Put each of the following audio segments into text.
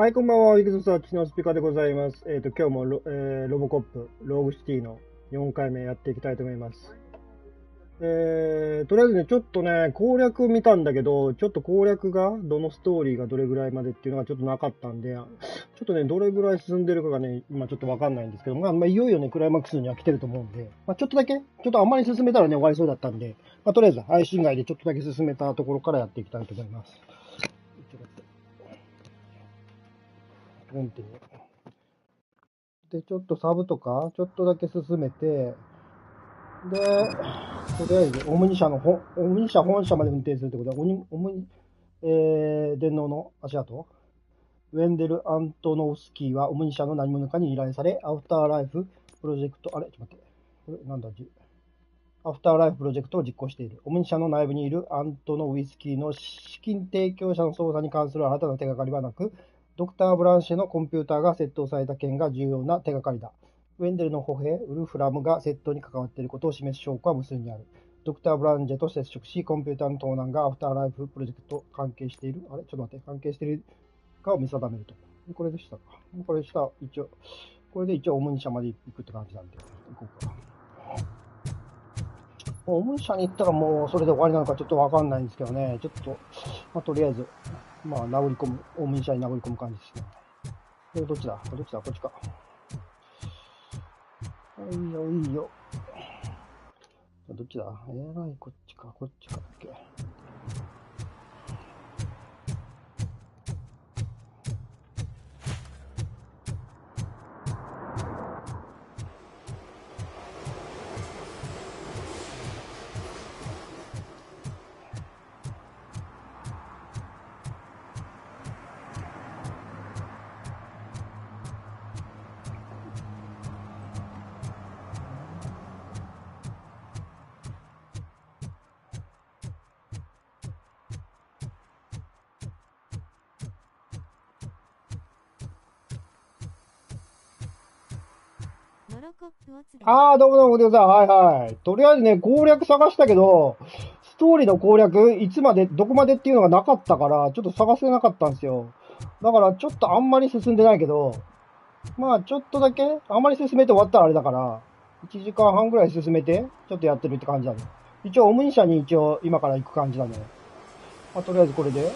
はい、こんばんは。イグゾサーチのスピーカーでございます。今日もロボコップ、ローグシティの4回目やっていきたいと思います。とりあえずね、ちょっとね、攻略見たんだけど、ちょっと攻略が、どのストーリーがどれぐらいまでっていうのがちょっとなかったんで、ちょっとね、どれぐらい進んでるかがね、今ちょっとわかんないんですけど、いよいよね、クライマックスには来てると思うんで、ちょっとだけ、ちょっとあんまり進めたらね、終わりそうだったんで、とりあえず配信外でちょっとだけ進めたところからやっていきたいと思います。フロンティア。で、ちょっとサブとか、ちょっとだけ進めて、で、とりあえず、オムニ社本社まで運転するってことは、電脳の足跡。ウェンデル・アントノフスキーはオムニ社の何者かに依頼され、アフターライフプロジェクト、ちょっと待って。これ、なんだ、アフターライフプロジェクトを実行している。オムニ社の内部にいるアントノウィスキーの資金提供者の捜査に関する新たな手がかりはなく、ドクター・ブランシェのコンピューターが窃盗された件が重要な手がかりだ。ウェンデルの歩兵、ウルフラムが窃盗に関わっていることを示す証拠は無数にある。ドクター・ブランジェと接触し、コンピューターの盗難がアフターライフプロジェクトと関係している。ちょっと待って、関係しているかを見定めると。これでしたか。これでした。これで一応オムニ社まで行くって感じなんで、行こうか。オムニ社に行ったらもうそれで終わりなのかちょっとわかんないんですけどね。ちょっと、とりあえず、殴り込む、オムニ社に殴り込む感じですね。これどっちだこっちか。いいよ、いいよ。どっちだこっちかっけ。どうもどうもください。はいはい。とりあえずね、攻略探したけど、ストーリーの攻略、どこまでっていうのがなかったから、ちょっと探せなかったんですよ。だから、ちょっとあんまり進んでないけど、ちょっとだけ、あんまり進めて終わったらあれだから、1時間半ぐらい進めて、ちょっとやってるって感じだね。一応、オムニ社に今から行く感じだね。とりあえずこれで。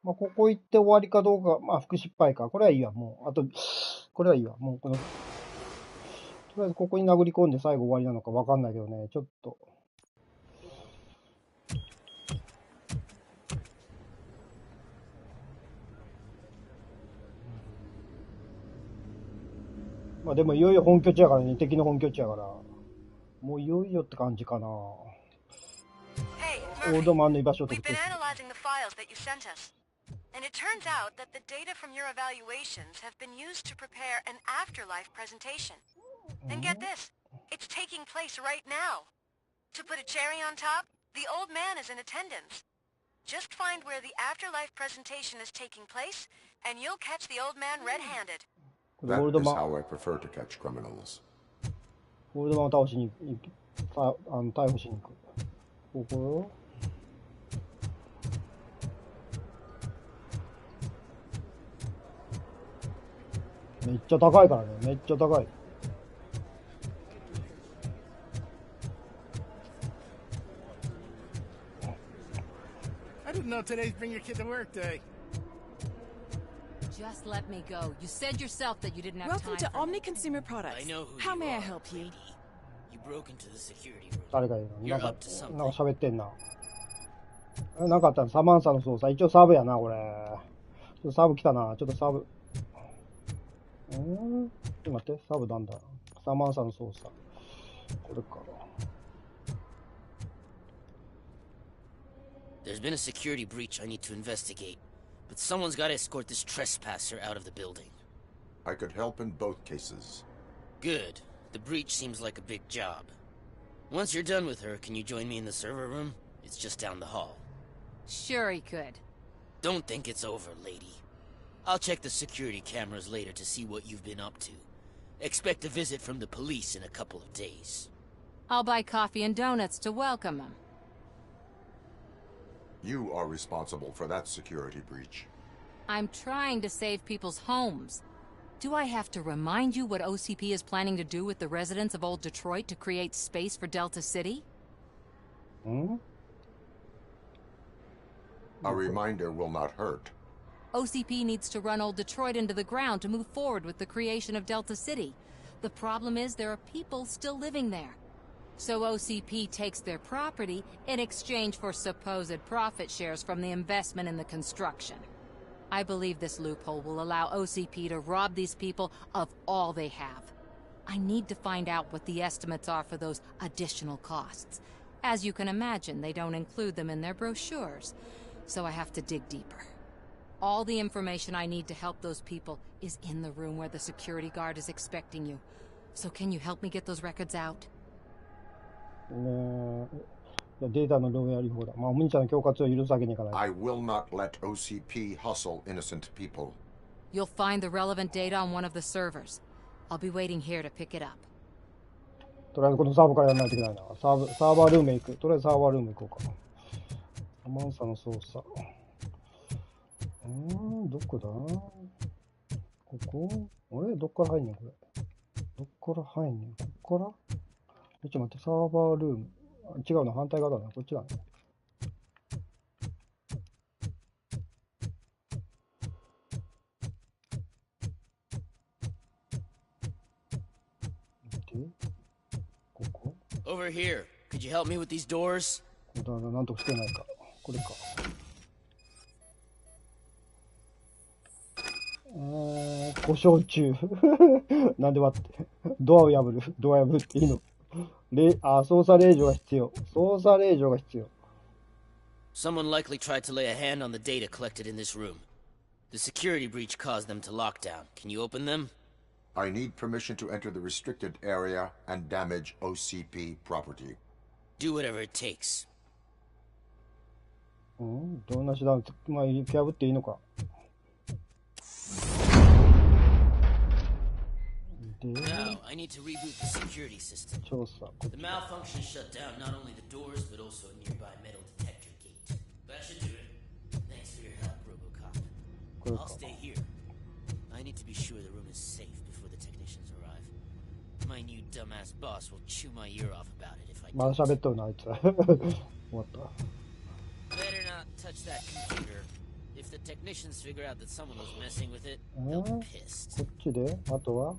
ここ行って終わりかどうか、副失敗か。これはいいわ、もう。これはいいわ。もうとりあえずここに殴り込んで最後終わりなのかわかんないけどね、ちょっと。でもいよいよ本拠地やからね、敵の本拠地やから。もういよいよって感じかな。オールドマンの居場所を特定する。And it turns out that the data from your evaluations have been used to prepare an afterlife presentation. And get this, it's taking place right now. To put a cherry on top, the old man is in attendance. Just find where the afterlife presentation is taking place, and you'll catch the old man red-handed. That is how I prefer to catch criminals. オールドマンを倒しに行く。逮捕しに行く。ここよ。めっちゃ高いからね。めっちゃ高い。I didn't know today's bring your kid to work day. Just let me go. You said yourself that you didn't have Welcome time. to Omni Consumer Products. I know who How you may I are, help you? lady. You broke into the security room. 誰かいるの You're up to something. なんか喋ってんな。なんかあったのサマンサの操作。一応サブやな、これ。ちょっとサブ来たな。ちょっとサブ。ちょっと待って、サブなんだ。サマンサの操作。これか。There's been a security breach I need to investigate, but someone's got to escort this trespasser out of the building. I could help in both cases. Good. The breach seems like a big job. Once you're done with her, can you join me in the server room? It's just down the hall. Sure he could. Don't think it's over, lady. I'll check the security cameras later to see what you've been up to. Expect a visit from the police in a couple of days. I'll buy coffee and donuts to welcome him. You are responsible for that security breach. I'm trying to save people's homes. Do I have to remind you what OCP is planning to do with the residents of Old Detroit to create space for Delta City? A reminder will not hurt. OCP needs to run Old Detroit into the ground to move forward with the creation of Delta City. The problem is there are people still living there. So OCP takes their property in exchange for supposed profit shares from the investment in the construction. I believe this loophole will allow OCP to rob these people of all they have. I need to find out what the estimates are for those additional costs. As you can imagine, they don't include them in their brochures, so I have to dig deeper. All the information I need to help those people is in the room where the security guard is expecting you. So can you help me get those records out? データの漏洩やり放題。まあ、お兄ちゃんの恐喝を許すわけにいかない。I will not let OCP hustle innocent people. You'll find the relevant data on one of the servers. I'll be waiting here to pick it up. とりあえずこのサーバーからやらないといけないな。サーバールームへ行く。とりあえずサーバールーム行こうか。アマンサの操作。どこだここあれどっから入んねんこれ。どっから入んねんこっからちょっと待って、サーバールーム。違うの、反対側だね。こっちだね。で、ここ Over here. Could you help me with these doors? なんとかしてないか。これか。故障中。なんで割って。ドアを破る。ドア破っていいの操作令状が必要。操作令状が必要。Someone likely tried to lay a hand on the data collected in this room. The security breach caused them to lock down. Can you open them? I need permission to enter the restricted area and damage OCP property. Do whatever it takes. どんな手段、まあ、破っていいのか。Now, I need to reboot the security system. 調査。The malfunction shut down not only the doors, but also a nearby metal detector gate. That should do it. Thanks for your help, Robocop. I'll stay here. I need to be sure the room is safe before the technicians arrive. My new dumbass boss will chew my ear off about it if I don't. まだ喋っとるな、あいつ。終わった。Better not touch that computer. If the technicians figure out that someone was messing with it, they'll be pissed. こっちで、あとは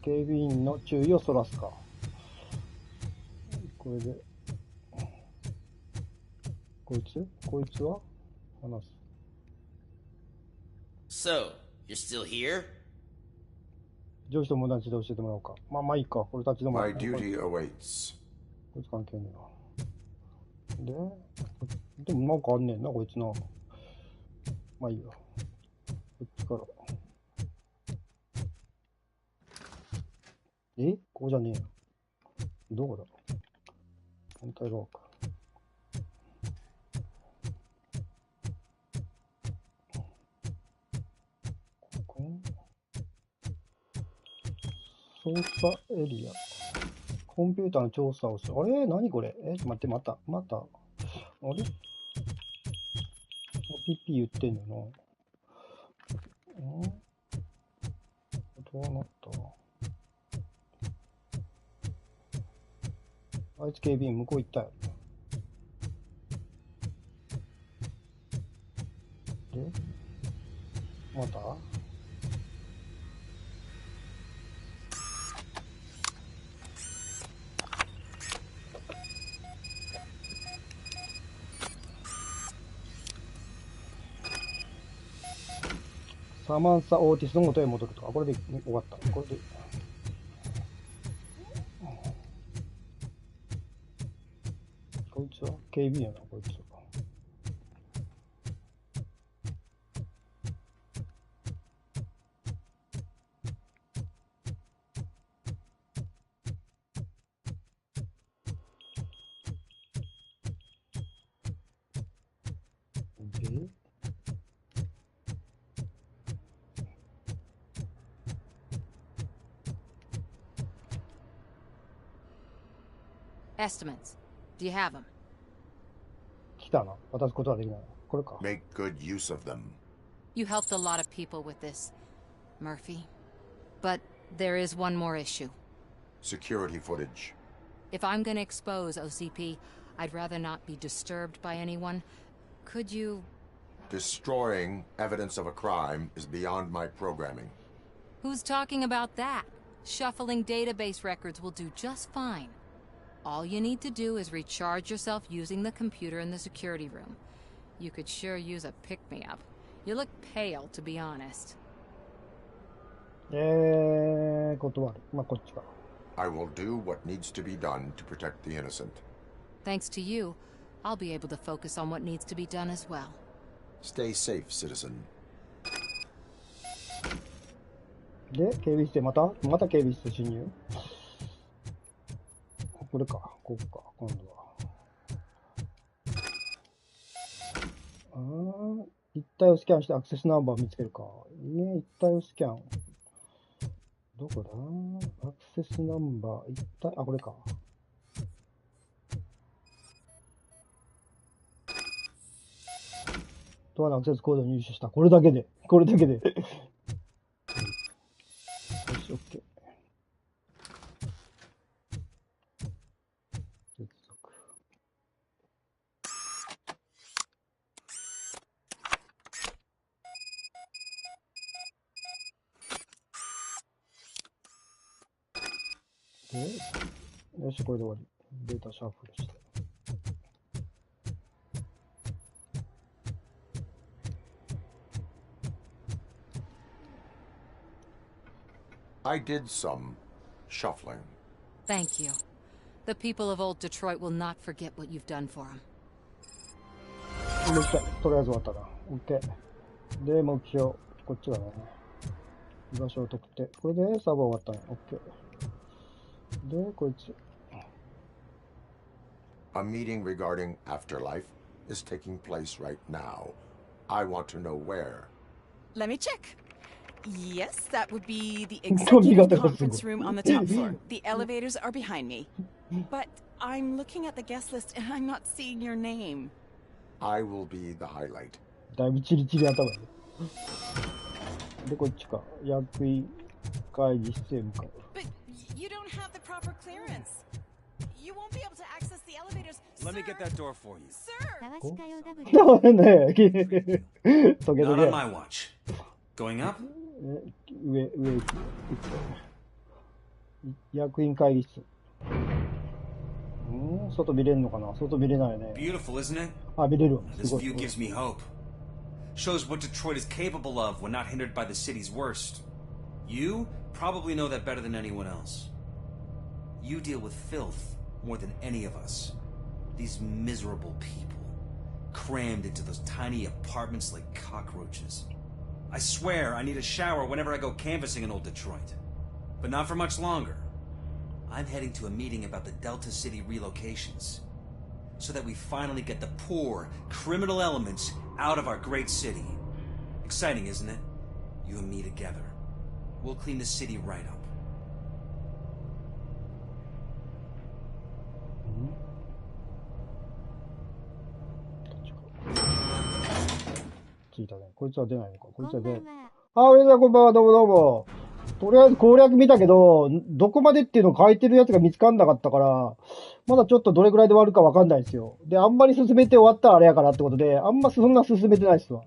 警備員の注意をそらすか。これで、こいつは話す。So, you're still here? 上司と友達で教えてもらおうか。まあいいか。これ立ち止ま My る。duty awaits. こいつ関係ねえな。でもなんかあんねんな、こいつな。まあいいよ。こっちから。ここじゃねえよ。どこだ反対側か。ここ操作エリア。コンピューターの調査をする。あれ何これちょっと待って、また。あれピッピ言ってんのよな。どうなったあいつ警備員向こう行ったよ。でまたサマンサ・オーティスの元へ戻るとか、これで終わった。これで。こいつは警備員やな、こいつは。でEstimates. Do you have them? 来たな。渡すことはできない。これか。Make good use of them. You helped a lot of people with this, Murphy. But there is one more issue. Security footage. If I'm gonna expose OCP, I'd rather not be disturbed by anyone. Could you... Destroying evidence of a crime is beyond my programming. Who's talking about that? Shuffling database records will do just fine. All you need to do is recharge yourself using the computer in the security room. You could sure use a pick-me-up. You look pale, to be honest. 断る。まあ、こっちか。I will do what needs to be done to protect the innocent. Thanks to you, I'll be able to focus on what needs to be done as well. Stay safe, citizen. で、警備室でまた警備室侵入。これか、ここか、今度は。一体をスキャンしてアクセスナンバーを見つけるか。一体をスキャン。どこだ？アクセスナンバー、一体、これか。ドアのアクセスコードを入手した。これだけで。よし、オッケー。接続。で、よし、これで終わり。データシャッフルして。I did some shuffling. Thank you. The people of old Detroit will not forget what you've done for them. できた。とりあえず終わったな。OK。で、目標。こっちだね。居場所を特定。これでサーバー終わったね。OK。で、こいつ。A meeting regarding afterlife is taking place right now. I want to know where. Let me check. Yes, that would be the executive conference room on the top floor. The elevators are behind me. But I'm looking at the guest list and I'm not seeing your name. I will be the highlight. だいぶチリチリ頭やね。で、こっちか。役員会議室へ向かう。But you don't have the proper clearance. You won't be able to access the elevators. Let me get that door for you. Sir! Not on my watch. Going up? 上行く。役員会議室。外見れんのかな？外見れないね。Beautiful, isn't it? 見れるわ。 This view gives me hope. Shows what Detroit is capable of when not hindered by the city's worst. You probably know that better than anyone else. You deal with filth more than any of us. These miserable people, crammed into those tiny apartments like cockroaches. I swear I need a shower whenever I go canvassing in old Detroit. But not for much longer. I'm heading to a meeting about the Delta City relocations, so that we finally get the poor, criminal elements out of our great city. Exciting, isn't it? You and me together. We'll clean the city right up. 聞いたね。こいつは出ないのか。こいつは出ない。上田こんばんは、どうもどうも。とりあえず攻略見たけど、どこまでっていうのを書いてるやつが見つかんなかったから、まだちょっとどれくらいで終わるかわかんないですよ。で、あんまり進めて終わったらあれやからってことで、あんまそんな進めてないっすわ。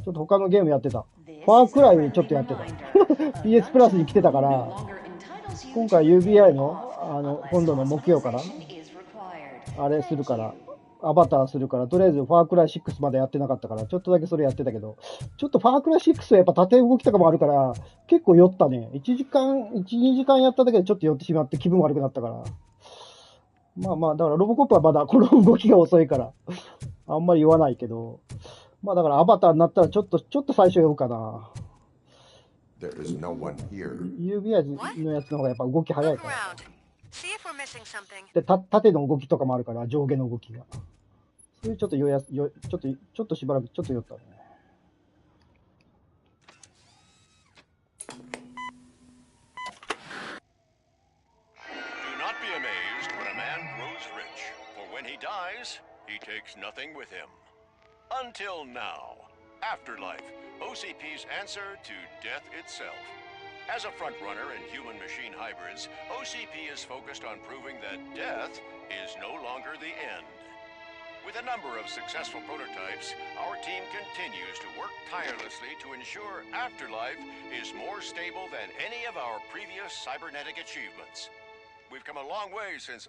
ちょっと他のゲームやってた。ファークライちょっとやってた。PS プラスに来てたから、今回 UBI の、今度の木曜から、あれするから、アバターするから、とりあえずファークライ6までやってなかったから、ちょっとだけそれやってたけど、ちょっとファークライ6はやっぱ縦動きとかもあるから、結構酔ったね。1、2時間やっただけでちょっと酔ってしまって気分悪くなったから。まあ、だからロボコップはまだこの動きが遅いから、あんまり言わないけど、まあだからアバターになったらちょっと最初酔うかな。There is no one here. UBI のやつの方がやっぱ動き早いから。で、縦の動きとかもあるから、上下の動きが。それちょっとちょっとしばらくちょっと酔ったね。Do not be amazed when a man grows rich, for when he dies, he takes nothing with him. Until now. Afterlife, OCP's answer to death itself. As a frontrunner in human-machine hybrids, OCP is focused on proving that death is no longer the end. With a number of successful prototypes, our team continues to work tirelessly to ensure Afterlife is more stable than any of our previous cybernetic achievements. We've come a long way since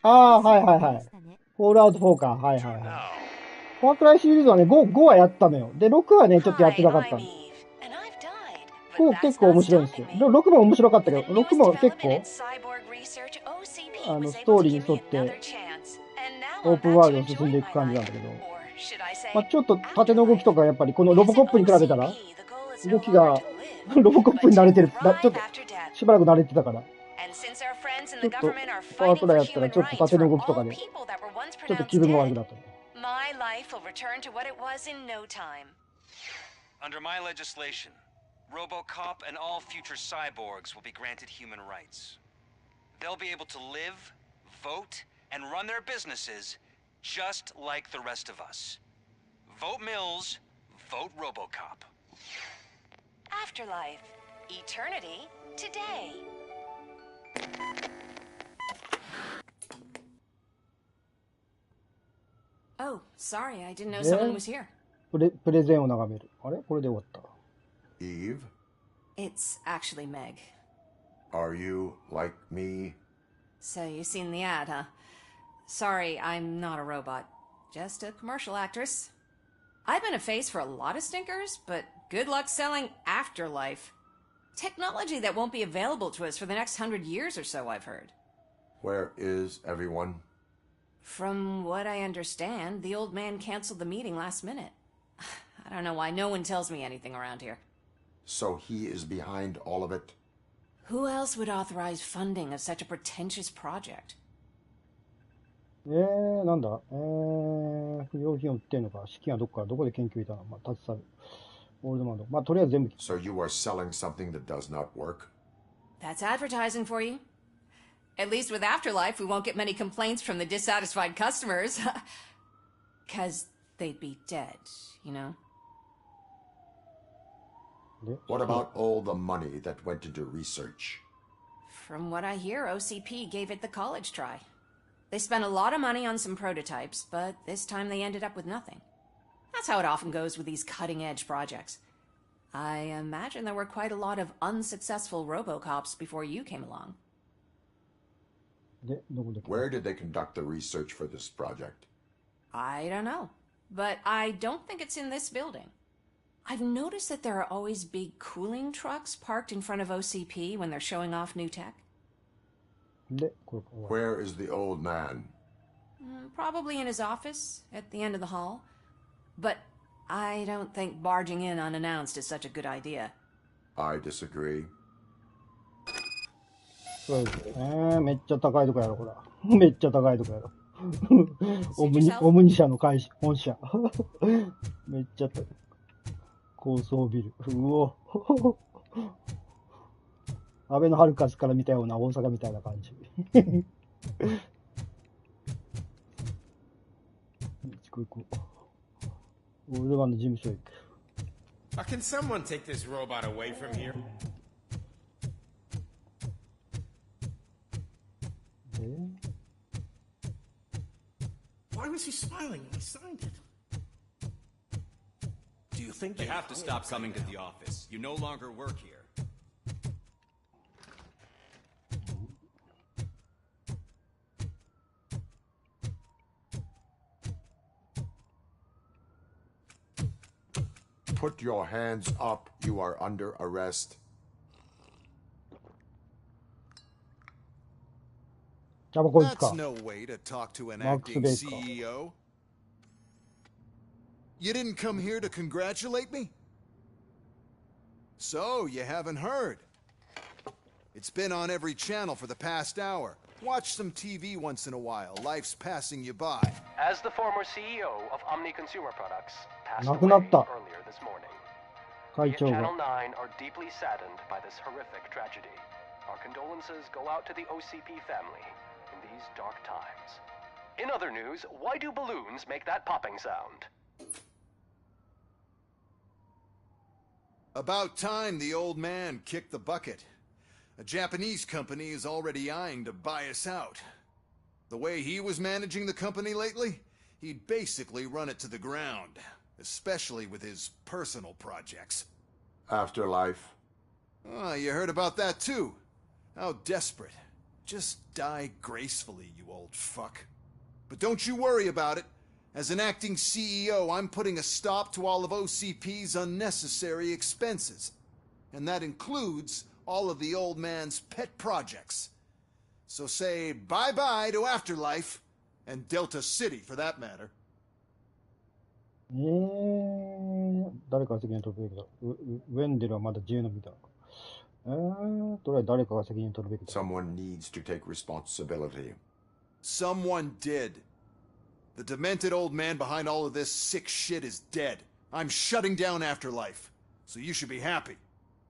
ああ、はいはいはい。フォールアウト4か。はいはいはい。ファークライシリーズはね、5はやったのよ。で、6はね、ちょっとやってなかったの。4結構面白いんですよ。6も面白かったけど、6も結構、ストーリーに沿って、オープンワールドを進んでいく感じなんだけど、まあちょっと縦の動きとかやっぱりこのロボコップに比べたら、動きが、ロボコップに慣れてる。ちょっと、しばらく慣れてたから。ちょっと、ファークライやったらちょっと縦の動きとかで、ちょっと気分が悪くなった。My life will return to what it was in no time. Under my legislation, Robocop and all future cyborgs will be granted human rights. They'll be able to live, vote, and run their businesses just like the rest of us. Vote Mills, vote Robocop. Afterlife. Eternity today. Oh, sorry, I didn't know someone was here. プレゼンを眺める。あれこれで終わった。Eve? It's actually Meg. Are you like me? So you've seen the ad, huh? Sorry, I'm not a robot. Just a commercial actress. I've been a face for a lot of stinkers, but good luck selling Afterlife. Technology that won't be available to us for the next 100 years or so, I've heard. Where is everyone? From what I understand, the old man canceled the meeting last minute. I don't know why no one tells me anything around here. So he is behind all of it? Who else would authorize funding of such a pretentious project? なんだ不用品を売ってんのか資金はどこで研究いたのまあ、立ち去る。オールドマンド。まあ、とりあえず全部。So you are selling something that does not work? That's advertising for you. At least with Afterlife, we won't get many complaints from the dissatisfied customers. 'Cause they'd be dead, you know? What about all the money that went into research? From what I hear, OCP gave it the college try. They spent a lot of money on some prototypes, but this time they ended up with nothing. That's how it often goes with these cutting-edge projects. I imagine there were quite a lot of unsuccessful Robocops before you came along. Where did they conduct the research for this project? I don't know, but I don't think it's in this building. I've noticed that there are always big cooling trucks parked in front of OCP when they're showing off new tech. Where is the old man? Probably in his office, at the end of the hall. But I don't think barging in unannounced is such a good idea. I disagree. そうですめっちゃ高いとこやろ、これ。めっちゃ高いとこやろ。オムニ社の本社。めっちゃ高層ビル。うお。安倍のハルカスから見たような大阪みたいな感じ。行こう。俺はの事務所行く。Can someone take this robot away from here? Why was he smiling when he signed it? Do you think you have to stop coming to the office? You no longer work here. Put your hands up. You are under arrest. That's no way to talk to an acting CEO. You didn't come here to congratulate me? So, you haven't heard. It's been on every channel for the past hour. Watch some TV once in a while. Life's passing you by. As the former CEO of Omni Consumer Products passed away earlier this morning, we at Channel 9 are deeply saddened by this horrific tragedy. Our condolences go out to the OCP family in these dark times. In other news, why do balloons make that popping sound? About time the old man kicked the bucket. A Japanese company is already eyeing to buy us out. The way he was managing the company lately, he'd basically run it to the ground, especially with his personal projects. Afterlife. Oh, you heard about that too. How desperate. Just die gracefully, you old fuck. But don't you worry about it. As an acting CEO, I'm putting a stop to all of OCP's unnecessary expenses. And that includes all of the old man's pet projects. So say bye-bye to Afterlife, and Delta City for that matter. 誰かが責任取るべきだ。ウェンデルはまだ自由の身だ。それは誰かが責任取るべきだ。Someone needs to take responsibility. Someone did. The demented old man behind all of this sick shit is dead. I'm shutting down Afterlife. So you should be happy.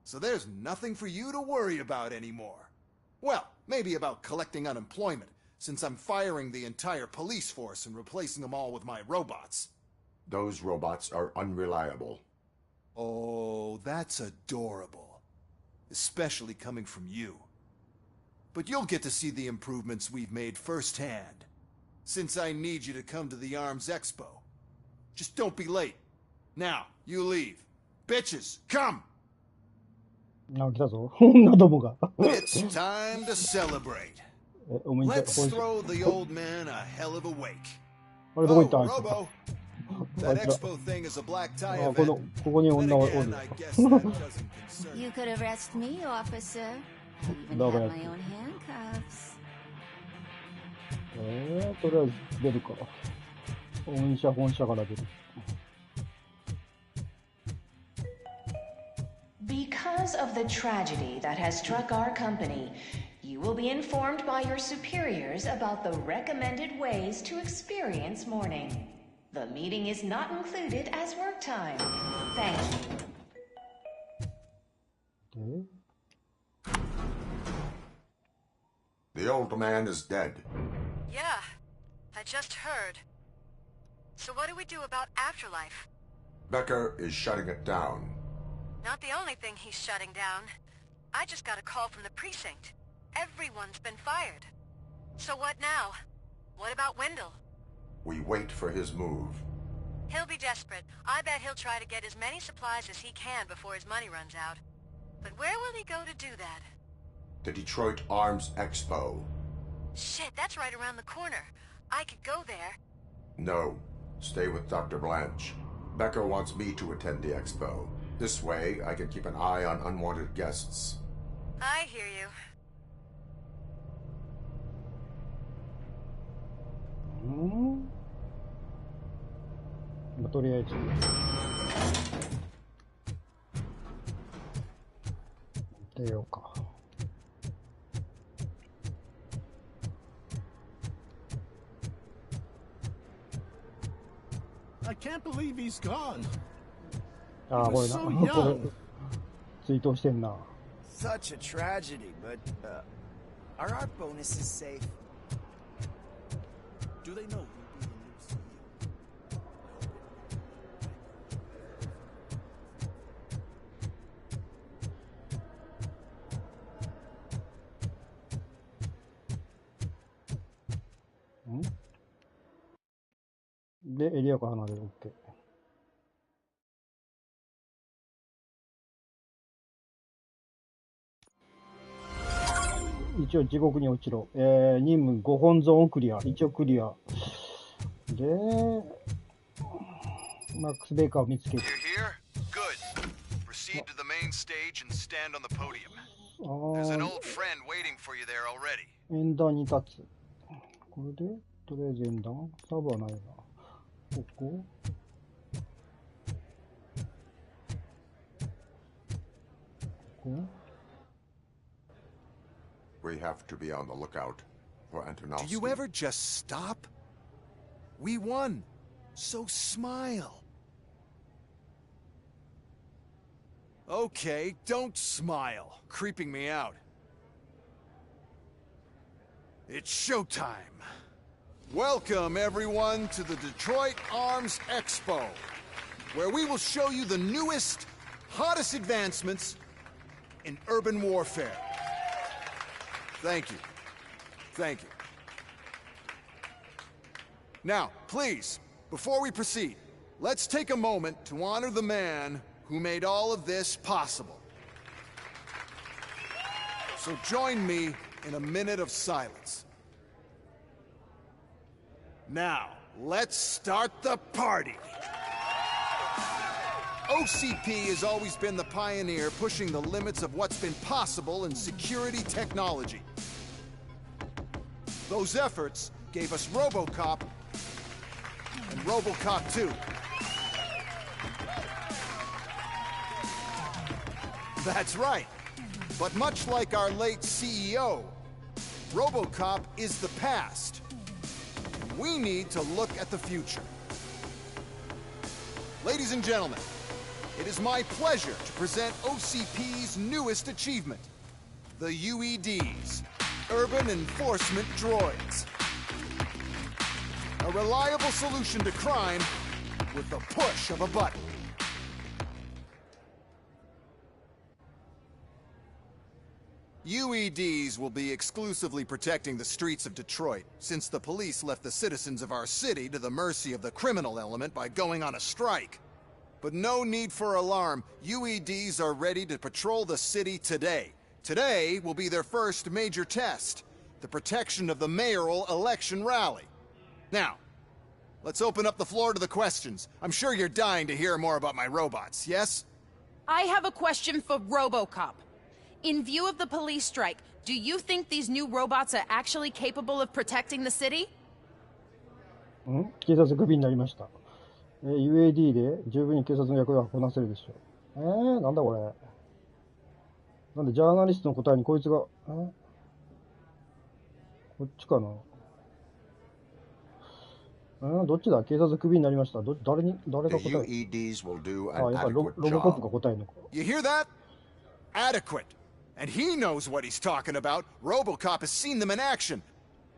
So there's nothing for you to worry about anymore. Well, maybe about collecting unemployment, since I'm firing the entire police force and replacing them all with my robots. Those robots are unreliable. Oh, that's adorable. Especially coming from you. But you'll get to see the improvements we've made firsthand. Since I need you to come to the ARMS Expo. Just don't be late. Now, you leave. Bitches, come! 来たぞ。女どもが。It's time to celebrate. Let's throw the old man a hell of a wake. Oh, Robo. That expo thing is a black tie event. Then I guess that doesn't concern you. Could arrest me, officer. I even have my own handcuffs. とりあえず出るか。本社から出る。Because of the tragedy that has struck our company, you will be informed by your superiors about the recommended ways to experience mourning. The meeting is not included as work time. Thank you. The old man is dead. Yeah, I just heard. So what do we do about Afterlife? Becker is shutting it down. Not the only thing he's shutting down. I just got a call from the precinct. Everyone's been fired. So what now? What about Wendell? We wait for his move. He'll be desperate. I bet he'll try to get as many supplies as he can before his money runs out. But where will he go to do that? The Detroit Arms Expo. Shit, that's right around the corner. I could go there. No. Stay with Dr. Blanche. Becker wants me to attend the expo. This way, I can keep an eye on unwanted guests. I hear you. とりあえず出ようか。I can't believe he's gone. ああ、これな。これ追悼してんな。Such a tragedy, but are our bonuses safe? Do they know? Hmm? で、エリアから離れる。OK。一応地獄に落ちろ。任務5本ゾーンクリア。一応クリア。で、マックス・ベイカーを見つける。Proceed to the main stage and stand on the podium. There's an old friend waiting for you there already. 演壇に立つ。これで、とりあえず演壇サーブはないな。こここ We have to be on the lookout for Antonovsky. Do you ever just stop? We won. So smile. Okay, don't smile. Creeping me out. It's showtime. Welcome, everyone, to the Detroit Arms Expo, where we will show you the newest, hottest advancements in urban warfare. Thank you. Thank you. Now, please, before we proceed, let's take a moment to honor the man who made all of this possible. So join me in a minute of silence. Now, let's start the party. OCP has always been the pioneer pushing the limits of what's been possible in security technology. Those efforts gave us Robocop and Robocop 2. That's right. But much like our late CEO, Robocop is the past. We need to look at the future. Ladies and gentlemen, it is my pleasure to present OCP's newest achievement, the UEDs, Urban Enforcement Droids. A reliable solution to crime with the push of a button. UEDs will be exclusively protecting the streets of Detroit, since the police left the citizens of our city to the mercy of the criminal element by going on a strike. But no need for alarm. UEDs are ready to patrol the city today. Today will be their first major test, the protection of the mayoral election rally. Now, let's open up the floor to the questions. I'm sure you're dying to hear more about my robots, yes? I have a question for Robocop. In view of the police strike, do you think these new robots are actually capable of protecting the city? 警察クビになりました。UAD で十分に警察の役割をこなせるでしょう。なんだこれ。なんでジャーナリストの答えにこいつが、こっちかな。どっちだ？警察クビになりました。誰が答える？やっぱりロボコップが答えるのか。You hear that? Adequate. And he knows what he's talking about. Robocop has seen them in action.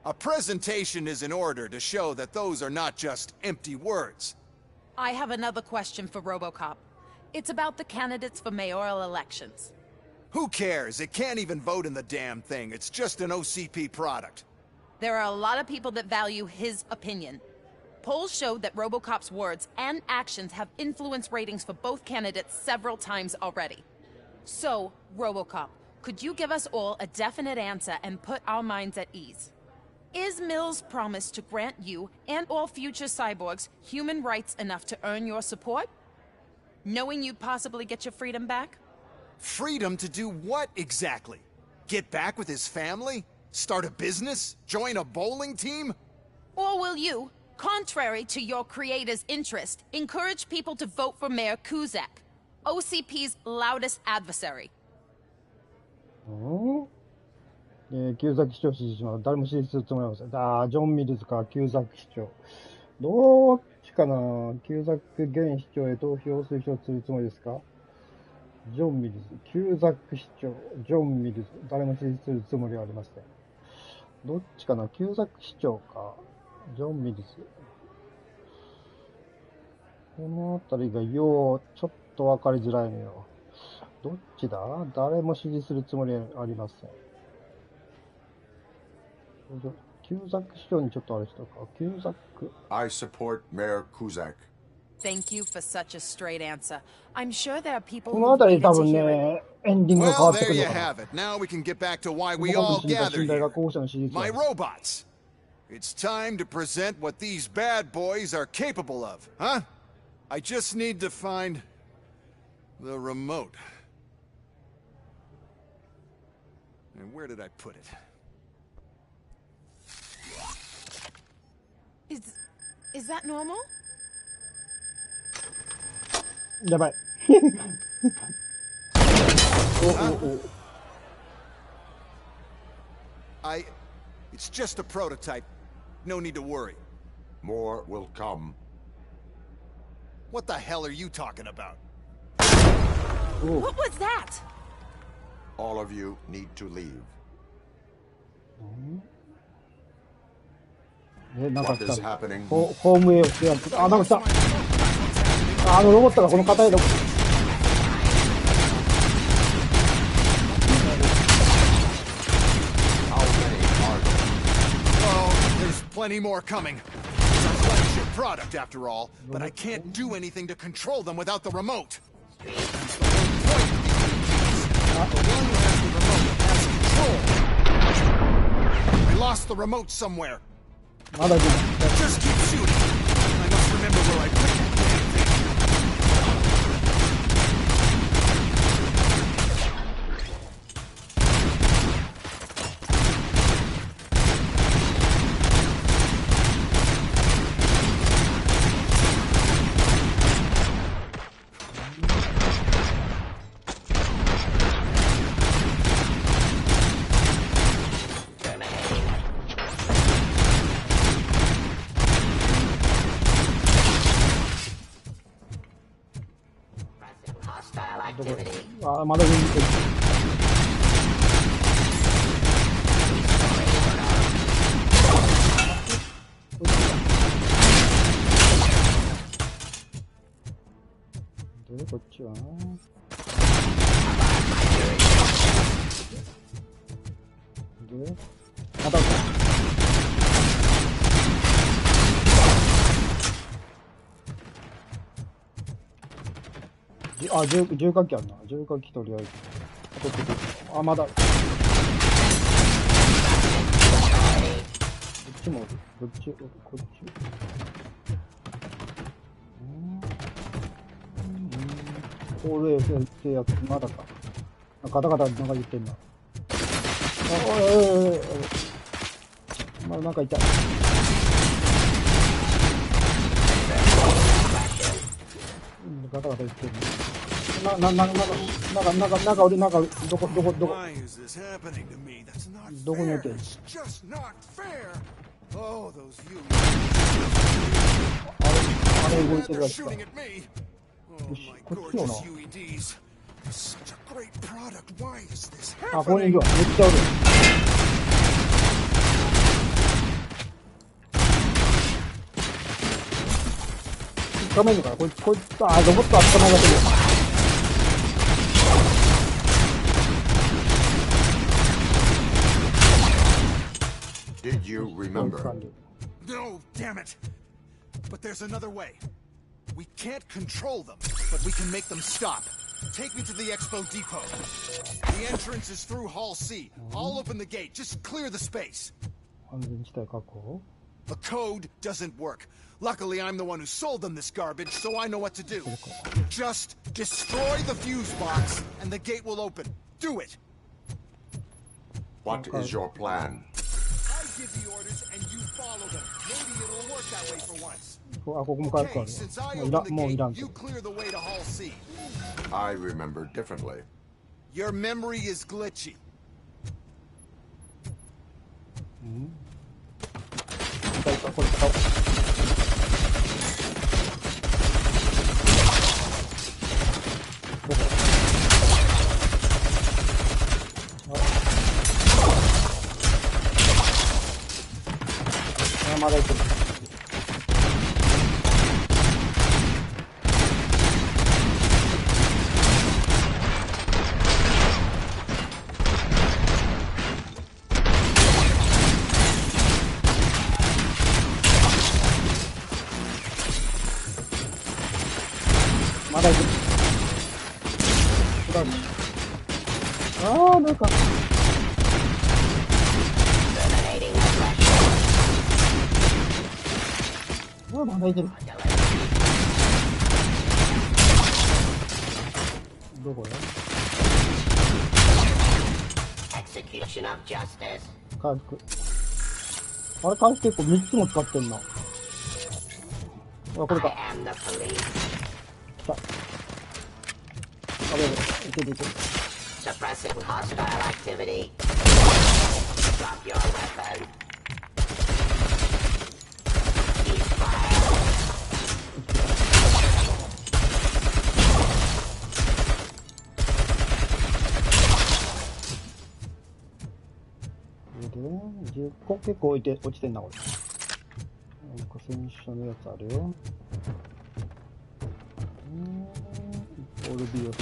A presentation is in order to show that those are not just empty words. I have another question for Robocop. It's about the candidates for mayoral elections. Who cares? It can't even vote in the damn thing. It's just an OCP product. There are a lot of people that value his opinion. Polls showed that Robocop's words and actions have influenced ratings for both candidates several times already. So, Robocop, could you give us all a definite answer and put our minds at ease? Is Mills' promise to grant you and all future cyborgs human rights enough to earn your support? Knowing you'd possibly get your freedom back? Freedom to do what exactly? Get back with his family? Start a business? Join a bowling team? Or will you, contrary to your creator's interest, encourage people to vote for Mayor Kuzak, OCP's loudest adversary? キューザク市長支持します。誰も支持するつもりはありません。ジョン・ミルズか、キューザク市長。どっちかな？キューザク現市長へ投票を推奨するつもりですか？ジョン・ミルズ、キューザク市長、ジョン・ミルズ。誰も支持するつもりはありません。どっちかな？キューザク市長か、ジョン・ミルズ。このあたりがちょっとわかりづらいのよ。どっちだ？誰も支持するつもりはありません。キューザック市長にちょっとあれしたか。キューザック。I support Mayor Kuzak. Thank you for such a straight answer. I'm sure there are people このあたり多分ね、エンディングが変わってくるのかな。 Well, there you have it. Now we can get back to why we all gathered here. My robots. It's time to present what these bad boys are capable of, huh? I just need to find the remote. And where did I put it? Is that normal? やばい。It's just a prototype. No need to worry. More will come. What the hell are you talking about? What was that? All of you need to leave. なんか来た。ホーム A をしてやって、あ、なんか来た。ロボットがこの硬いロボット。Plenty more coming. It's a flagship product after all, but I can't do anything to control them without the remote. That's the whole point. The one who has the remote has control. I lost the remote somewhere. Just keep shooting. I must remember where I put that damn thing.まだ上に行ってる。で、こっちはな。で、また重火器あるな。重火器とりあえず。あ、まだ。こっちも、こっち。ホール A 制約、まだか。ガタガタなんか言ってんな。まだなんか痛い。ガタガタ言ってる。俺、どこに置いてる？あれ動いてるやつか。よし、こっちのな。あ、ここにいるわ。めっちゃおる。捕まえるのかな、こいつ、ロボットは捕まえられてる。Did you remember? No, damn it! But there's another way. We can't control them, but we can make them stop. Take me to the Expo Depot. The entrance is through Hall C. I'll open the gate. Just clear the space. The code doesn't work. Luckily, I'm the one who sold them this garbage, so I know what to do. Just destroy the fuse box, and the gate will open. Do it! What is your plan? I give the orders, and you follow them. Maybe it'll work that way for once. Okay, since I open the gate, you clear the way to Hall C. I remember differently. Your memory is glitchy. Execution of justice. 回復。あれ、回復結構3つも使ってんな。あ、これか。来た。あれ、いけるいける。Suppressing hostile activity. Drop your weapon. Ceasefire. 10個結構落ちてんな、これ。戦車のやつあるよ。オルビオス。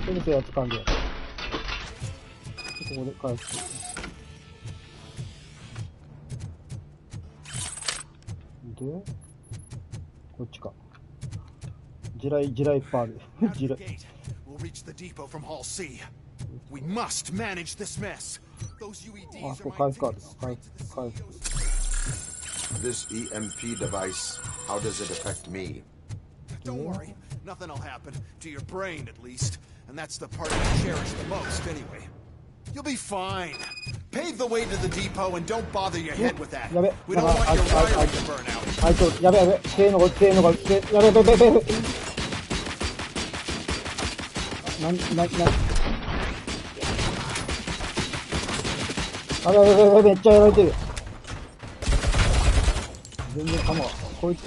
先生やつ完了。ここで返す。で、こっちか。地雷いっぱいある。地雷。あ、これ回復あるな。回復。This EMP device, how does it affect me? Don't worry, nothing'll happen, to your brain at least, and that's the part you cherish the most anyway. You'll be fine. Pave the way to the depot and don't bother your head with that. We don't want your wiring to burn out. やべ。せーのが、やべ。めっちゃやられてる。全然かも。こいつ。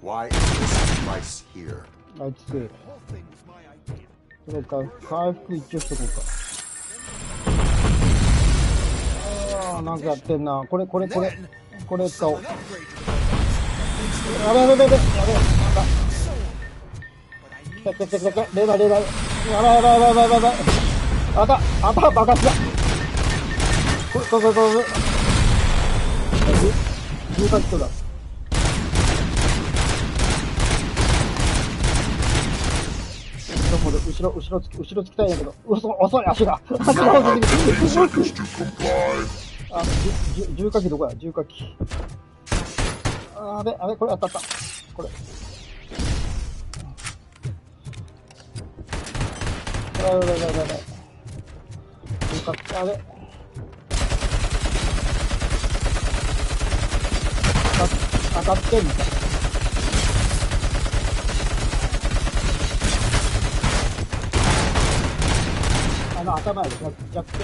Why is this device here? あいつ強い。それか、回復一応しとこうか。ああ、なんかやってんな。これ使おう。やべ。なんだ。レーダー。やばい。あた、爆発だ。これ。重火器だ。後ろつきたいんだけど、遅い、足が遅すぎる。あ、重火器どこや、重火器。あべ、これ当たった。これ。やばい。重火器、あべ。当たってんのか。頭やで、逆転。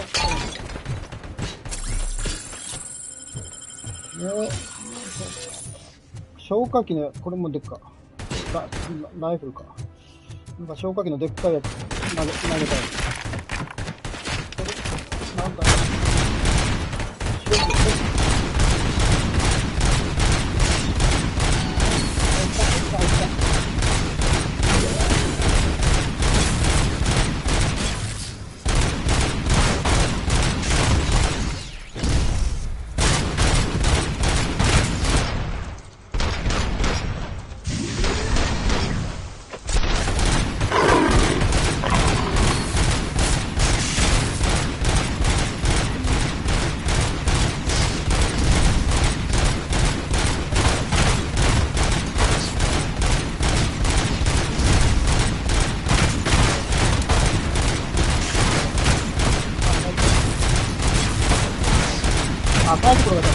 消火器の、これもでっか。ライフルか。なんか消火器のでっかいやつ投げたい。これ、なんだ赤いところが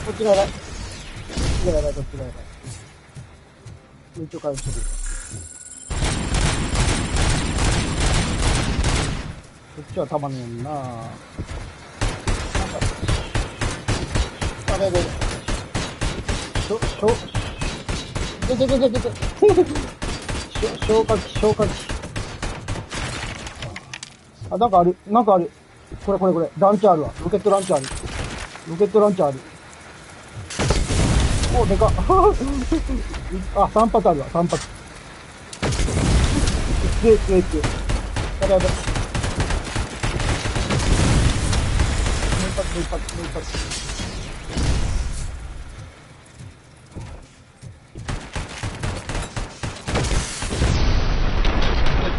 こっちがやばい。一応回復する。こっちはたまんねんな。あれで。消火器。あ、なんかある。これ。ランチャーあるわ。ロケットランチャーある。お、でかっ。あ、3発あるわ、3発。強い。やばい。もう一発。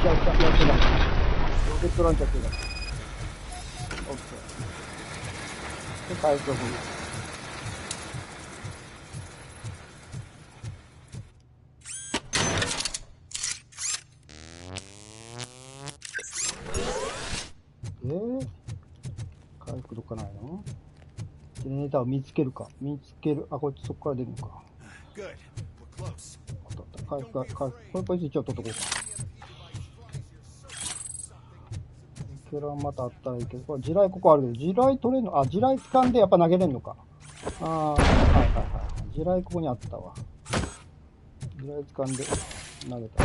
やってた。ロケットランチャーっていうか。オッケー。で、回復をする。回復どっかないの？ジェネレーターを見つける。あ、こいつそこから出るのか。回復。こいつ一応取っとこうか。ケラまたあったらいいけど、これ地雷ここあるけど、地雷取れんの？あ、地雷掴んでやっぱ投げれんのか。ああ、はいはいはい。地雷ここにあったわ。地雷掴んで投げた。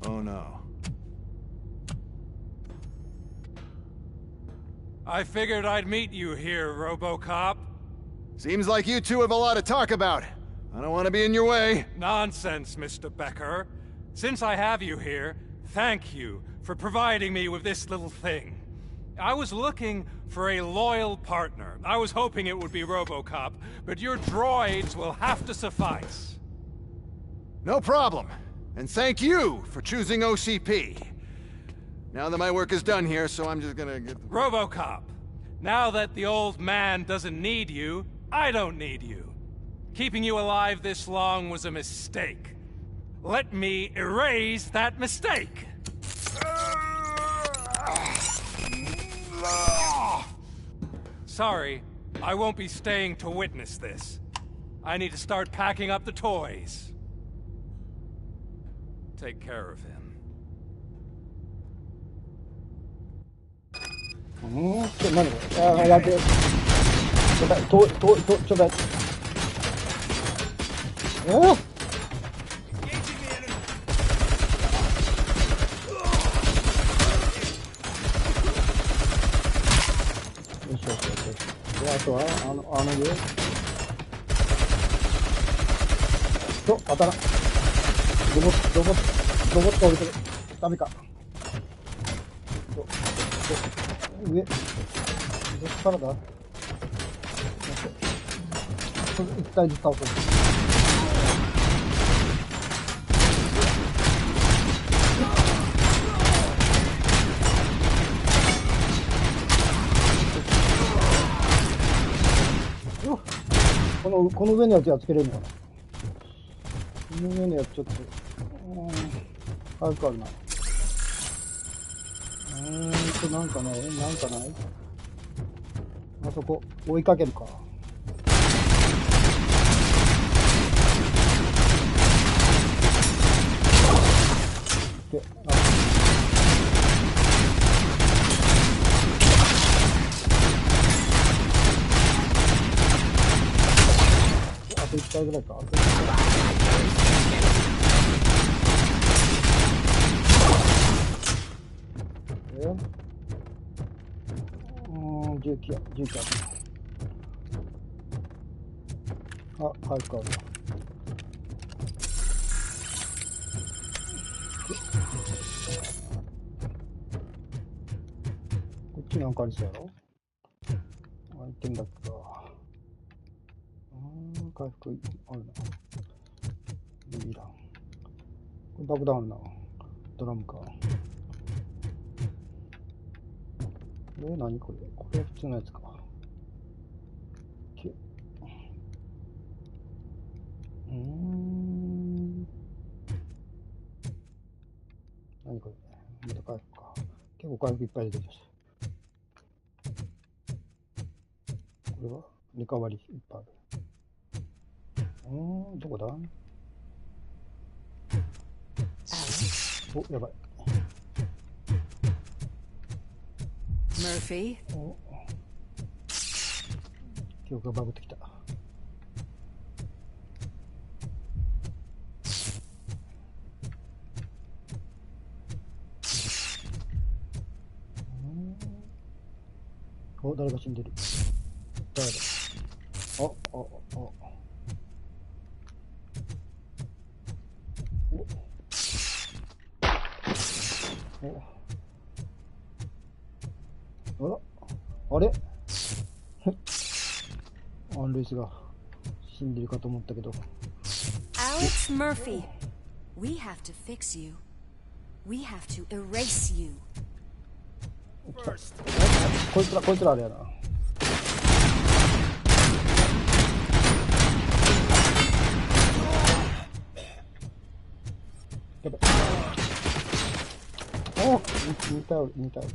Oh no. I figured I'd meet you here, Robocop. Seems like you two have a lot to talk about. I don't want to be in your way. Nonsense, Mr. Becker. Since I have you here, thank you for providing me with this little thing. I was looking for a loyal partner. I was hoping it would be Robocop, but your droids will have to suffice. No problem. And thank you for choosing OCP. Now that my work is done here, so I'm just gonna get... Robocop, now that the old man doesn't need you, I don't need you. Keeping you alive this long was a mistake. Let me erase that mistake. Sorry, I won't be staying to witness this. I need to start packing up the toys. Take care of him. 何これ。あ、やって。ちょうだい、ちょうだい。よしよしよし。で、あとは、あの上。当たらん。ロボット降りてる。ダメか。上。どっからだ？一体ずつ倒そう。この上のやつやっつけれるのかな。この上のやつちょっと、軽くあるな。なんかない？あそこ、追いかけるか。で、あと1回ぐらいか。19あ、早くある。こっちなんかありそうやろ？アイテムだっけか。回復あるな。いらん。これ爆弾あるな。ドラムか。何これ？これは普通のやつか。何これ？また回復か。結構回復いっぱい出てきました。これはリカバリーいっぱいある。どこだ？お、やばい。Murphy? 記憶がバグってきた。お、誰が死んでる？誰だ？あれアン・ルイスが死んでるかと思ったけど。Alex Murphy, we have to fix you. We have to erase you. こいつらあれやな。やばい。お、似たよ、似たよ。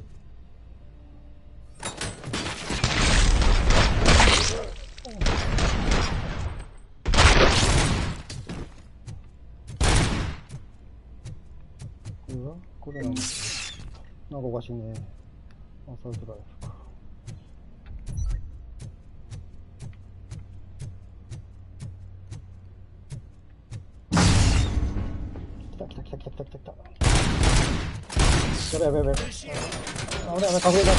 これなんだ。なんかおかしいね。アサルトライフか。来た。やべ。あ、俺やべ、隠れた。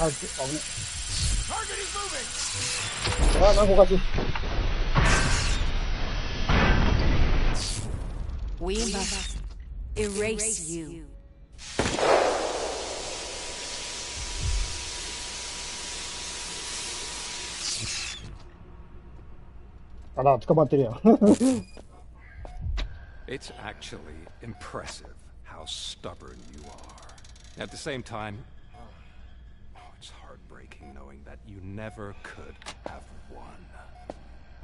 あ、危ね。あ、なんかおかしい。We must erase you. あら、捕まってるやん。It's actually impressive how stubborn you are. At the same time, it's heartbreaking knowing that you never could have won.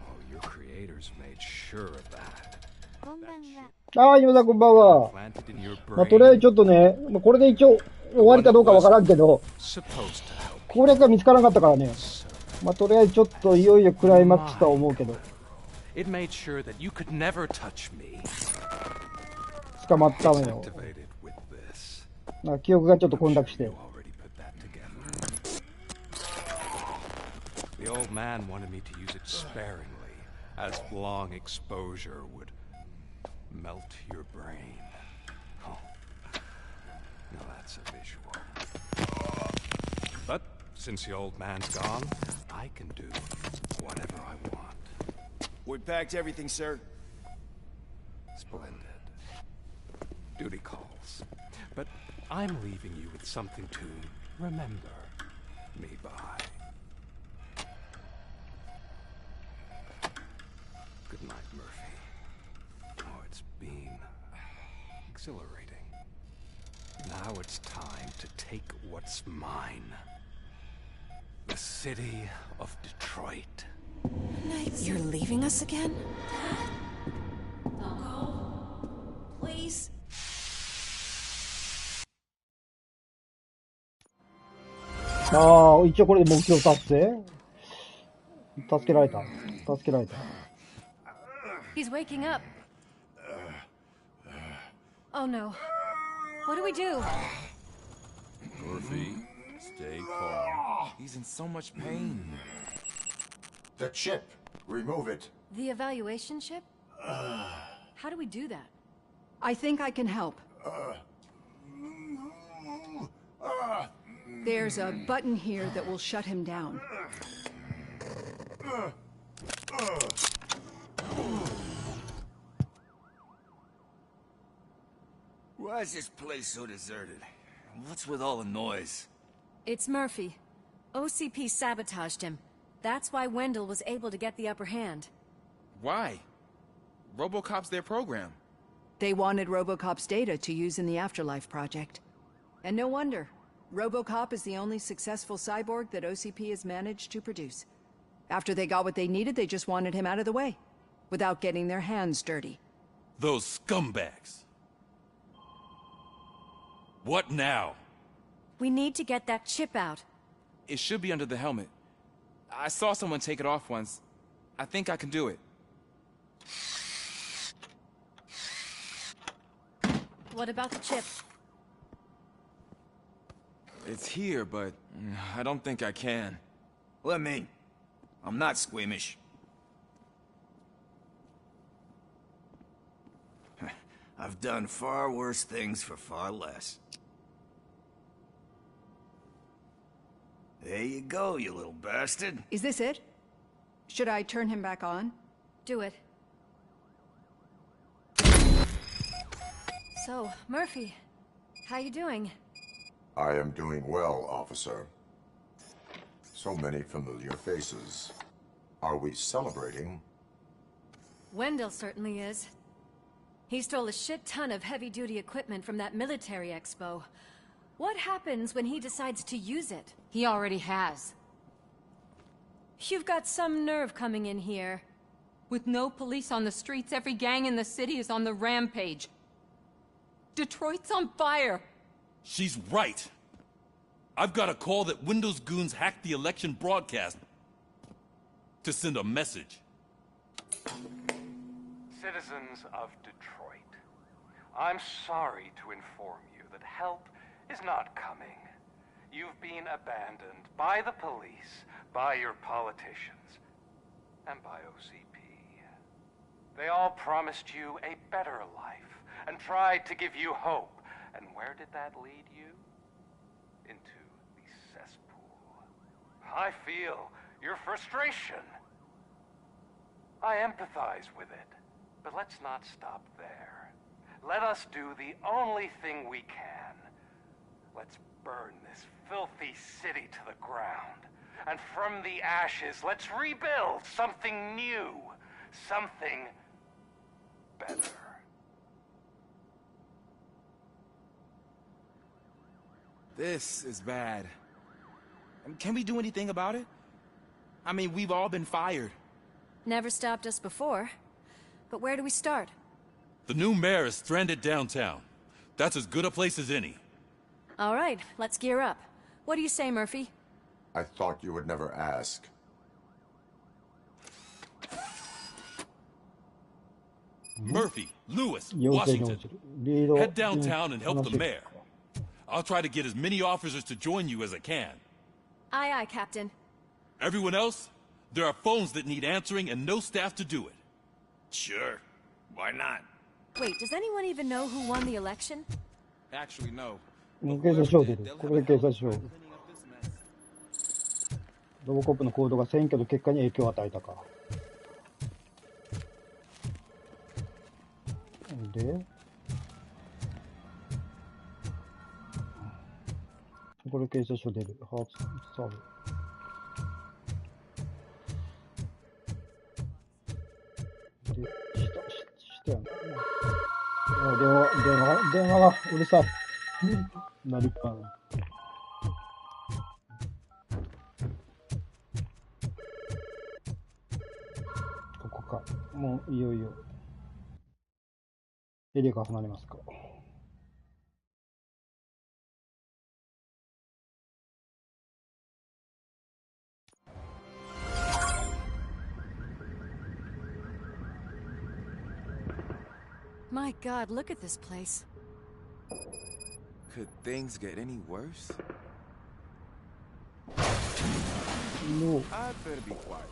Oh, your creators made sure of that. ああ、今さんこんばんは。まあ、とりあえずちょっとね、まあ、これで一応終わりかどうかわからんけど、攻略が見つからなかったからね。まあ、とりあえずちょっといよいよクライマックスとは思うけど。捕まったのよ。なんか記憶がちょっと混濁して。The old man wanted me to use it sparingly, as long exposure would melt your brain. Oh, now that's a visual. But since the old man's gone, I can do whatever I want. We packed everything, sir. Splendid. Duty calls. But I'm leaving you with something to remember me by. Good night, Murphy. Oh, it's been exhilarating. Now it's time to take what's mine. The city of Detroit. You're leaving us again? Don't go. Please. ああ、一応これで目標達成？助けられた。He's waking up. Oh no. What do we do? Murphy, stay calm. He's in so much pain. The chip. Remove it. The evaluation chip? How do we do that? I think I can help. There's a button here that will shut him down. Why is this place so deserted? What's with all the noise? It's Murphy. OCP sabotaged him. That's why Wendell was able to get the upper hand. Why? Robocop's their program. They wanted Robocop's data to use in the Afterlife project. And no wonder. Robocop is the only successful cyborg that OCP has managed to produce. After they got what they needed, they just wanted him out of the way, without getting their hands dirty. Those scumbags. What now? We need to get that chip out. It should be under the helmet. I saw someone take it off once. I think I can do it. What about the chip? It's here, but I don't think I can. Let me. I'm not squeamish. I've done far worse things for far less. There you go, you little bastard. Is this it? Should I turn him back on? Do it. So, Murphy, how you doing? I am doing well, officer. So many familiar faces. Are we celebrating? Wendell certainly is. He stole a shit ton of heavy-duty equipment from that military expo. What happens when he decides to use it? He already has. You've got some nerve coming in here. With no police on the streets, every gang in the city is on the rampage. Detroit's on fire. She's right. I've got a call that Windows goons hacked the election broadcast to send a message. Citizens of Detroit, I'm sorry to inform you that help is not coming. You've been abandoned by the police, by your politicians, and by OCP. They all promised you a better life and tried to give you hope. And where did that lead you? Into the cesspool. I feel your frustration. I empathize with it, but let's not stop there. Let us do the only thing we can. Let's burn this filthy city to the ground. And from the ashes, let's rebuild something new. Something better. This is bad. Can we do anything about it? I mean, we've all been fired. Never stopped us before. But where do we start? The new mayor is stranded downtown. That's as good a place as any. All right, let's gear up. What do you say, Murphy? I thought you would never ask. Murphy, Lewis, Washington. Head downtown and help the mayor. I'll try to get as many officers to join you as I can. Aye, aye, Captain. Everyone else? There are phones that need answering and no staff to do it. Sure. Why not? Wait, does anyone even know who won the election? Actually, no. 警察署出る。これで警察署。ロボコップの行動が選挙の結果に影響を与えたか。で、これ警察署出る。ハーツサーブ。で、下やな。電話がうるさい。なりっぱな。ここか。もういよいよ。エリアから離れますか。My God, look at this place. Could things get any worse? No. I'd better be quiet.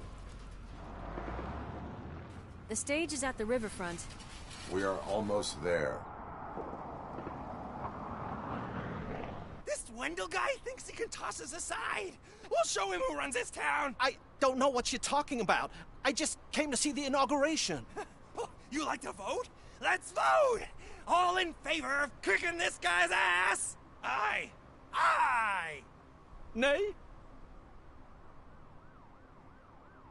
The stage is at the riverfront. We are almost there. This Wendell guy thinks he can toss us aside. We'll show him who runs this town. I don't know what you're talking about. I just came to see the inauguration. You like to vote? Let's vote! All in favor of kicking this guy's ass? Aye. Aye! Nay?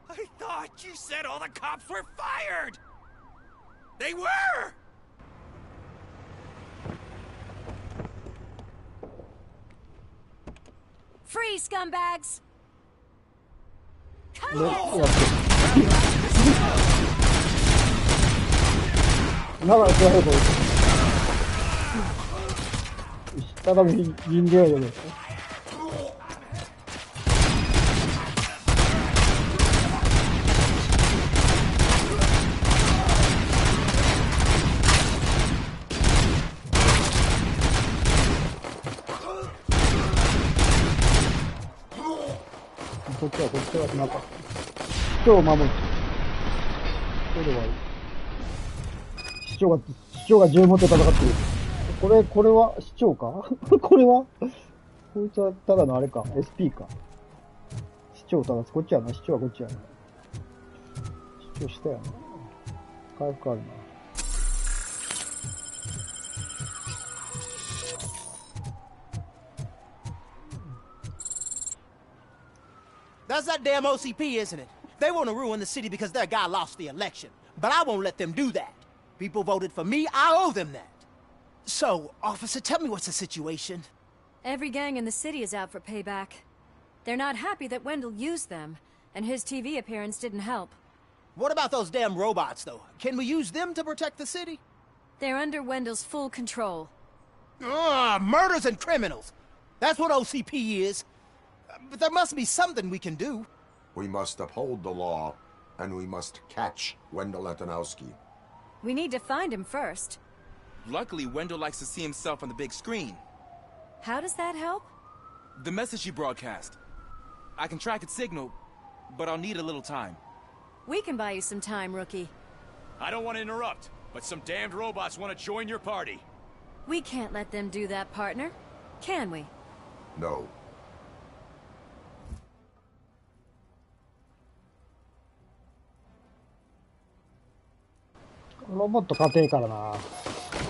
I thought you said all the cops were fired! They were! Free, scumbags! Come on! ただの人形やね。こっちはなんか市長を守る。それはいい。市長が銃持って戦ってる。これは市長かこれはこいつはただのあれか。SP か。市長ただ、こっちやな。市長はこっちやな。市長下やな。回復あるな。That's that damn OCP, isn't it? They want to ruin the city because their guy lost the election. But I won't let them do that. People voted for me, I owe them that. So, officer, tell me what's the situation. Every gang in the city is out for payback. They're not happy that Wendell used them, and his TV appearance didn't help. What about those damn robots, though? Can we use them to protect the city? They're under Wendell's full control. Murders and criminals. That's what OCP is. But there must be something we can do. We must uphold the law, and we must catch Wendell Antonowski. We need to find him first. Luckily, Wendell likes to see himself on the big screen. How does that help? The message he broadcast. I can track its signal, but I'll need a little time. We can buy you some time, Rookie. I don't want to interrupt, but some damned robots want to join your party. We can't let them do that, partner. Can we? No. ロボット家庭からな。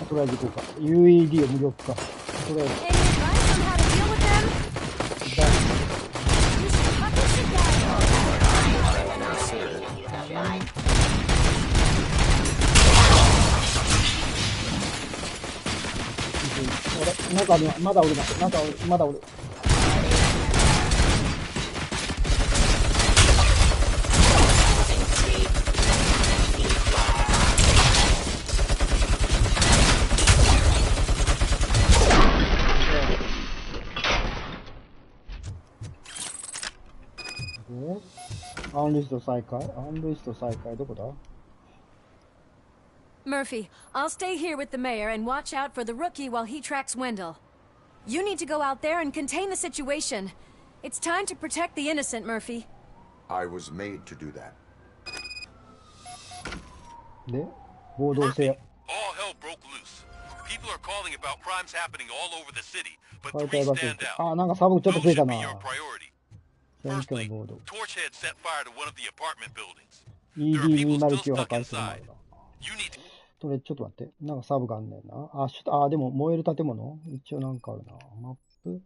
とりあえず行こうか。UED を無力化。とりあえず。中にはまだおるな。まだおる。アンリスト再開どこだ Murphy, I'll stay here with the mayor and watch out for the rookie while he tracks Wendell. You need to go out there and contain the situation. It's time to protect the innocent, Murphy. I was made to do that. で、暴動性。 All hell broke loose. People are calling about crimes happening all over the city, but 解 three 体爆 stand 撃。 out. あ、なんかサブちょっと増えたな。 Your priority. 選挙の暴動。 Torchhead set fire to one of the apartment buildings. ED209 を破壊するんだろうな。それちょっと待って。なんかサブがあんねんな。でも燃える建物一応なんかあるな。マップ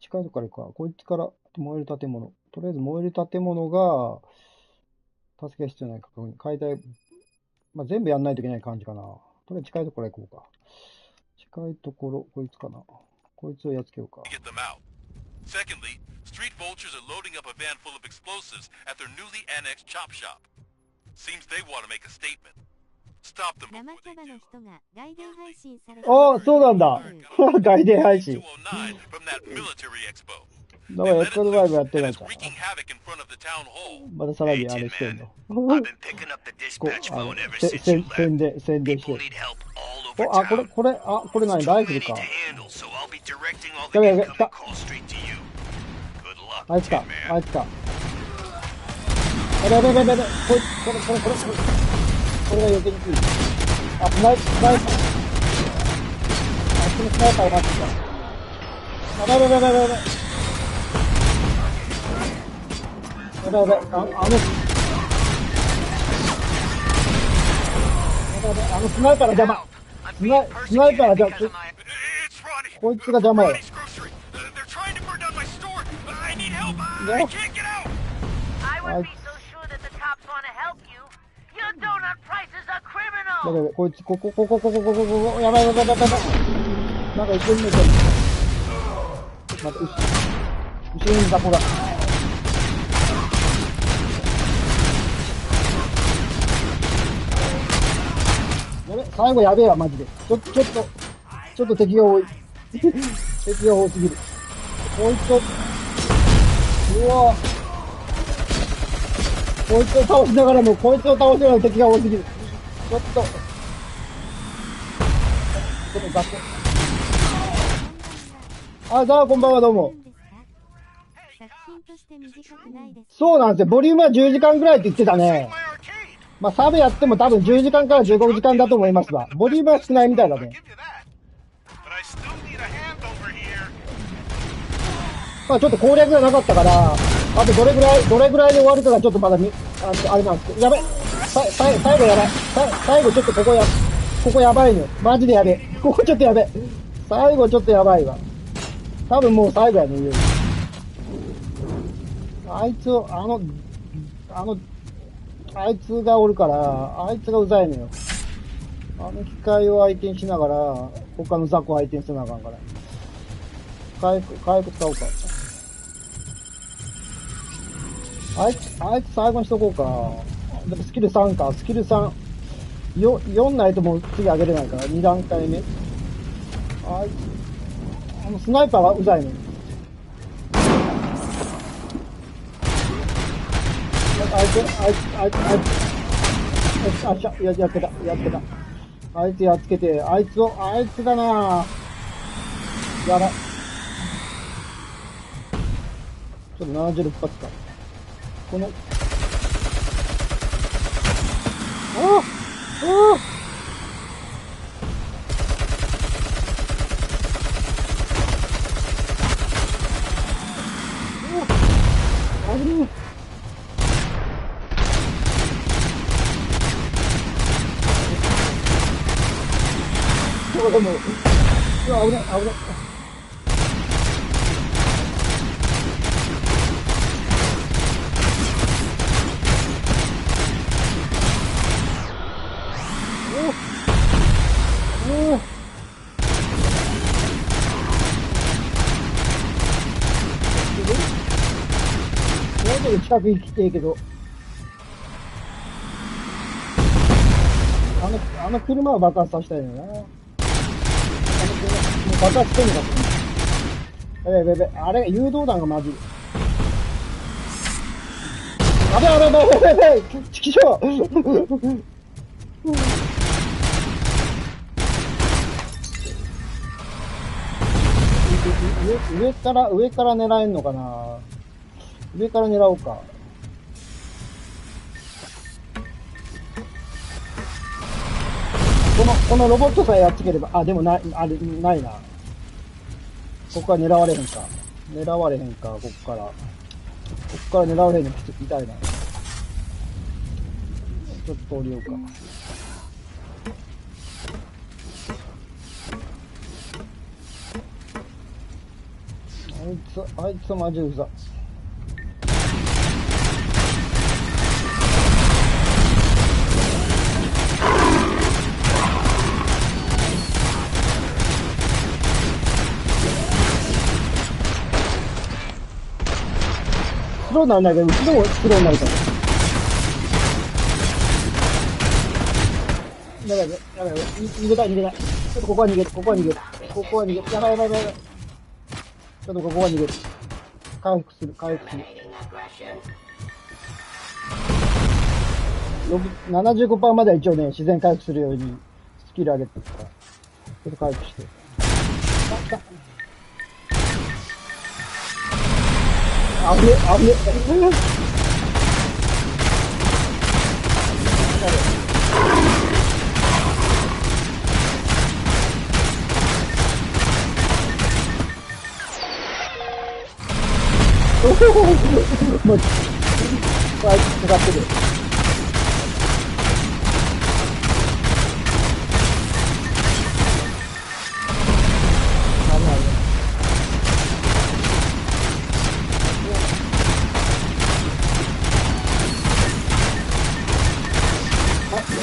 近いとこから行くか。こいつから燃える建物。とりあえず燃える建物が、助けが必要ない確認。解体、まあ、全部やんないといけない感じかな。とりあえず近いところ行こうか。近いところ、こいつかな。こいつをやっつけようか。 Secondly, street vultures are loading up a van full of explosives at their newly annexed chop shop. Seems they want to make a statement. Stop them before they do. あ、そうなんだ。外伝配信。 from that military expo. だからX5やってないか。 Wreaking havoc in front of the town hall. まださらにあれしてんの。宣伝してる。あ、これ何ライフルか。やべやべ、来た。あいつか。やべ。これが余計にくい。あ、スナイパー。あっちのスナイパーを待ってきた。やべ。あのスナイパーが邪魔。スナイパーが邪魔。こいつが邪魔よ。だけど、こいつ、ここ、やばい。なんか一緒に寝てる。待って、後ろに雑魚だ。やべ、最後やべえわ、マジで。ちょっと敵が多い。敵が多すぎる。こいつを、うわぁ。こいつを倒しながら敵が多すぎる。ちょっとガス。あ、じゃあこんばんは、どうも。そうなんですよ。ボリュームは10時間ぐらいって言ってたね。まあ、サブやっても多分10時間から15時間だと思いますが、ボリュームは少ないみたいだね。まあ、ちょっと攻略がなかったから、あとどれぐらいで終わるかがちょっとまだあれなんですけど、やべ。最後やばい。最後ちょっとここやばいのよ。マジでやべえ。ここちょっとやべえ。最後ちょっとやばいわ。多分もう最後やね。あいつを、あいつがおるから、あいつがうざいのよ。あの機械を相手にしながら、他の雑魚を相手にせなあかんから。回復使おうか。あいつ最後にしとこうか。でもスキル3か。スキル3。4ないともう次上げれないから、2段階目。スナイパーがうざいの。あいつ、やってた。あいつやっつけて、あいつだなぁ。やばい。ちょっと76発か。この、でも、危ない。もうちょっと近くに来ていいけど、あの車を爆発させたいのよな。爆発してんのかと思う。あれ、誘導弾がまずい。やべ、チキショー上から狙えんのかな。上から狙おうか。このロボットさえやっつければ、でもない、ないな。ここから狙われへんか、こっから狙われへんの痛いな。ちょっと降りようか。あいつマジうざ。スローにならないけど、うちでもスローになるから。やばい。逃げたい。ちょっとここは逃げる。やばい。ちょっとここは逃げる。回復する。75% までは一応ね、自然回復するようにスキル上げてるから。ちょっと回復して。危ね。もう、あいつかかってる。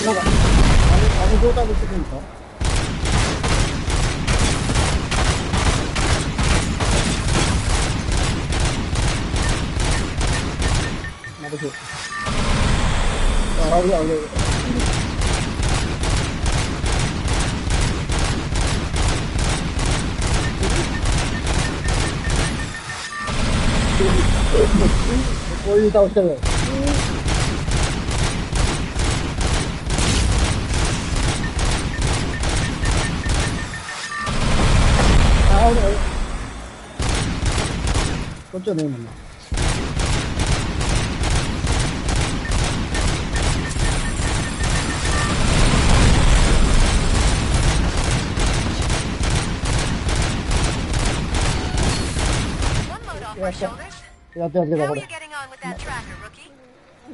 なんか、あの状態でしてくるんですか？なるほど。危ない。こういう倒し方だよ。こっちはねえもんな。やってこれ。よ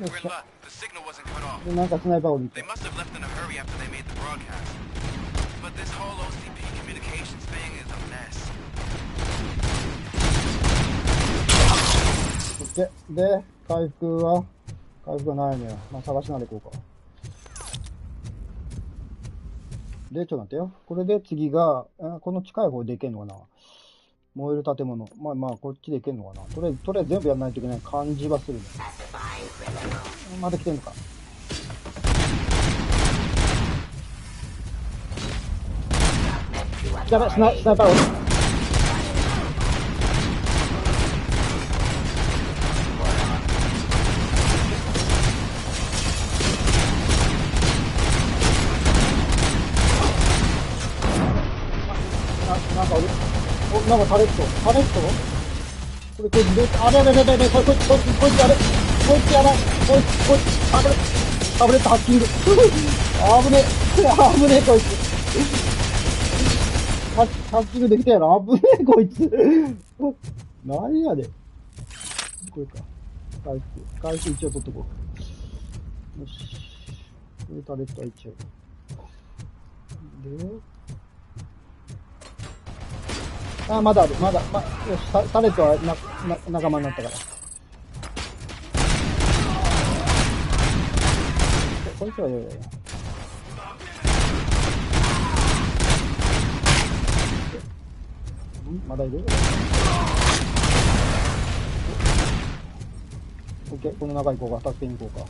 っしゃ。で、なんかスナイパーを見て。で、回復はないのよ。まあ、探しながら行こうか。で、ちょっと待ってよ。これで次が、この近い方でいけんのかな。燃える建物。まあまあ、こっちでいけんのかな。とりあえず全部やらないといけない感じはするね。まだ来てんのか。やばい、スナイパーを。なんかタレットこれどうあれこいつやばいこいつタブレットハッキング危ねえこいつハッキングできたやろ危ねえこいつ何やでこれか回数一応取っとこうよしこれタレットは一応でまだある、よし、タレットは仲間になったから。こいつはよいよ。まだいる？オッケー、この中行こうか、助けに行こ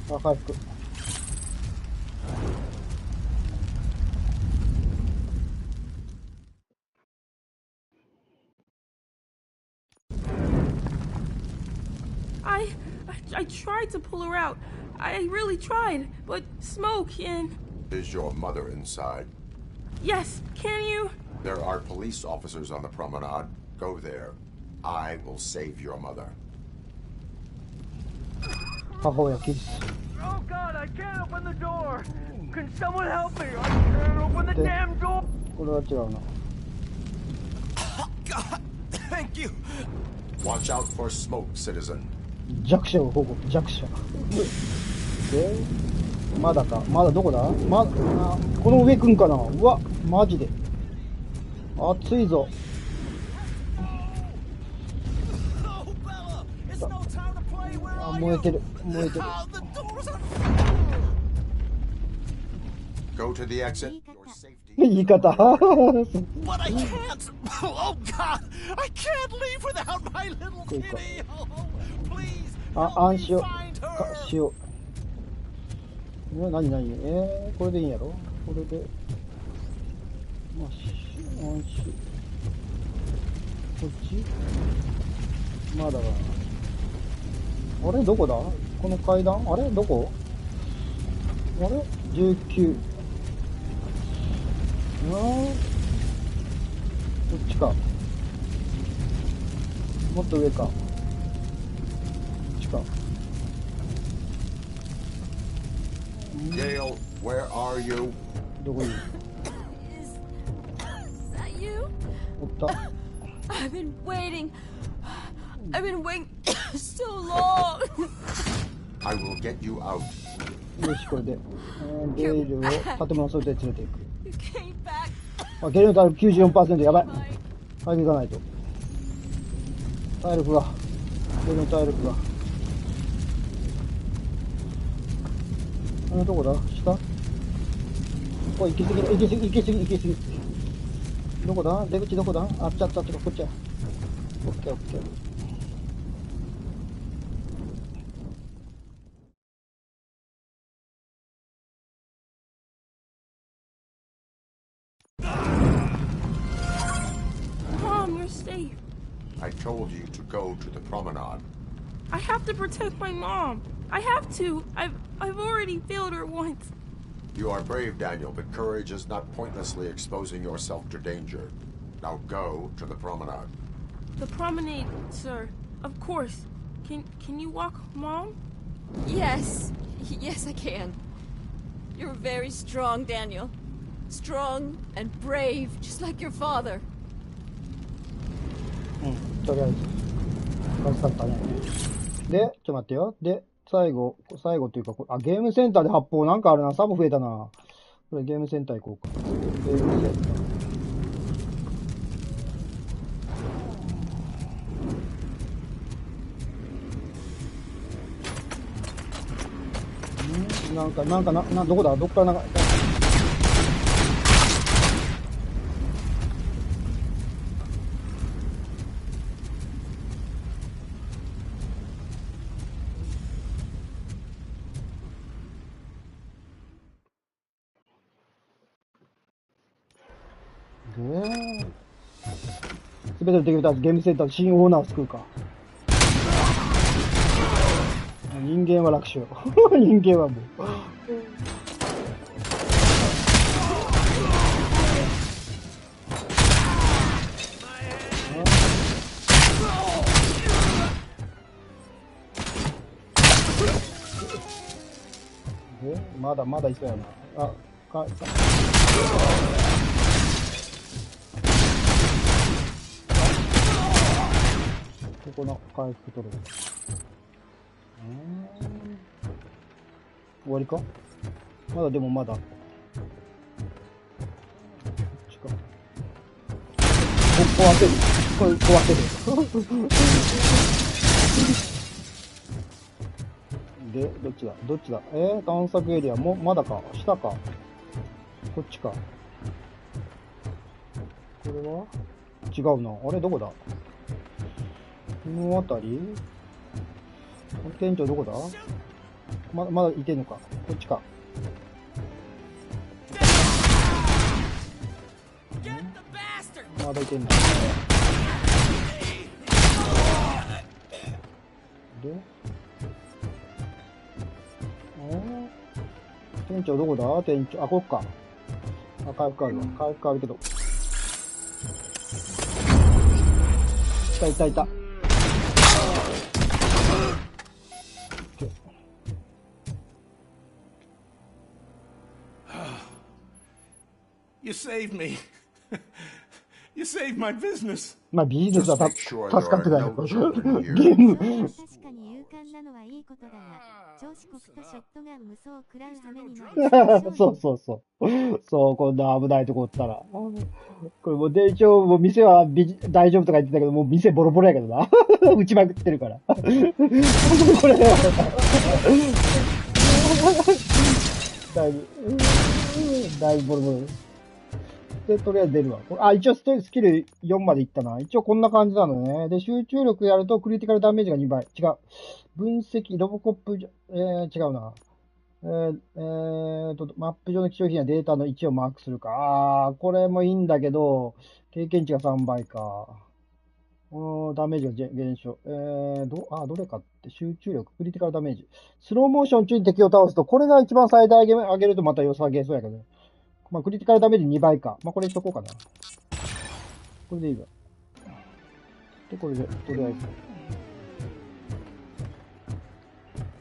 うか。回復。I tried to pull her out. I really tried, but smoke and... Is your mother inside? Yes, can you? There are police officers on the promenade. Go there. I will save your mother. Oh God, I can't open the door. Can someone help me? I can't open the damn door. Oh God, thank you. Watch out for smoke, citizen. 弱者を保護、弱者。で、まだか。まだどこだ？この上くんかな？うわ、マジで。熱いぞ。燃えてる。Go to the exit. 言い方。But I can't. Oh God, I can't leave without my little kitty. Please. 暗視をしよう。何これでいいんやろ？これでよし、暗視こっちまだかな。あれどこだ？この階段？あれどこ？あれ19。こっちか。もっと上か。Gale, where are you? どこに？ Is that you? おった。I've been waiting so long. I will get you out. よし、これで。ゲイルを建物それで連れていく。You came back. ゲイルの体力 94% やばい。早く行かないと。体力が。ゲイルの体力が。どこだ？下？おい、行き過ぎ。どこだ？出口どこだ？あっち、こっちや。オッケー。Mom, you're safe. I told you to go to the promenade. I have to protect my mom. I have to. I've already failed her once. You are brave, Daniel, but courage is not pointlessly exposing yourself to danger. Now go to the promenade. The promenade, sir. Of course. Can you walk, Mom? Yes, I can. You're very strong, Daniel. Strong and brave, just like your father. とりあえず助かったね。で、ちょっと待ってよ。で、最後っていうか、ゲームセンターで発砲なんかあるな。サブ増えたな。これゲームセンター行こうか。ゲームセンター。どこだ？どっからすべての敵を倒すゲームセンターの新オーナーを救うか。人間は楽勝。人間はもう。まだいそうやな。あ、ここの回復取る。終わりか？でもまだ。こ壊せる。これ壊せる。で、どっちだ探索エリアも、まだか下かこっちかこれは違うな。あれどこだこの辺り店長どこだまだいてんのかこっちかまだいてんだで店長どこだ店長。こっか。回復あるわ。回復あるけど。いた。You saved me. You saved my business. まあビジネスは助かってないよ。ゲーム。確かに勇敢なのはいいことだが、調子こくとショットガン無双を食らう羽目になる。そう、こんな危ないとこおったら。これもう一応もう店は大丈夫とか言ってたけど、もう店ボロボロやけどな。撃ちまくってるから。これ。だいぶボロボロ。で、とりあえず出るわ。一応スキル4までいったな。一応こんな感じなのね。で、集中力やるとクリティカルダメージが2倍。違う。分析、ロボコップ、違うな。マップ上の貴重品やデータの1をマークするか。これもいいんだけど、経験値が3倍か。ダメージが減少。どれかって集中力、クリティカルダメージ。スローモーション中に敵を倒すと、これが一番最大上げるとまた良さげそうやけどね。クリティカルダメージ2倍か。これしとこうかな。これでいいわ。で、これで、とりあえず。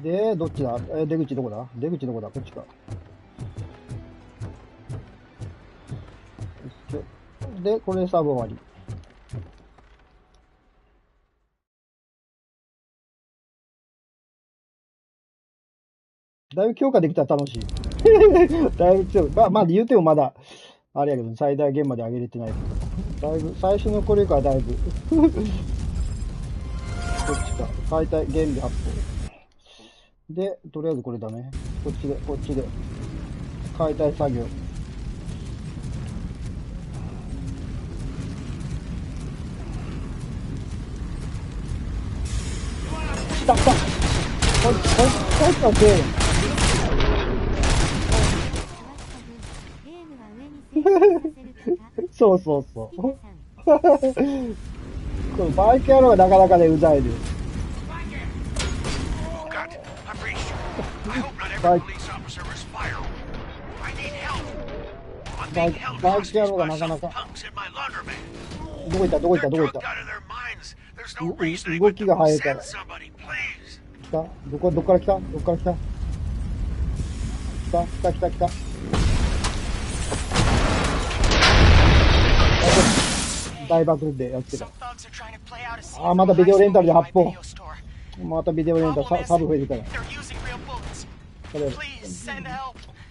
で、どっちだ出口どこだこっちか。で、これでサーブ終わり。だいぶ強化できたら楽しい。だいぶ強い。まあ言うてもまだ、あれやけど、最大限まで上げれてないけど。だいぶ、最初のこれからだいぶ。こっちか。解体、原理発砲。で、とりあえずこれだね。こっちで。解体作業。来たこいつは強い。そう。このバイク野郎がなかなかね、うざいで。バイク野郎がなかなか。どこ行った動きが速いから。来たどっから来た大爆発でやってた。またビデオレンタルで発砲。またビデオレンタルサブ増えてたら。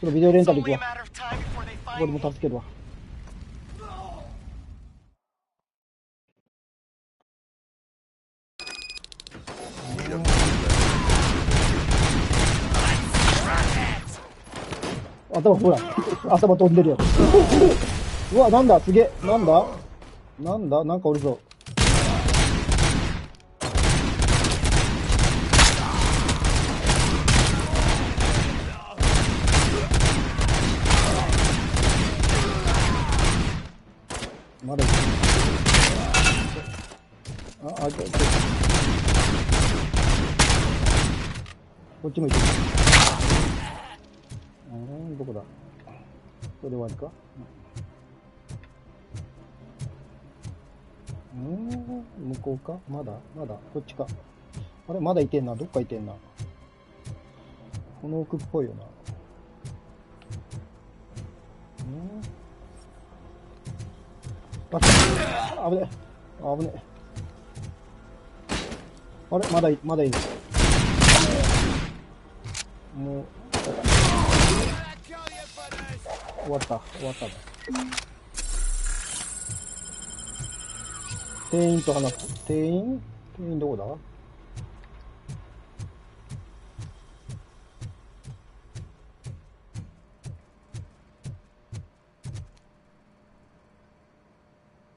そのビデオレンタル行くわ。ここでも助けるわ。頭ほら、頭飛んでるやつ。うわ、なんだ、すげえ。なんかおるぞ。こっち向いてる。どこだ。これで終わりか。向こうか。まだこっちか。あれまだいてんな。どっかいてんな。この奥っぽいよな。あ、危ね。危ね。あれまだいる。もう終わったね。店員と話す。店員どこだ。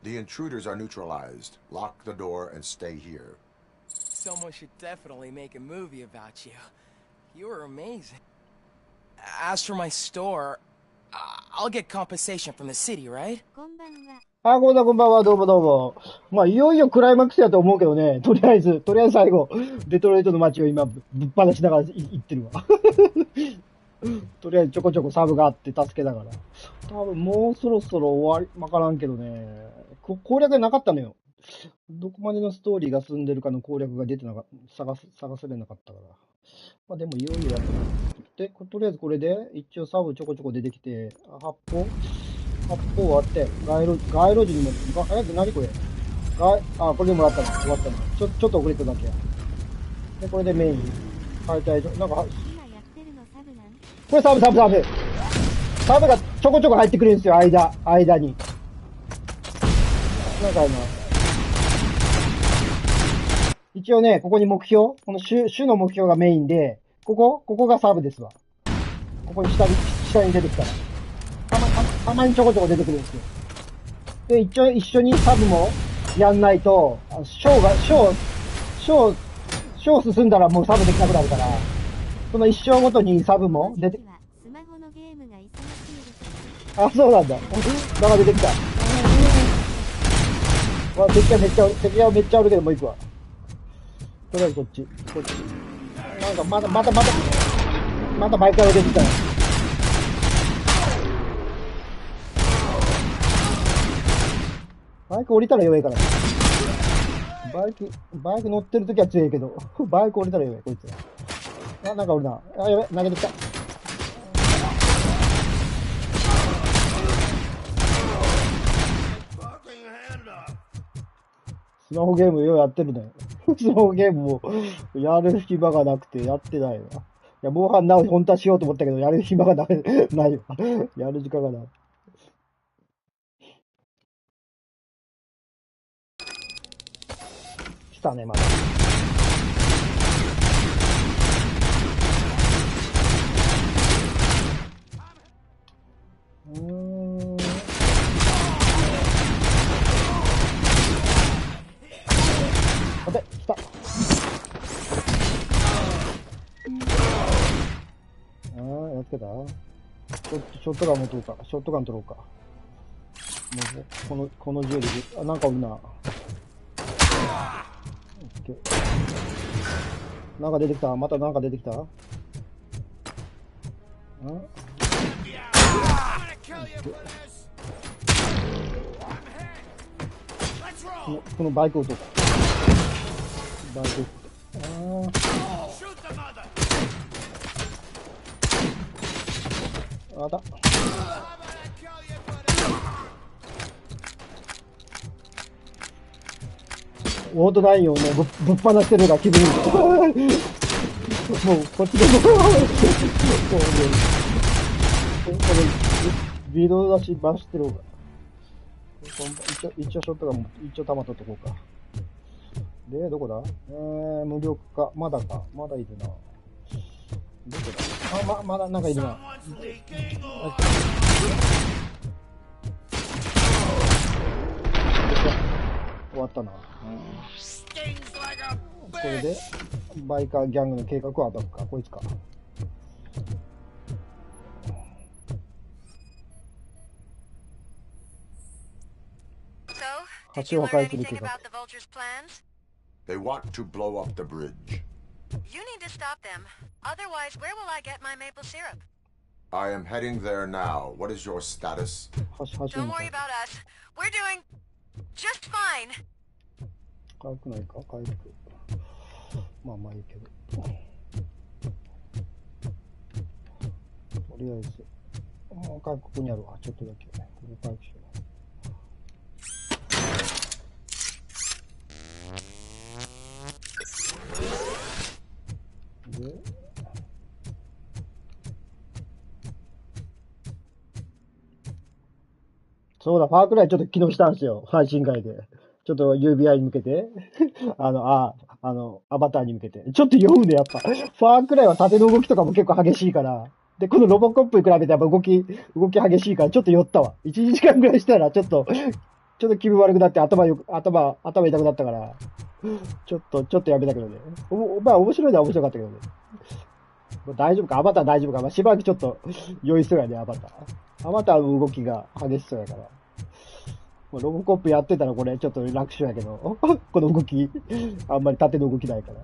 The intruders are neutralized. Lock the door and stay here. Someone should definitely make a movie about you. You were amazing. As for my store, I'll get compensation from the city, right? あ、こんばんは、どうも。まあ、いよいよクライマックスやと思うけどね、とりあえず最後、デトロイトの街を今、ぶっ放しながら行ってるわ。とりあえずちょこちょこサブがあって助けながら。多分もうそろそろ終わり、わからんけどね、攻略がなかったのよ。どこまでのストーリーが進んでるかの攻略が出てなかった、探せれなかったから。まあでもいよいよやってます。で、とりあえずこれで、一応サブちょこちょこ出てきて、発砲終わって、街路樹にも、何これこれでもらったの終わったの。ちょっと遅れただけや。で、これでメイン。解体所。なんか、これサブがちょこちょこ入ってくるんですよ、間に。なんか一応ね、ここに目標、この主の目標がメインで、ここがサブですわ。ここに下に出てきたら。たまにちょこちょこ出てくるんですよ。で、一緒にサブもやんないと、ショー進んだらもうサブできなくなるから、その一生ごとにサブも出て、あ、そうなんだ。なんか出てきた。敵がめっちゃあるけど、もう行くわ。とりあえずこっち。なんかまだバイクが出てきた。バイク降りたら弱いから。バイク乗ってるときは強いけど、バイク降りたら弱い、こいつ。なんかおるな。あ、やべ、投げてきた。スマホゲームようやってるね。スマホゲームもやる暇がなくてやってないわ。いや、モンハンなお本当はしようと思ったけど、やる暇がないよ。やる時間がない。来たね、まだ。待て、来た。やっつけた？ショットガン持とうか。ショットガン取ろうか。もうこの銃で、あ、なんかおるな。なんか出てきた。またなんか出てきた。このバイクを取った。バイク。あた。オートラインをね、ぶっ放してるが気分いい。もう、こっちでも、これ、ビード出し、回してる方が。一応ショットガンも、一応弾取っとこうか。で、どこだ？無力化。まだいるな。どこだ？まだなんかいるな。終わったな。これで、バイカーギャングの計画は当たるか。こいつか。橋を破壊する計画。They want to blow up the bridge. You need to stop them. Otherwise, where will I get my maple syrup? I am heading there now. What is your status? Don't worry about us. We're doing just fine. 回復ないか回復。まあまあいいけど。とりあえず。回復ここにあるわ。ちょっとだけ。ここ回復しよう。で、そうだ、ファークライちょっと昨日したんですよ。配信会で。ちょっと UBI に向けて。アバターに向けて。ちょっと酔うね、やっぱ。ファークライは縦の動きとかも結構激しいから。で、このロボコップに比べてやっぱ動き激しいから、ちょっと酔ったわ。1、2時間ぐらいしたら、ちょっと気分悪くなって頭痛くなったから、ちょっとやめたけどね。まあ、面白いのは面白かったけどね。大丈夫かアバター大丈夫かまあ、しばらくちょっと酔いそうやね、アバター。アバターの動きが激しそうやから。ロボコップやってたらこれちょっと楽勝やけど、この動き、あんまり縦の動きないから。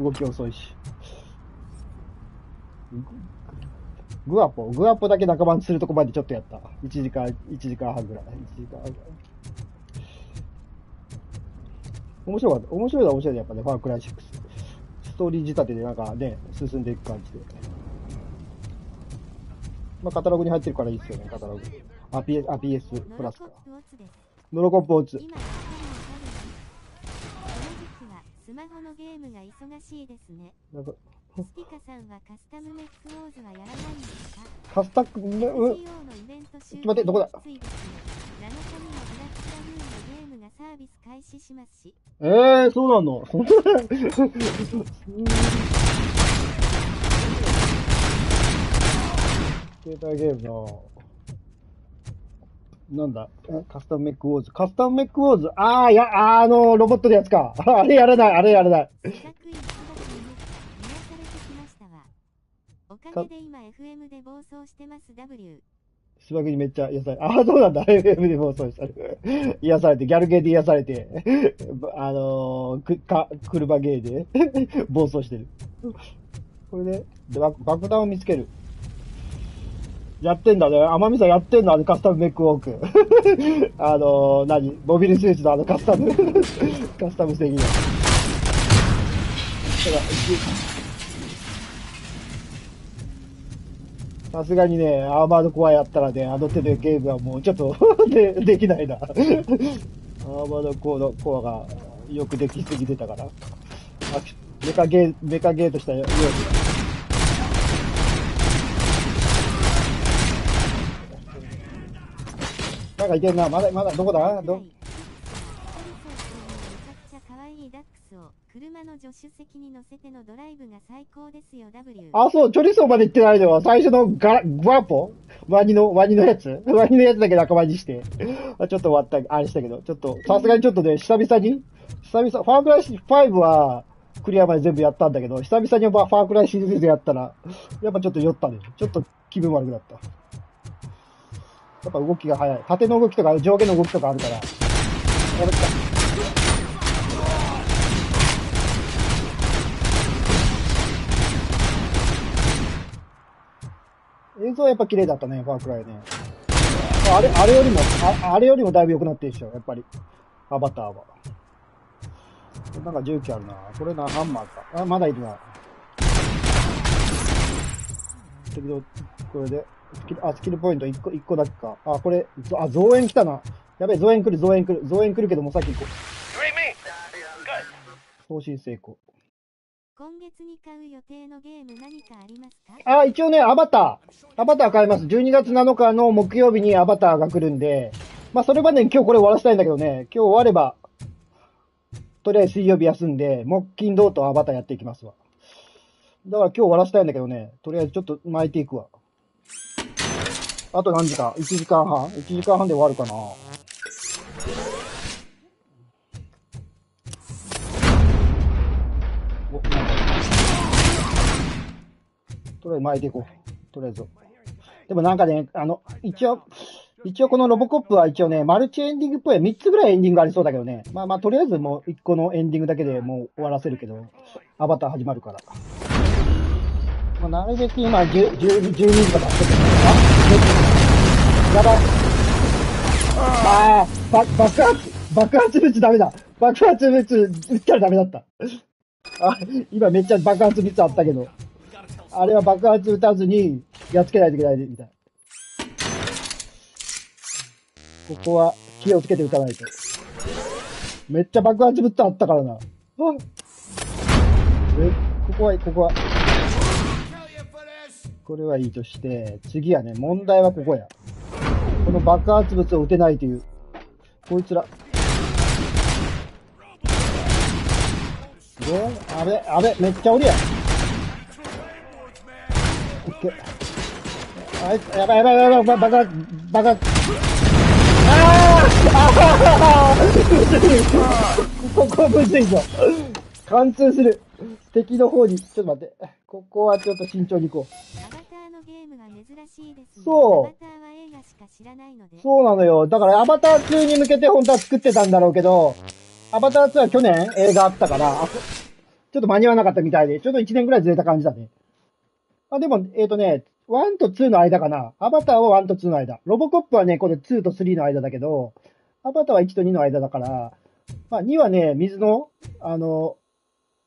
動き遅いし。グアポだけ仲間にするとこまでちょっとやった。1時間半ぐらい。面白いのは面白いね、やっぱね、ファークライ6。ストーリー仕立てでなんかね、進んでいく感じで。まあ、カタログに入ってるからいいっすよね、カタログ。PS プラスか。ノロコップオツ。今、この時期はスマホのゲームが忙しいですね。スピカさんはカスタムメックウォーズはやらないんですか？カスタム、ちょっと待って、どこだ？7日にもブラックラグーンのゲームがサービス開始しますし。そうなの？携帯ゲームの、なんだカスタムメックウォーズ。ロボットのやつか。あれやらない。おかげで今 FM で暴走してます W。スバグにめっちゃ癒されて、そうなんだ、FM で暴走したる。癒されて、ギャルゲーで癒されて、車ゲーで暴走してる。これで、爆弾を見つける。やってんだね。天海さんやってんだ、カスタムメックウォーク。モビルスーツのカスタム製品。さすがにね、アーマードコアやったらね、手でゲームはもうちょっとできないな。アーマードコアがよくできすぎてたから。メカゲーとしたように。なんかいけんな。まだ、どこだ？車の助手席に乗せてのドライブが最高ですよ W。そう、チョリソーまで行ってないのは、最初のグワポワニのやつだけ仲間にして。ちょっと終わった、あれしたけど、ちょっと、さすがにちょっとね、久々、ファークライ5は、クリアまで全部やったんだけど、久々にファークライシリーズやったら、やっぱちょっと酔ったね。ちょっと気分悪くなった。やっぱ動きが速い。縦の動きとか上下の動きとかあるから。やめた。映像はやっぱ綺麗だったね、ファークライね。あれよりもだいぶ良くなってるでしょ、やっぱり。アバターは。なんか重機あるな。これな、ハンマーか。まだいるな。これで、スキルポイント1個だけか。これ、増援来たな。やべえ、増援来るけどもさっき行こう。送信成功。今月に買う予定のゲーム何かありますか？一応ね、アバター買います。12月7日の木曜日にアバターが来るんで、まあそれまでに今日これ終わらせたいんだけどね、今日終われば、とりあえず水曜日休んで、木金土とアバターやっていきますわ。だから今日終わらせたいんだけどね、とりあえずちょっと巻いていくわ。あと何時間 ?1 時間半 ?1 時間半で終わるかな。とりあえず巻いていこう。とりあえず。でもなんかね、一応、一応このロボコップは一応ね、マルチエンディングっぽい3つぐらいエンディングありそうだけどね。まあとりあえずもう1個のエンディングだけでもう終わらせるけど、アバター始まるから。まあ、なるべく今12時とかしてるやばい。爆発物ダメだ。爆発物撃ったらダメだった。今めっちゃ爆発物あったけど。あれは爆発撃たずにやっつけないといけないみたい。ここは気をつけて撃たないと。めっちゃ爆発物あったからな。ここは。これはいいとして、次はね、問題はここや。この爆発物を撃てないという。こいつら。あべ、めっちゃおるやん。オッケー。やばい、爆発。ここむずいぞ。貫通する。敵の方に、ちょっと待って。ここはちょっと慎重に行こう。アバターのゲームが珍しいですね。そう。アバターは映画しか知らないので。そうなのよ。だからアバター2に向けて本当は作ってたんだろうけど、アバター2は去年映画あったから、ちょっと間に合わなかったみたいで、ちょっと1年くらいずれた感じだね。でも、1と2の間かな。アバターは1と2の間。ロボコップはね、これ2と3の間だけど、アバターは1と2の間だから、まあ2はね、水の、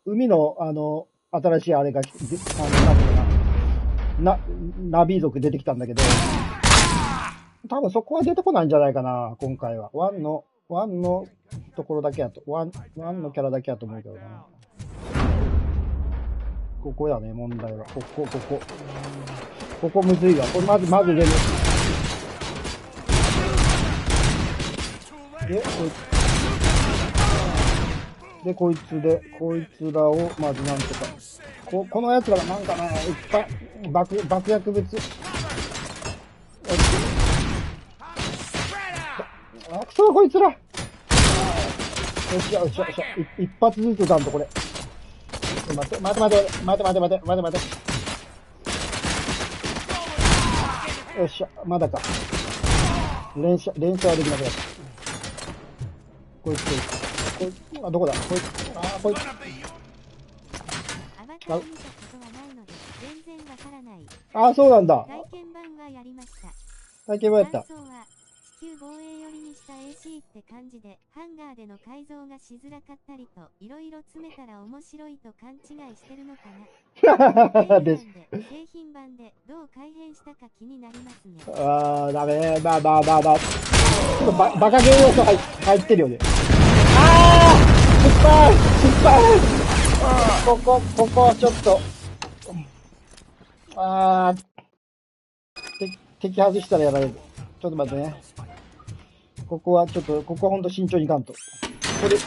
海の、新しいあれが、ナビ族出てきたんだけど、多分そこは出てこないんじゃないかな、今回は。1のところだけやと、1のキャラだけやと思うけどな。ここだね、問題は。ここむずいわ。これまず出る。こいつらを、まずなんとか。このやつらがなんかな、いっぱい、爆薬物。そう、こいつら。よっしゃ。一発ずつ撃たんと、これ。待て。よっしゃ、まだか。連射はできなくなった。こいつ。どこだこいつ。こいつ。アバター見たことはないので、全然わからない。そうなんだ。体験版はやりました。体験版やった。感想は、地球防衛寄りにした AC って感じで、ハンガーでの改造がしづらかったりと、いろいろ詰めたら面白いと勘違いしてるのかな。製品版でどう改変したか気になりますね。ダメ。ちょっとバカゲー要素入ってるよね。失敗。ここちょっと。敵外したらやられる。ちょっと待ってね。ここはほんと慎重にいかんと。こ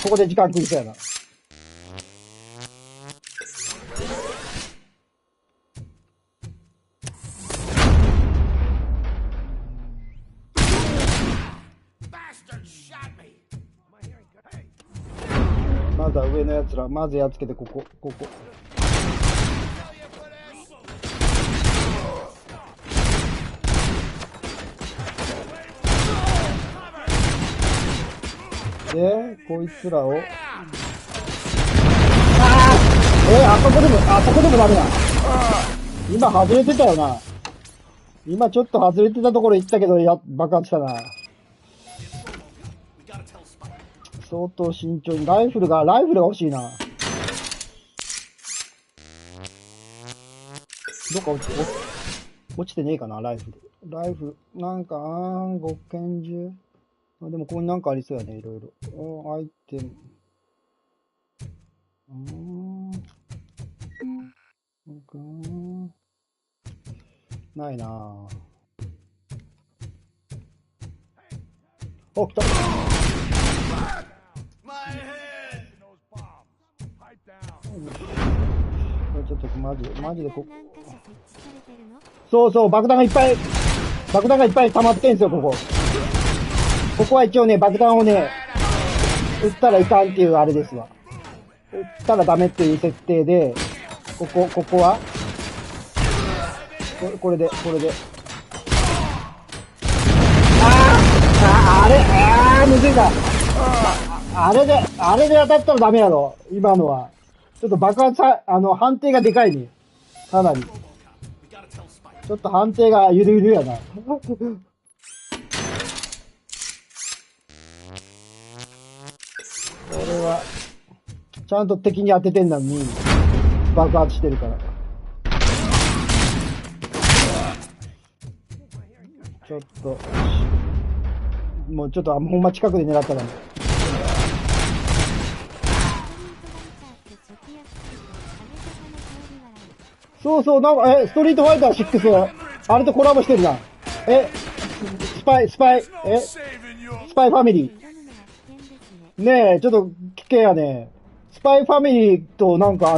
こで時間食いそうやな。まずは上のやつら、まずやっつけて、ここ。で、こいつらを。あそこでもダメだ。今外れてたよな。今ちょっと外れてたところ行ったけど、爆発したな。相当慎重に。ライフルが欲しいな。どっか落ちてねえかな、ライフル。なんか、極拳銃。でもここになんかありそうやね、いろいろ。アイテム。ないなぁ。来た。ちょっとマジでそう、爆弾がいっぱい溜まってんすよ、ここ。ここは一応ね、爆弾をね、撃ったらいかんっていうあれですわ。撃ったらダメっていう設定で、ここはこれで。むずいか。あれで当たったらダメやろ。今のは。ちょっと爆発判定がでかいね。かなり。ちょっと判定がゆるゆるやな。これは、ちゃんと敵に当ててんのに、爆発してるから。ちょっと、もうちょっとほんま近くで狙ったらね。そうそう、なんか、ストリートファイター6、あれとコラボしてるな。スパイファミリー。ねえ、ちょっと危険やね。スパイファミリーとなんか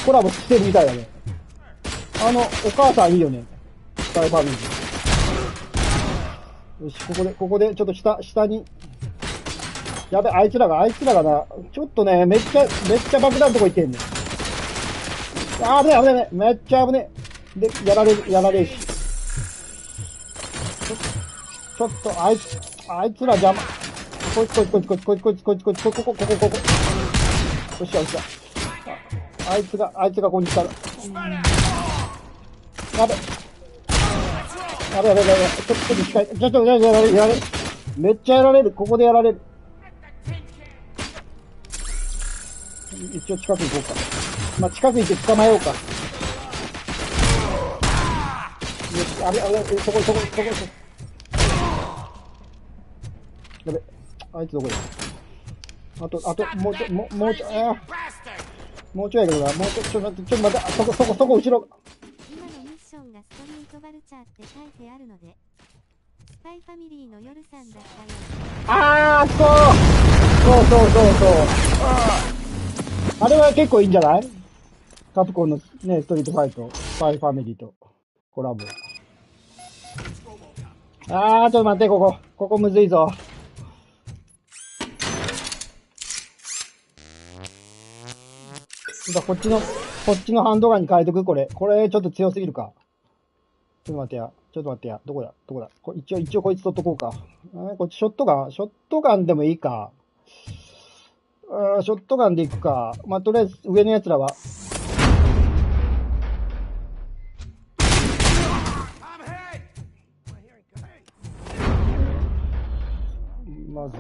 コラボしてるみたいだね。お母さんいいよね。スパイファミリー。よし、ここで、ちょっと下に。やべ、あいつらがな、ちょっとね、めっちゃ爆弾のとこ行ってんねん。危ねえ、めっちゃ危ねえ。で、やられるし。ちょっと、あいつら邪魔。こいつ。ここ。よっしゃ。あいつがここに来たら。やべ。ちょっと近い。ちょっと、やられる。めっちゃやられる。ここでやられる。一応近く行こうか。まあ、近く行って捕まえようか。よし、あれ、そこ。やべ、あいつどこだ。あと、もうちょいやけどな。ちょっと待って、そこ、後ろ。今のミッションがストリートバルチャーって書いてあるので、スパイファミリーの夜さんだったよ。そう。あれは結構いいんじゃない？カプコンのね、ストリートファイト、スパイファミリーとコラボ。ちょっと待って、ここむずいぞ。こっちのハンドガンに変えとく、これちょっと強すぎるか。ちょっと待ってや。どこだ一応こいつ取っとこうか。こっちショットガンでもいいか。ショットガンでいくか。まあ、とりあえず上のやつらは。まず。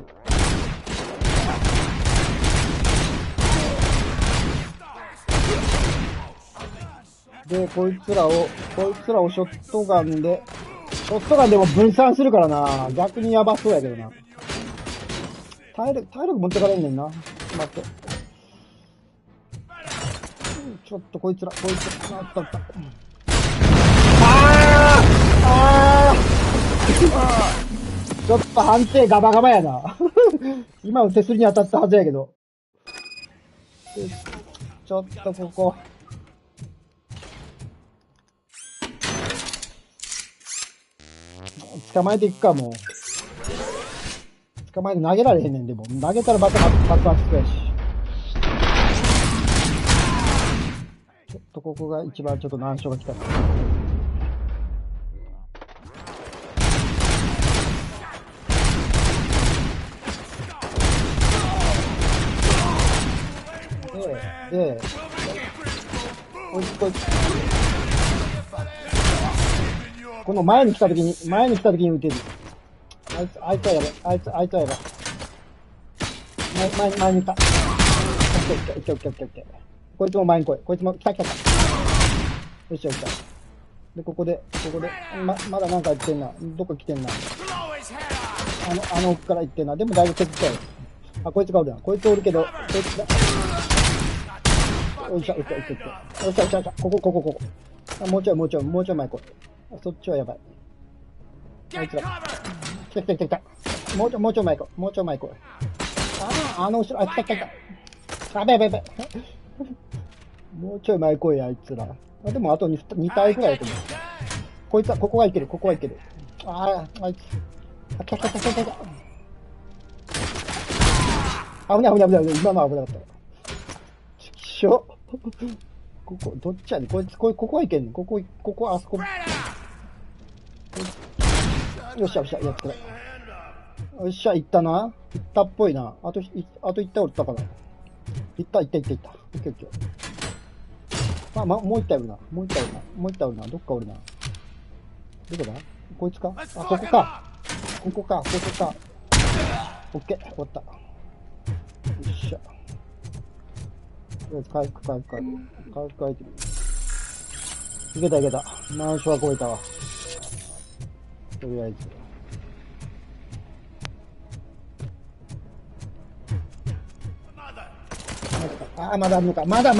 で、こいつらをショットガンでも分散するからな。逆にやばそうやけどな。体力持ってかれんねんな。待って。ちょっとこいつら、あった。ちょっと判定ガバガバやな。今の手すりに当たったはずやけど。ちょっとここ。捕まえていくか、もう。捕まえて投げられへんねん、でも。投げたらまた爆発するやし。ちょっとここが一番ちょっと難所が来たな。で、こいつ。この前に来た時に撃てる。あいつはやばい。あいつはやばい。前に来た。オッケー。こいつも前に来い。こいつも来た。よっしゃ。で、ここで、まだなんか言ってんな。どっか来てんな。奥から行ってんな。でもだいぶ削ったよ。こいつがおるな。こいつおるけど、こいつが。よっしゃ。ここ。もうちょい前来い。そっちはやばい。あいつら。来た。もうちょい前来い。後ろ、来た。やべ。もうちょい前来い、あいつら。でもあと2体くらいだと思う。こいつは、ここはいける。あいつ。来た。危ない。今のは危なかった。ちきしょ。ここ、どっちやねん。ここはいけんねん。ここ、あそこ。よっしゃ、やってくれ。よっしゃ、行ったな。行ったっぽいな。あと行ったおったかな。行った。オッケーオッケー。もう一体おるな。もう一体おるな。どっかおるな。どこだこいつかここか。ここか。オッケー、終わった。よっしゃ。とりあえず回復アイテム。いけた。難所は超えたわ。とりあえず。まだあるのか。まだ、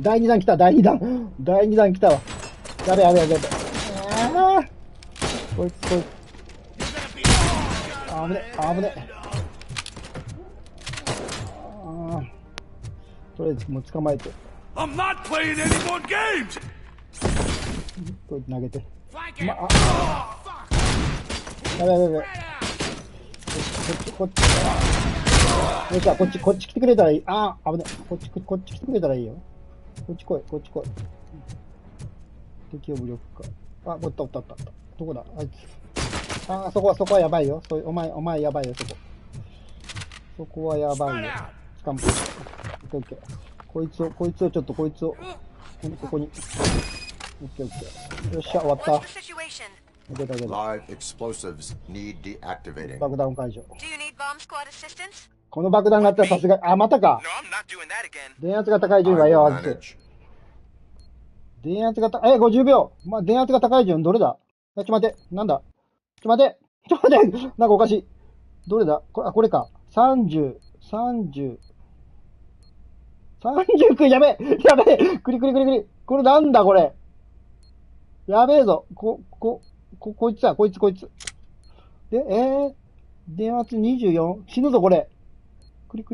第2弾来た、第2弾来たわ。やべ。こいつ。危ね。とりあえずもう捕まえて。I'm not playing any more games! こいつ投げて。やべ。こっち。よっしゃ、こっち来てくれたらいい。危ね。こっち来てくれたらいいよ。こっち来い。敵を無力化。おった。どこだあいつ。そこはやばいよ。お前やばいよ、そこ。そこはやばいよ。掴む。オッケー。こいつを、ここに。オッケー。よっしゃ、終わった。Live explosives need deactivating. 爆弾解除。 Do you need bomb squad assistance? この爆弾があったらさすがに、またか。電圧が高い順がよ、電圧が50秒。電圧が高い順、どれだちょっと待って、なんだちょっと待って、なんかおかしい。どれだこれか。39、やべえクリ。これなんだこれ。やべえぞ。こいつだ、こいつ。で、電圧 24？ 死ぬぞ、これ。こっち。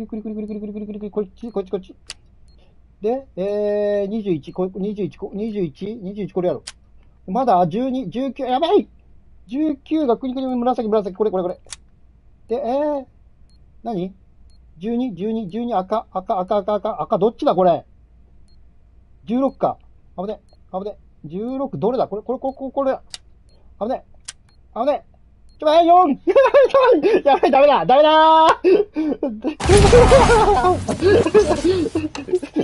で、21、21これやろ。まだ12、19、やばい !19 が紫、これ。で、何 ?12、赤、どっちだこれ ?16 か。危ね。16、どれだこれ。危ね。4! やばい、ダメだ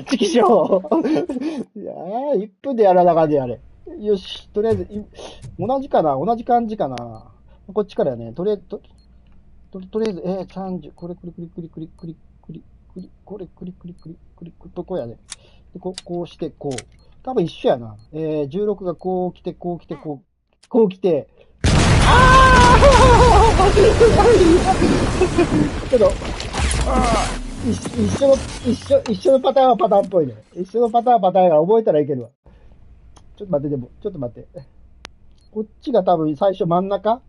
チキショー1分でやらなあかんでやれ。よし、とりあえず、同じ感じかな。こっちからやね。とりあえず、30、これ、とこやね。で、こうして、こう。多分一緒やな。16がこう来て、こう来て、けど、一緒のパターンはパターンっぽいね。一緒のパターンが覚えたらいけるわ。ちょっと待って。こっちが多分最初真ん中、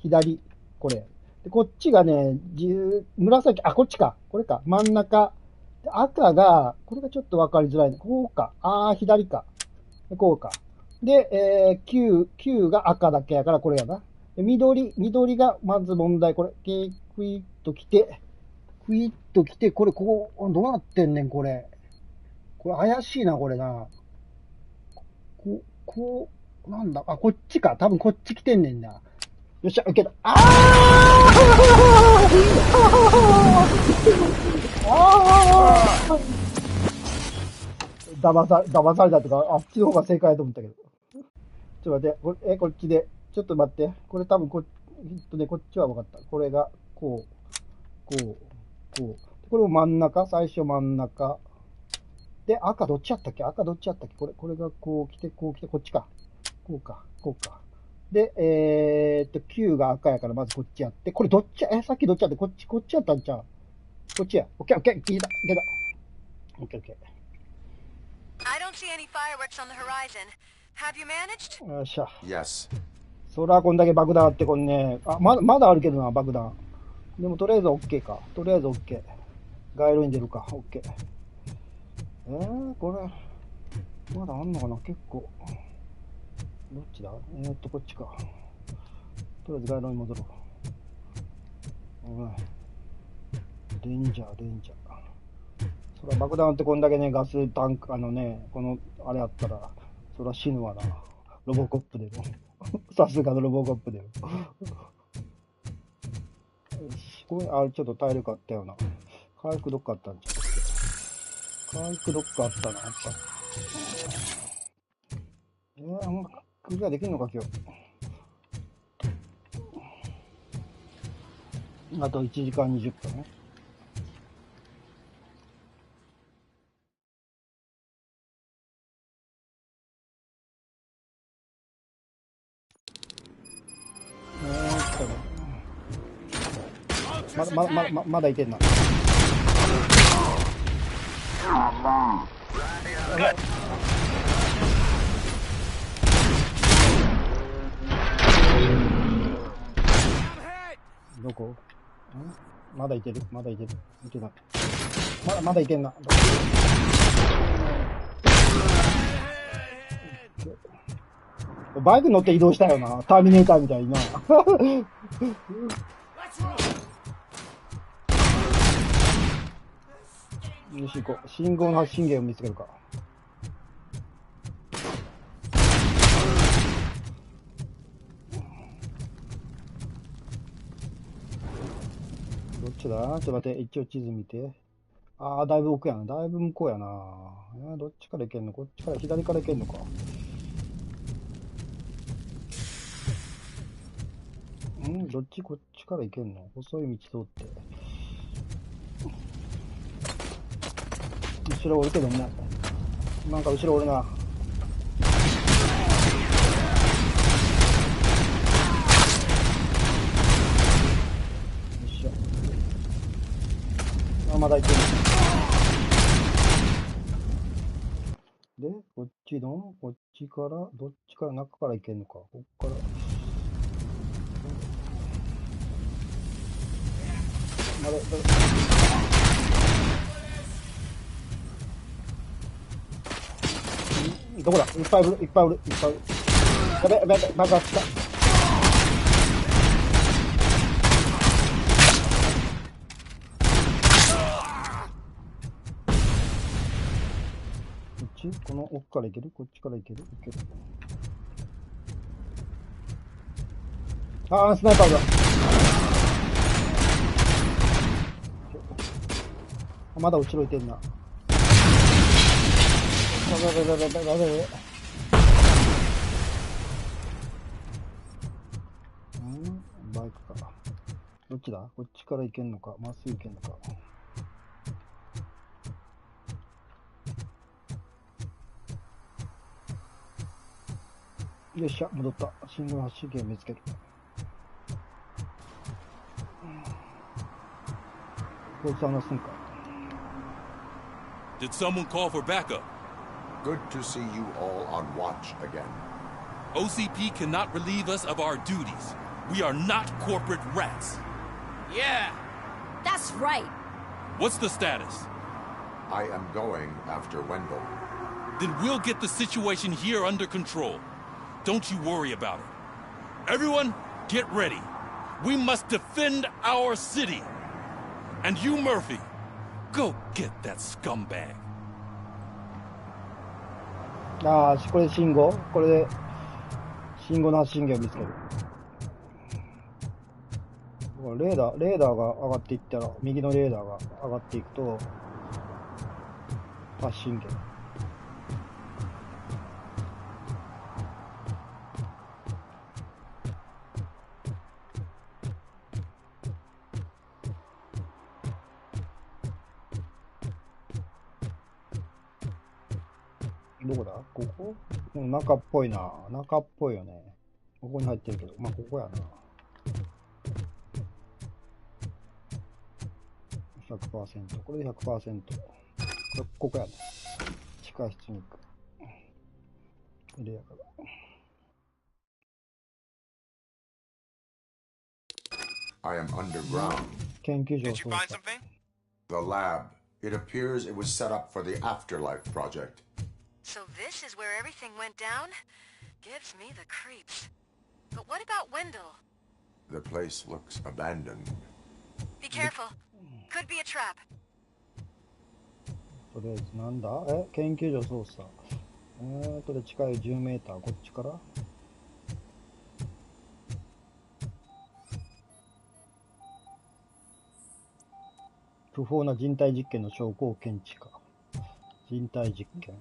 左、これ。で、こっちがね、紫、こっちか。これか。真ん中。で赤が、これがちょっとわかりづらいね。こうか。左か。こうか。で、9が赤だけやからこれやな。で緑がまず問題。これ、クイッと来て、これ、こう、どうなってんねん、これ。これ怪しいな、これな。こう、なんだ。こっちか。多分こっち来てんねんな。よっしゃ、受けた。騙されたとか、あっちの方が正解だと思ったけど。ちょっと待って、こっちで、ちょっと待って。これ多分こっちは分かった。これが、こう。これも真ん中、最初真ん中。で、赤どっちやったっけこれがこう来て、こっちか。こうか。で、9が赤やから、まずこっちやって。これどっちさっきどっちやって、こっちやったんちゃうこっちや。オッケー、聞いた。オッケー。I don't see any fireworks on the horizon. Have you managed? よっしゃ。Yes. そらこんだけ爆弾あってこんね。まだあるけどな、爆弾。でもとりあえず OK か。OK。街路に出るか。OK。これ、まだあんのかな結構。どっちだこっちか。とりあえず街路に戻ろう。デンジャー。そら爆弾ってこんだけね、ガスタンク、この、あれあったら、そら死ぬわな。ロボコップでも。さすがのロボコップだよ。よし、これ、あれちょっと体力あったよな。回復どっかあったんちゃう。回復どっかあったな、やっぱ。クリアできんのか、今日。あと1時間20分ね。まだいけんな。どこ？まだいける。まだいける。いけない。まだいけんな。バイク乗って移動したよな。ターミネーターみたいな。よし行こう。信号の発信源を見つけるか。どっちだ？ちょっと待って、一応地図見て。ああ、だいぶ奥やな。だいぶ向こうやな。どっちから行けんの？こっちから、左から行けんのか。どっち？こっちから行けんの？細い道通って。後ろおるけども。なんか後ろおるな。よっしゃ。まだ行ける。で、こっちから、どっちから中から行けんのか。こっから。どこだ？いっぱいおる。やべ、爆発した。こっち？この奥から行ける？こっちから行ける？あー、スナイパーだ。まだ後ろいてんな。バイクか。どっちだ？こっちから行けんのか、まっすぐ行けんのか。よっしゃ、戻った。信号発信源見つける。こいつ話すんか。Did someone call for backup? Good to see you all on watch again. OCP cannot relieve us of our duties. We are not corporate rats. Yeah! That's right! What's the status? I am going after Wendell. Then we'll get the situation here under control. Don't you worry about it. Everyone, get ready. We must defend our city. And you, Murphy, go get that scumbag. ああ、これ信号？これで信号の発信源を見つける。レーダーが上がっていったら、右のレーダーが上がっていくと発信源。どこだ？ここ？中っぽいな。中っぽいよね。ここに入ってるけど、まあここやな。100%。これで 100%。ここやね。地下室に行く。レアから。I am underground. 研究所を Did you find something? The lab. It appears it was set up for the afterlife project. So this is where everything went down? Gives me the creeps. But what about Wendell? The place looks abandoned. Be careful. Could be a trap. とりあえずなんだ？研究所操作。で近い10メーター、こっちから不法な人体実験の証拠を検知か。人体実験。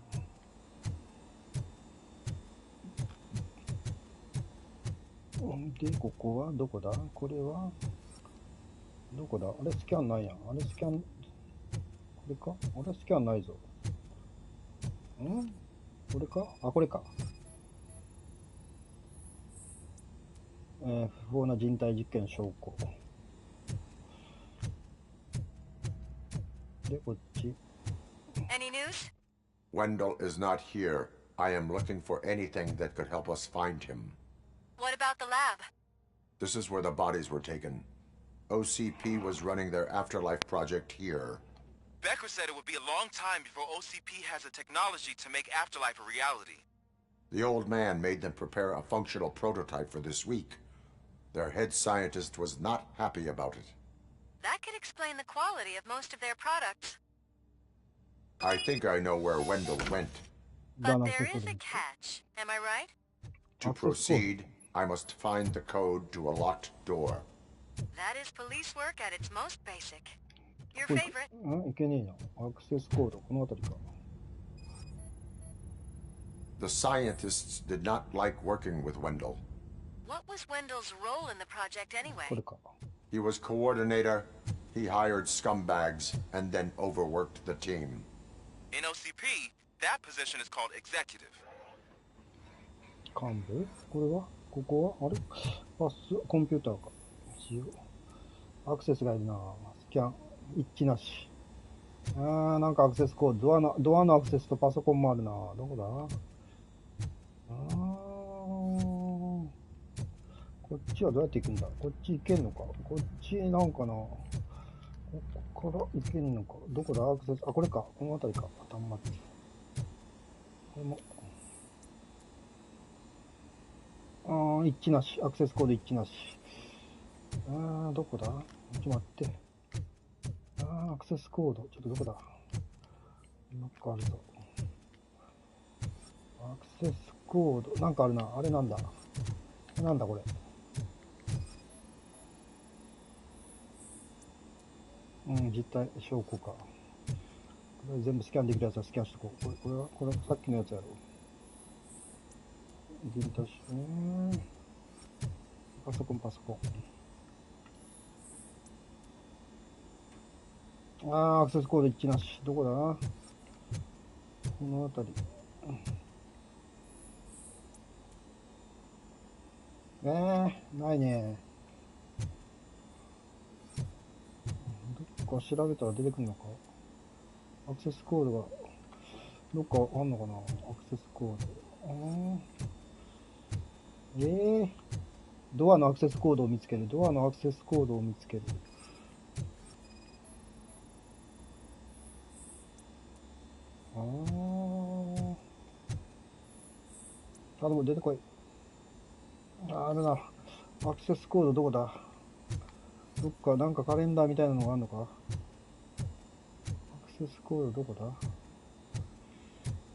で、ここはどこだ？これはどこだ？あれスキャンないやん。あれスキャン、これか？あれスキャンないぞ。これか？あ、これか。不法な人体実験の証拠。で、こっち。Any news? Wendell is not here. I am looking for anything that could help us find him. What about the lab? This is where the bodies were taken. OCP was running their afterlife project here. Becker said it would be a long time before OCP has the technology to make afterlife a reality. The old man made them prepare a functional prototype for this week. Their head scientist was not happy about it. That could explain the quality of most of their products. I think I know where Wendell went. But there is a catch, am I right? To proceed, I must find the code to a locked door. That is police work at its most basic. Your favorite? いけねえな。アクセスコード、この辺りか。The scientists did not like working with Wendell. What was Wendell's role in the project anyway? He was coordinator, he hired scumbags, and then overworked the team. In OCP, that position is called executive. 幹部？これは？ここは？あれ？パス、コンピューターか。アクセスがいるな。スキャン、一致なし。なんかアクセスコード、ドアのアクセスとパソコンもあるな。どこだ？こっちはどうやって行くんだ？こっち行けんのか？こっちなんかな？ここから行けんのか？どこだ？アクセス、あ、これか。この辺りか。端末。これも。一致なし。アクセスコード一致なし。どこだ？ちょっと待って。アクセスコード。ちょっとどこだ？なんかあるぞ。アクセスコード。なんかあるな。あれなんだ？なんだこれ。実体証拠か。これ全部スキャンできるやつはスキャンしとこう。これさっきのやつやろ。ビンタッシュね。パソコン。アクセスコード一致なし。どこだ？この辺り。ないね。どっか調べたら出てくるのか？アクセスコードが、どっかあんのかな？アクセスコード。ドアのアクセスコードを見つける。ドアのアクセスコードを見つける。頼む、出てこい。あるな。アクセスコードどこだ？どっかなんかカレンダーみたいなのがあるのか？アクセスコードどこだ？ア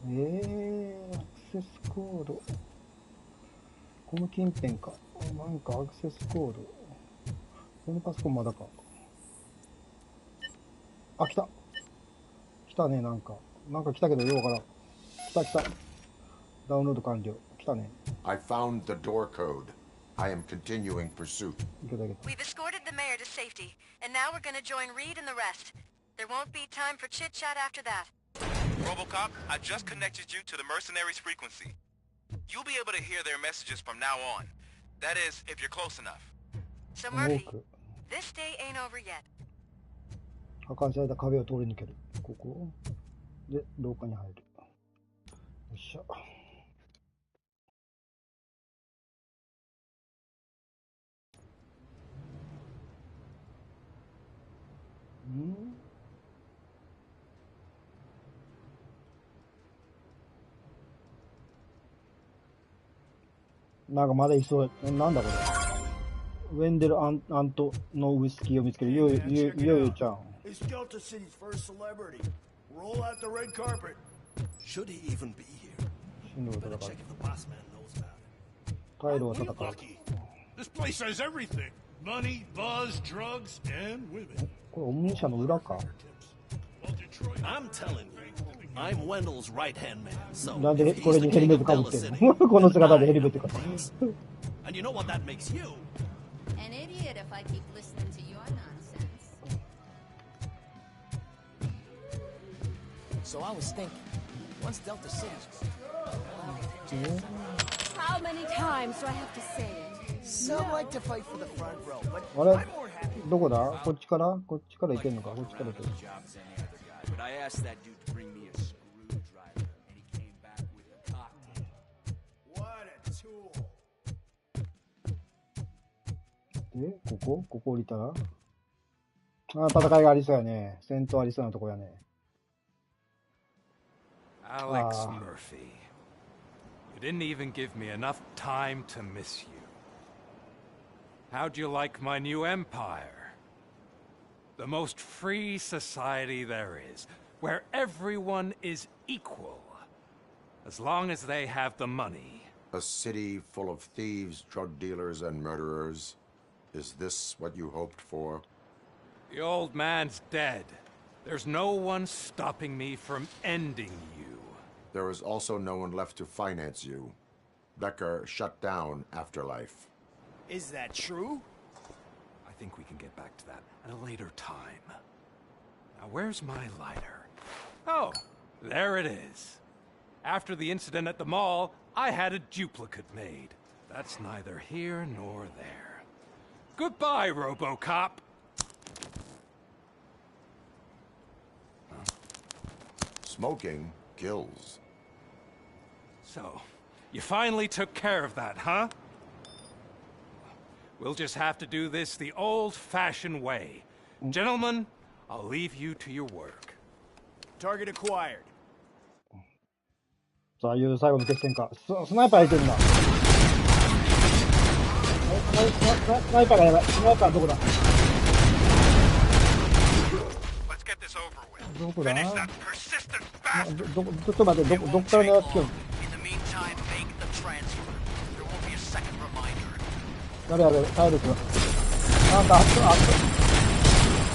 クセスコード。この近辺か。なんかアクセスコード。このパソコンまだか。あ、来た。来たね、なんか来たけどようからん。来た。ダウンロード完了。来たね。I found the door code. I am continuing pursuit. We've escorted the mayor to safety, and now we're gonna join Reed and the rest. There won't be time for chit-chat after that. Robocop, I just connected you to the mercenaries' frequency. You'll be able to hear their messages from now on. That is, if you're close enough. So Murphy, this day ain't over yet. 破壊された壁を通り抜ける。ここで廊下に入る。よっしゃ。なんかまだいそう。なんだこれ。ウェンデル・アントのウイスキーを見つける。いよいよちゃん。He's Delta City's first celebrity. Roll out the red carpet. Should he even be here? Better check if the boss man knows about it. タイルを戦う。 This place has everything. Money, buzz, drugs, and women. これオムニ社の裏か。 I'm telling you, I'm Wendell's right-hand man. So なんでこれにヘルメットかぶってんの？この姿でヘルメットかぶってんの。 And you know what that makes you? An idiot if I keep listening to your nonsense. So I was thinking, once Delta City's How many times do I have to say it? Some like to fight for the front row, but あれ I'm more happy. どこだ？こっちから？こっちから行けんのか？こっちから行ける。 But I asked that dude to bring me a screwdriver, and he came back with a cocktail. What a tool. で、ここ降りたら、戦いがありそうやね。戦闘ありそうなとこやね。 Alex Murphy. You didn't even give me enough time to miss you. How'd you like my new empire? The most free society there is, where everyone is equal, as long as they have the money. A city full of thieves, drug dealers, and murderers. Is this what you hoped for? The old man's dead. There's no one stopping me from ending you. There is also no one left to finance you. Becker shut down Afterlife. Is that true? I think we can get back to that at a later time. Now, where's my lighter? Oh, there it is. After the incident at the mall, I had a duplicate made. That's neither here nor there. Goodbye, Robocop. Smoking kills. So, you finally took care of that, huh? We'll just have to do this the old-fashioned way. Gentlemen, I'll leave you to your work. Target acquired. さあ、いよいよ最後の決戦か。スナイパーいけるんだ。スナイパーがやばい。スナイパーどこだ？どこだ？ちょっと待って、どっから狙ってきよるの？誰あれ、体力が。なんか、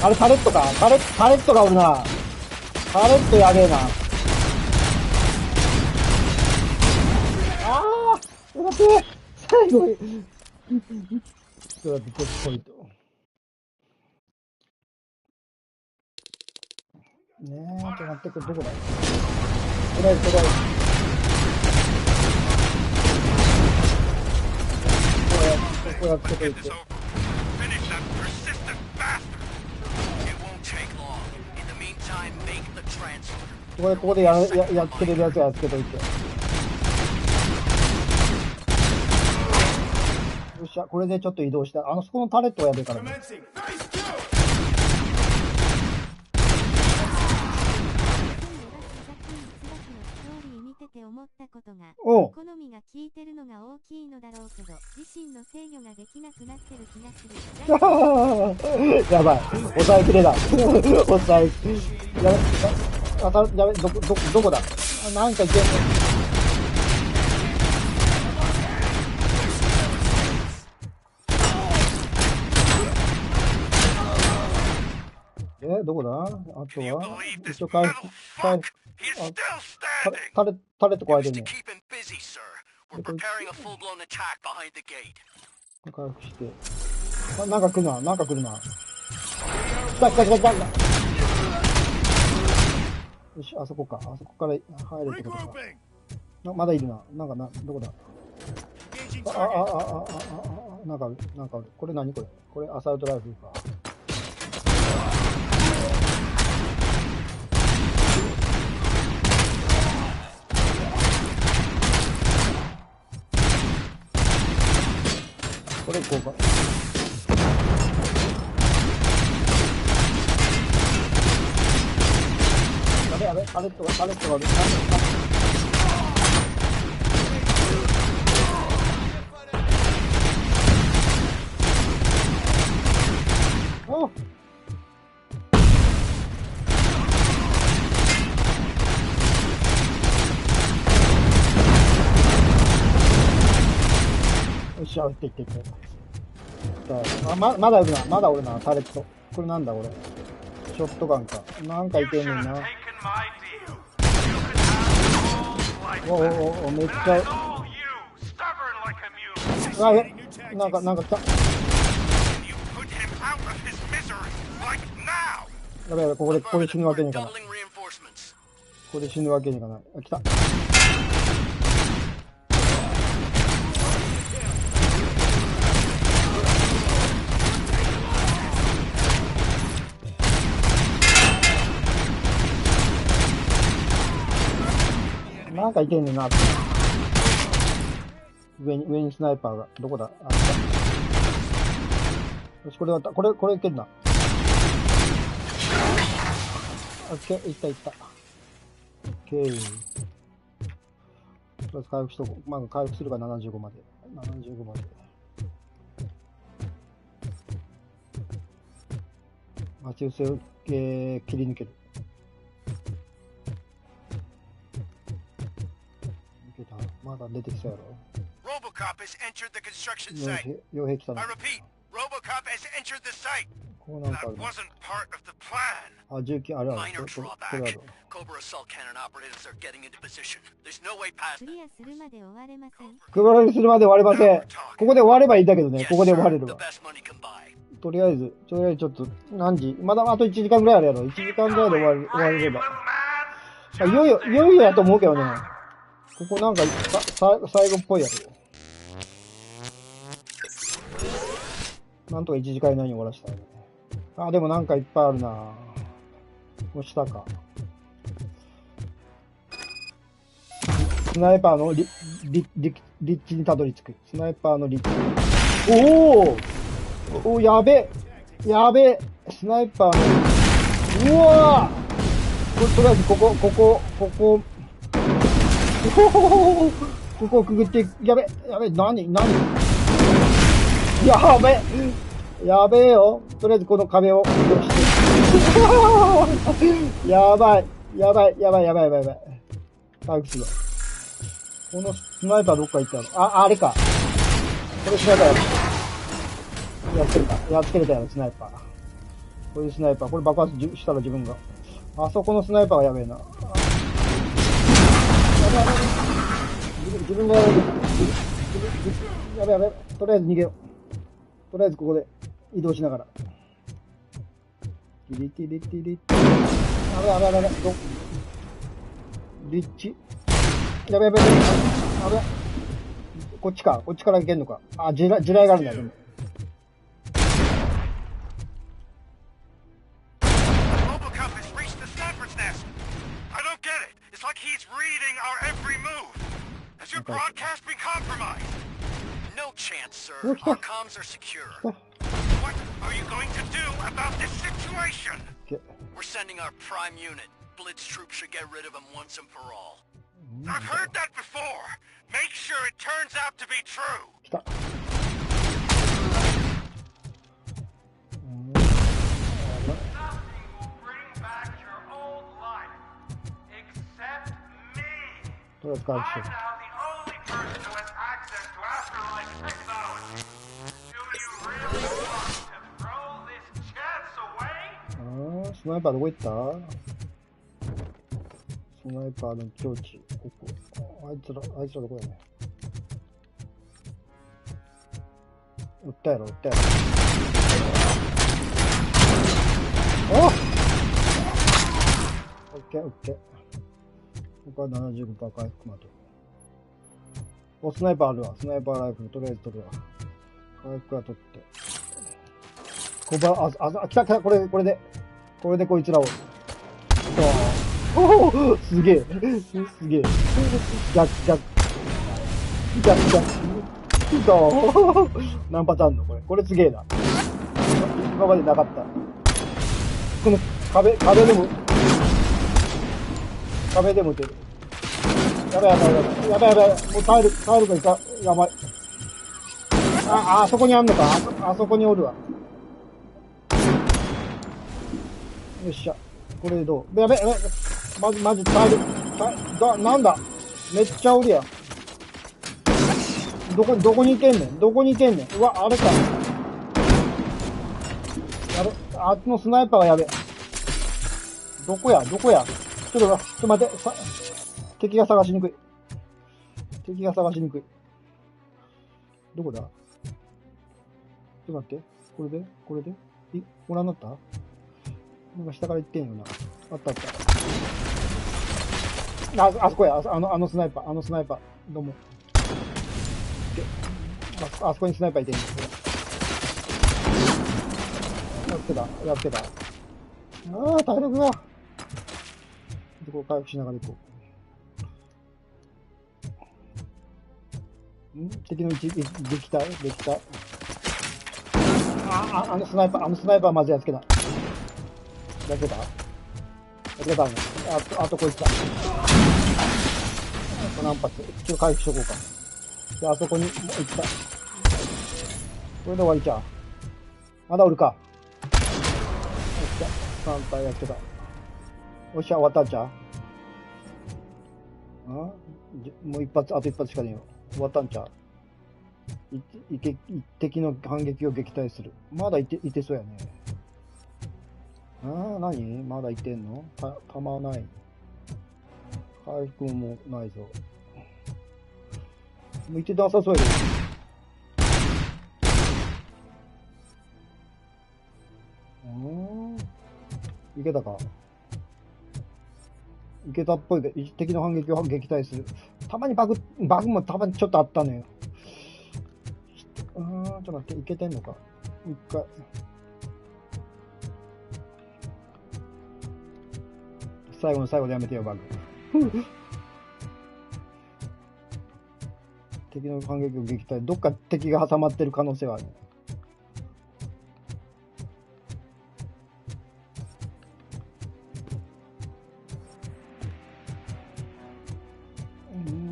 あれ、タレットか。タレットがおるな。タレットやべえな。待って、最後に。ちょっと待って、チェックポイント。ねえ、ちょっと待って、これどこだ？これ。こうやってといて。ここでやっつけれるやつはやっつけといて。よっしゃ、これでちょっと移動した。そこのタレットはやべえからね。思ったことが、好みが効いてるのが大きいのだろうけど、自身の制御ができなくなってる気がする。やばい、抑えきれだ。抑え、やべ、どこだ？なんかいけんの？どこだ？あとは一応回復。タレット壊れてるね。回復して。なんか来るな。来た。よし、あそこか。あそこから入れってことか。まだいるな。どこだ？なんかある。これ何これ？これアサルトライフルか。これこうか。やべ、パレットがある。おっ。よっしゃ、いって。まだおるな、タレット。これなんだ、これ。ショットガンか。なんかいけんねんな。お、めっちゃ。あ、なんか来た。やべやべ、ここで死ぬわけにいかない。ここで死ぬわけにいかない。あ、来た。なんかいけんねんな。上にスナイパーが。どこだ？あ、来た。よし、これだった。これいけんな。オッケー、いった。オッケー。とりあえず回復しとこう。まあ、回復するか、75まで。75まで。待ち伏せを、切り抜ける。まだ出てきそうやろ。Robocop has entered the construction site. 傭兵来たな。 I repeat, Robocop has entered the site. こうなんかあ That る。 wasn't part of the plan. あ、重機あるある。 Minor これあ drawback. る。 Cobra assault cannon operators are getting into position. There's no way past クリアするまで終われません。配られするまで終われません。ここで終わればいいんだけどね。ここで終われるわ。とりあえずちょっと、何時まだあと1時間ぐらいあるやろ。1時間ぐらいで終われれば。いよいよやと思うけどね。ここなんか、最後っぽいやつ。なんとか1時間以内に終わらしたいね。あ、でもなんかいっぱいあるな。もう下か。スナイパーの立地にたどり着く。スナイパーの立地。お、やべえ。スナイパーの、うわぁとりあえずここくぐって、やべ、何やべえよ。とりあえずこの壁を移動して。やばい。回復するわ。このスナイパーどっか行ったの？あれか。これスナイパーやっつけれたよ、スナイパー。これスナイパー。これ爆発したら自分が。あそこのスナイパーがやべえな。自分がやべえ。とりあえず逃げよう。とりあえずここで移動しながら。やべ。立地。やべ。こっちから行けんのか。あ、地雷があるんだ、でも。Robocop has reached the sniper's nest. I don't get it. It's like he's reading our every move. Has your broadcast been compromised? No chance, sir. Our comms are secure. What are you going to do about this situation? We're sending our prime unit. Blitz troops should get rid of him once and for all. I've heard that before. Make sure it turns out to be true. Let's go. 스나이퍼 누구 있다? 스나이퍼는 좋지. 아이츠라 누구야? 어때요? 오케이. ここは75%回復まで。スナイパーあるわ。スナイパーライフルとりあえず取るわ。回復は取って。来た、これでこいつらを。すげえ。逆。何パターンあんのこれすげえな。今までなかった。この壁でも撃てる。やばい。もう耐えるかいか、やばい。あそこにあんのか。あそこにおるわ。よっしゃ。これでどう？やべ。マジ耐える。なんだ。めっちゃおるやん。どこにいてんねん。うわ、あれか。あっちのスナイパーがやべ。どこやちょっと待って。敵が探しにくい。どこだ？ちょっと待って。これでご覧になった？なんか下から行ってんよな。あった。あそこや。あのスナイパー。どうも。あそこにスナイパーいてんの。やってた。ああ、体力が。ここ回復しながら行こう。敵の位置、できた。あのスナイパーまずやっつけた。やっつけたね。あとこいつだ。何発ちょっと回復しとこうか。で、あそこに行った。これで終わりちゃう。まだおるか。3体やってた。おっしゃ、終わったんちゃう？もう一発、あと一発しかねえよ。終わったんちゃう？敵の反撃を撃退する。まだいてそうやね。何？まだいてんの？弾ない。回復もないぞ。もういてなさそうやで。いけたか？いけたっぽいで、敵の反撃を撃退する。たまにバグもたまにちょっとあったのよ。ちょっと待って、いけてんのか？一回。最後の最後でやめてよ、バグ。敵の反撃を撃退。どっか敵が挟まってる可能性はある。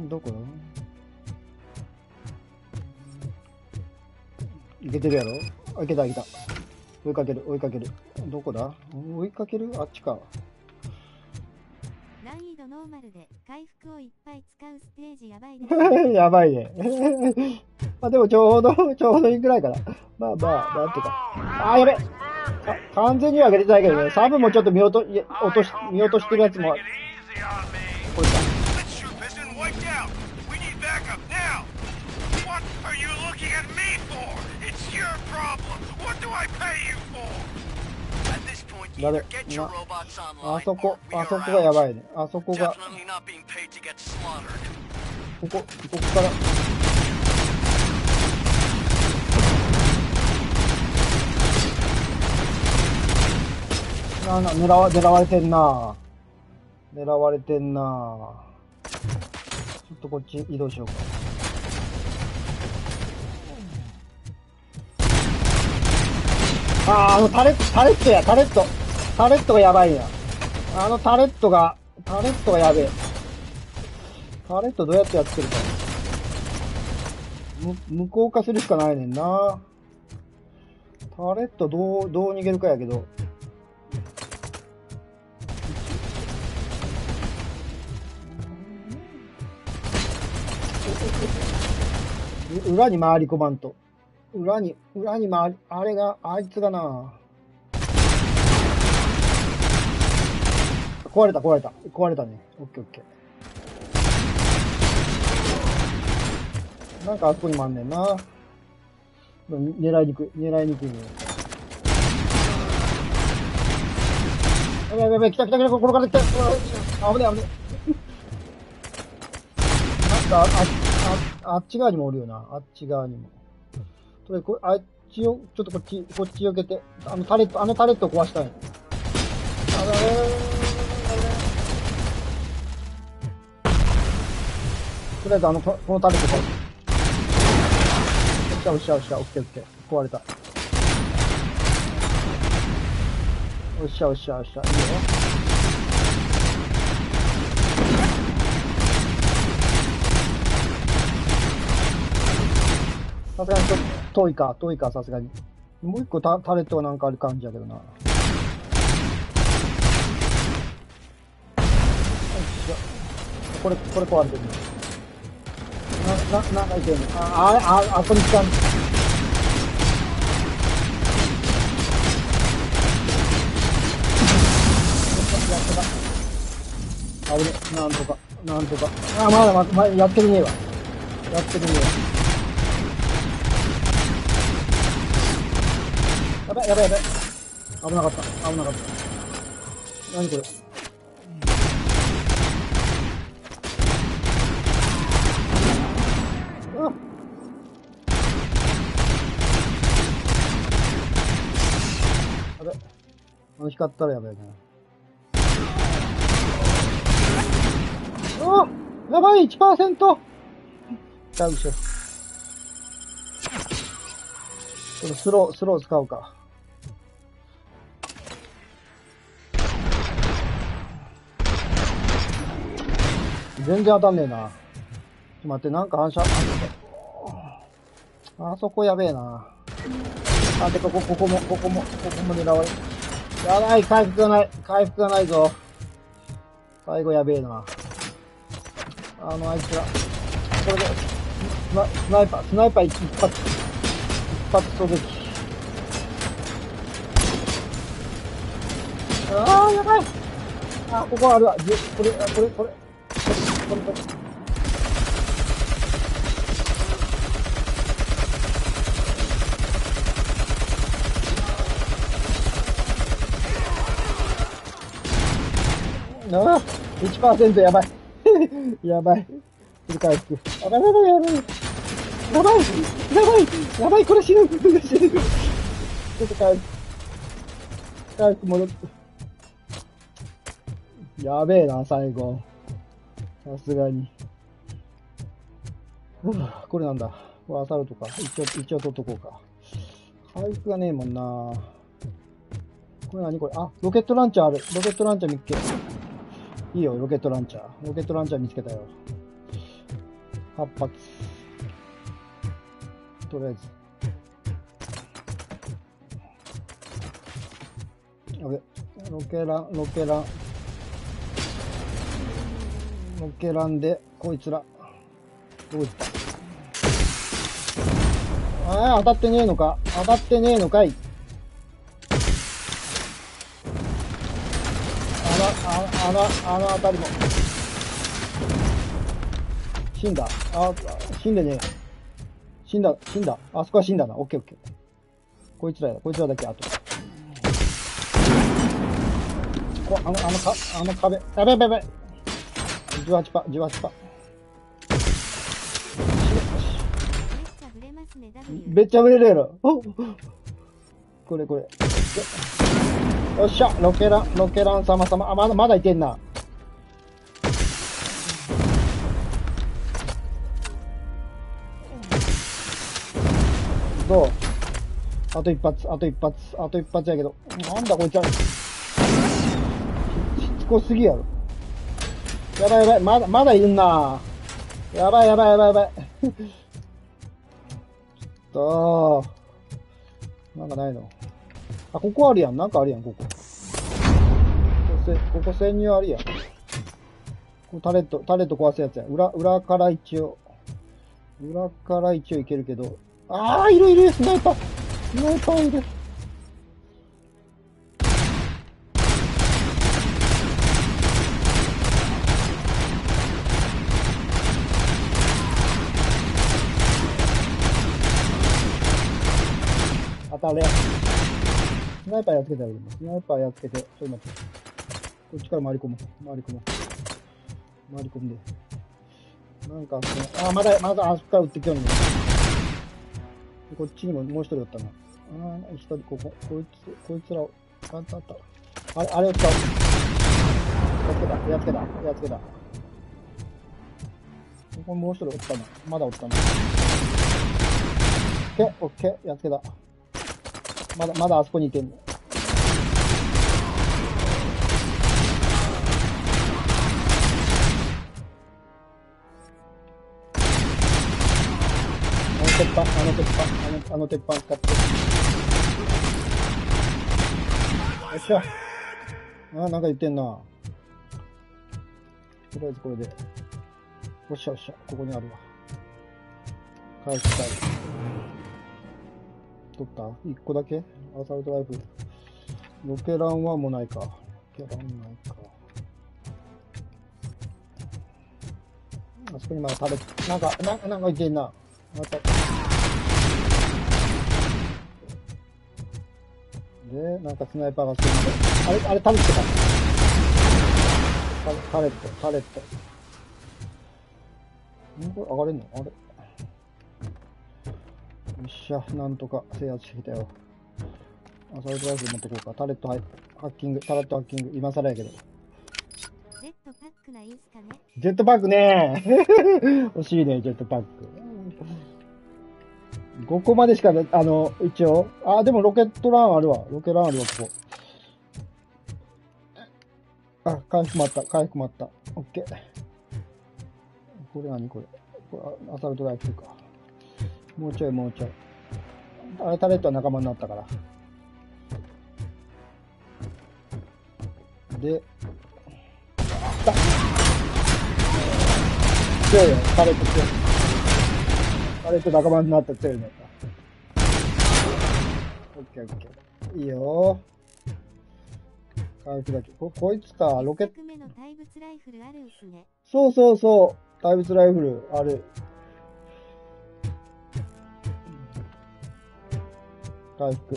どこだ？いけてるやろ？いけた。追いかける。どこだ？追いかける？あっちか。難易度ノーマルで回復をいっぱい使うステージやばいね。やばいね。まあでもちょうどいいくらいかな。まあ、なんていうか。やべ。完全には上げてないけどね。サブもちょっと見落としてるやつも。これか。だね。あそこがやばいね。あそこが。ここから。狙われてんな。ちょっとこっち移動しようか。タレットがやばいな。タレットがやべえ。タレットどうやってやってるか。無効化するしかないねんな。タレットどう逃げるかやけど。裏に回り込まんと。裏に回り、あいつがな。壊れたね。オッケー。なんかあそこにもあんねんな。狙いにくいね。やべ、来た、これから来た。危ね。なんか、あっち側にもおるよな。あっち側にも。とりあえず、あっちを、ちょっとこっち避けて、タレットを壊したい。とりあえずこのタレット壊す。おっしゃ、オッケー。壊れた。おっしゃ、いいよ。さすがにちょっと遠いか、さすがに。もう一個タレットがなんかある感じやけどな。これ壊れてるね。なんかいけんの。あそこに来たん。やっ危ね。なんとか。なんとか。あ、まだやってるねえわ。やってるねえわ。やばい。危なかった。何これ。やべ。光ったらやばいな。やばい 1%! ダウンしよう。これスロー使うか。全然当たんねえな。ちょっと待って、なんか反射。あそこやべえな。あ、で、ここも狙われる。やばい、回復がないぞ。最後やべえな。あいつら。これで、スナイパー一発狙撃。やばい。ここあるわ。これ。1% やばい。やばい。振り返復。やばい、これ死ぬ。ちょっと回復戻って。やべえな、最後。さすがに。これなんだ。これアサルトか。一応取っとこうか。回復がねえもんな。これ何これ。ロケットランチャーある。ロケットランチャー見っけ。いいよ、ロケットランチャー見つけたよ。8発。とりあえず。やべ。ロケランで、こいつら。どこ行った？当たってねえのかい。あのあたりも。死んだ。死んでねえ。死んだ。あそこは死んだな。オッケー。こいつらだけ、あと。あの壁。やべ。18%。めっちゃブレるやろ。これ。よっしゃ、ロケラン様。まだいけんな。どう？あと一発やけど。なんだこいつは。しつこすぎやろ。やばい。まだいるな。やばい。なんかないの。ここあるやん。なんかあるやん、ここ。ここ潜入あるやん。タレット壊すやつや。裏から一応いけるけど。いる、スナイパーいる。当たれ。スナイパーやっつけてあげる。ちょっと待って。こっちから回り込むんで。なんか、まだあそこから撃ってきようね。こっちにももう一人おったな。一人こいつらを、あった。あれを使う。やっつけた。ここもう一人おったな。まだおったな。オッケー、やっつけた。まだあそこにいてんの。あの鉄板使って。よっしゃ。なんか言ってんな。とりあえずこれで。おっしゃ。ここにあるわ。返したい。取った ?1 個だけアサルトライフル。ロケランはもうないか。あそこにまだ食べて、なんかいてんな。また。で、なんかスナイパーがするんで。あれ食べてた。タレット。これ上がれんのあれ。よっしゃ、なんとか制圧してきたよ。アサルトライフル持ってこうか。タレットハッキング。今更やけど。ジェットパックないんすかね。ジェットパックね欲しいね、ジェットパック。5個までしか、一応。でもロケットランあるわ、ここ。回復もあった。オッケー。これ何これ。アサルトライフルか。もうちょい。あれ、タレットは仲間になったから。で、強いよ、タレット強い。タレット仲間になった強いのか。オッケー。いいよ。回復だけ。こいつか、ロケット。目の対物ライフルあるんすね。そう。対物ライフルある。回復。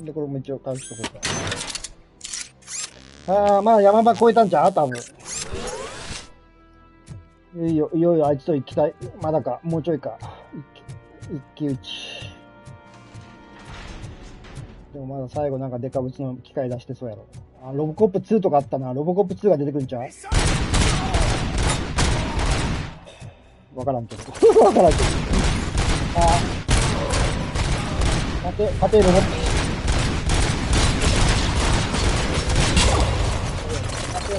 で、これも一応回復しとこうか。まあ山場超えたんちゃう多分。いよいよあいつと行きたい。まだか。もうちょいか。一騎打ち。でもまだ最後なんかデカブツの機械出してそうやろ。ロボコップ2とかあったな。ロボコップ2が出てくるんちゃうわからんけど。勝てるの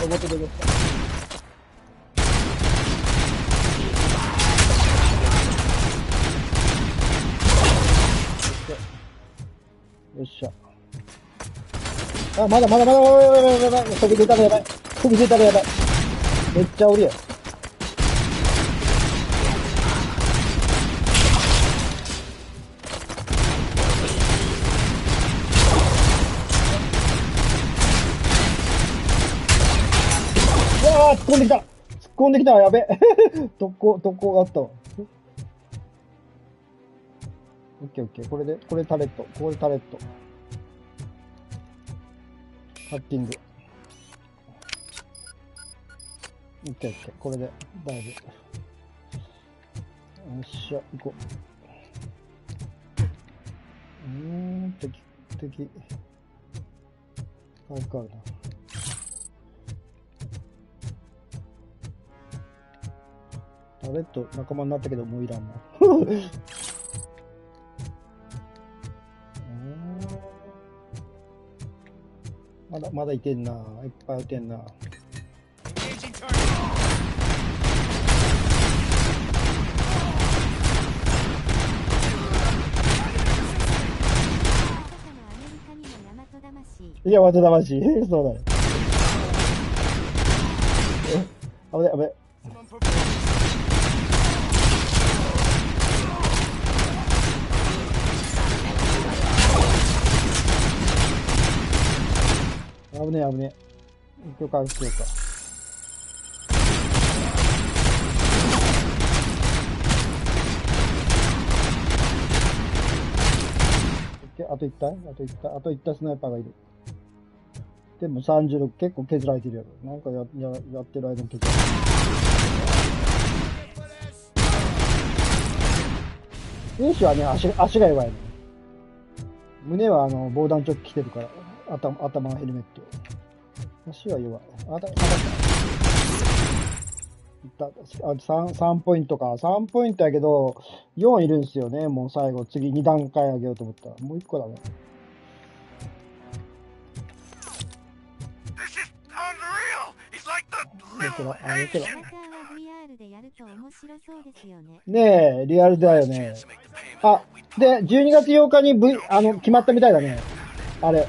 もっと出てきた。よっしゃ。まだ。飛び出たらやばい。めっちゃおりや。突っ込んできたやべ。特攻があったわ。オッケー。これタレット。ハッティング。オッケー。これで、だいぶ。よっしゃ、行こう。敵。あるな。タレット仲間になったけどもういらんな。まだいてんな。いっぱいいてんな。いや、また魂。そうだよ。危ない。危ねえ。一応回復しようか。あと1体スナイパーがいる。でも36結構削られてるやろ。なんかやってる間に削られてる。兵士はね、足が弱いね。胸は防弾チョッキ着てるから。頭ヘルメット。足は弱い。3ポイントか。3ポイントやけど、4いるんすよね。もう最後、次2段階上げようと思ったら。もう1個だね。ねえ、リアルだよね。で、12月8日に決まったみたいだね。あれ。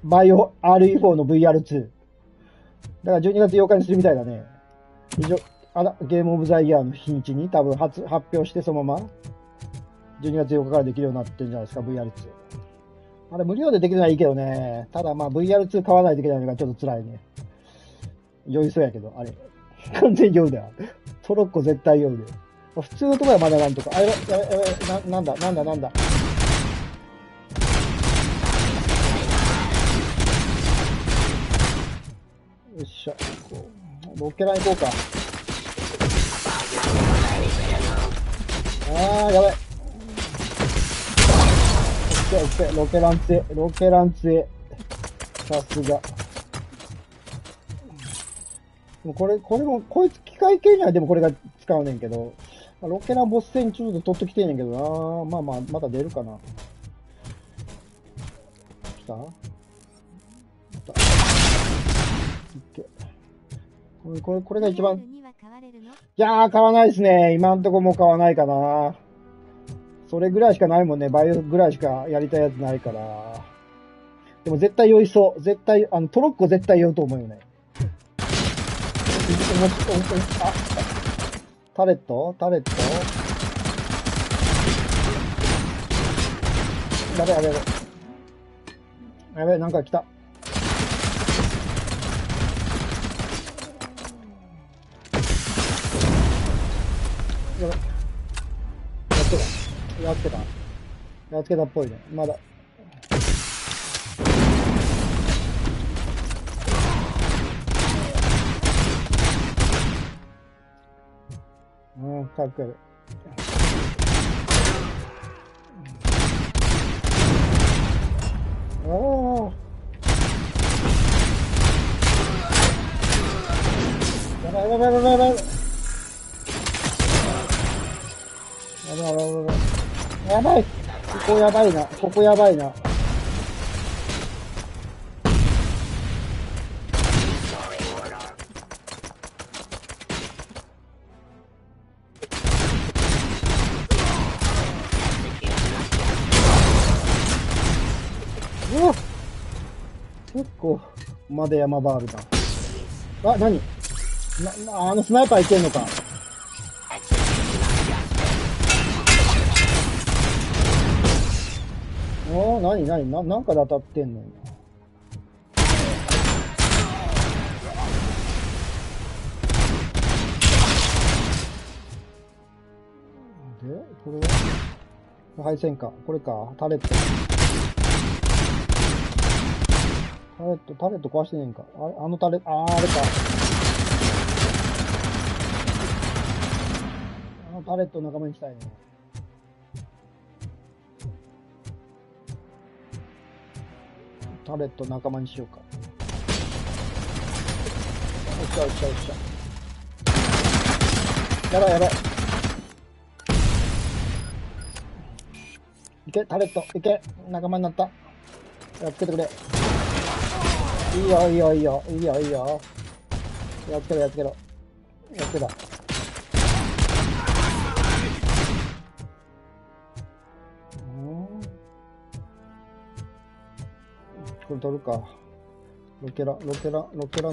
バイオ RE4 の VR2。だから12月8日にするみたいだね。ゲームオブザイヤーの日にちに多分発表してそのまま、12月8日からできるようになってるんじゃないですか、VR2。あれ無料でできるのはいいけどね。ただまあ VR2 買わないといけないのがちょっと辛いね。酔いそうやけど、あれ。完全に酔うだよ。トロッコ絶対酔うで。普通のとこはまだなんとか。あ、やばい、やばい、やばい、なんだ。よっしゃ。ロケラン行こうか。あー、やばい。オッケー。ロケラン強え。さすが。これも、こいつ機械系にはでもこれが使うねんけど、ロケランボス戦ちょっと取っときてんねんけどな。まあ、また出るかな。来た？オッケー。これが一番。いやー、買わないですね。今んとこも買わないかな。それぐらいしかないもんね。バイオぐらいしかやりたいやつないから。でも絶対酔いそう。絶対、トロッコ絶対酔うと思うよね。あ、タレットやべ、なんか来た。やっつけたっぽいね。まだ。かっこいい。ああ。やばい。ここやばいな。結構、まだ山場あるな。あ、何？スナイパーいけんのか。なんかで当たってんのよ。で、これは配線か。これか。タレット壊してねえんか。あれあれか。タレット仲間にしたいね。タレット仲間にしようか。よっしゃ。やばい。いけ、タレット、いけ、仲間になった。やっつけてくれ。いいよ。やっつけろ。やっつけた。これ取るか。ロケラン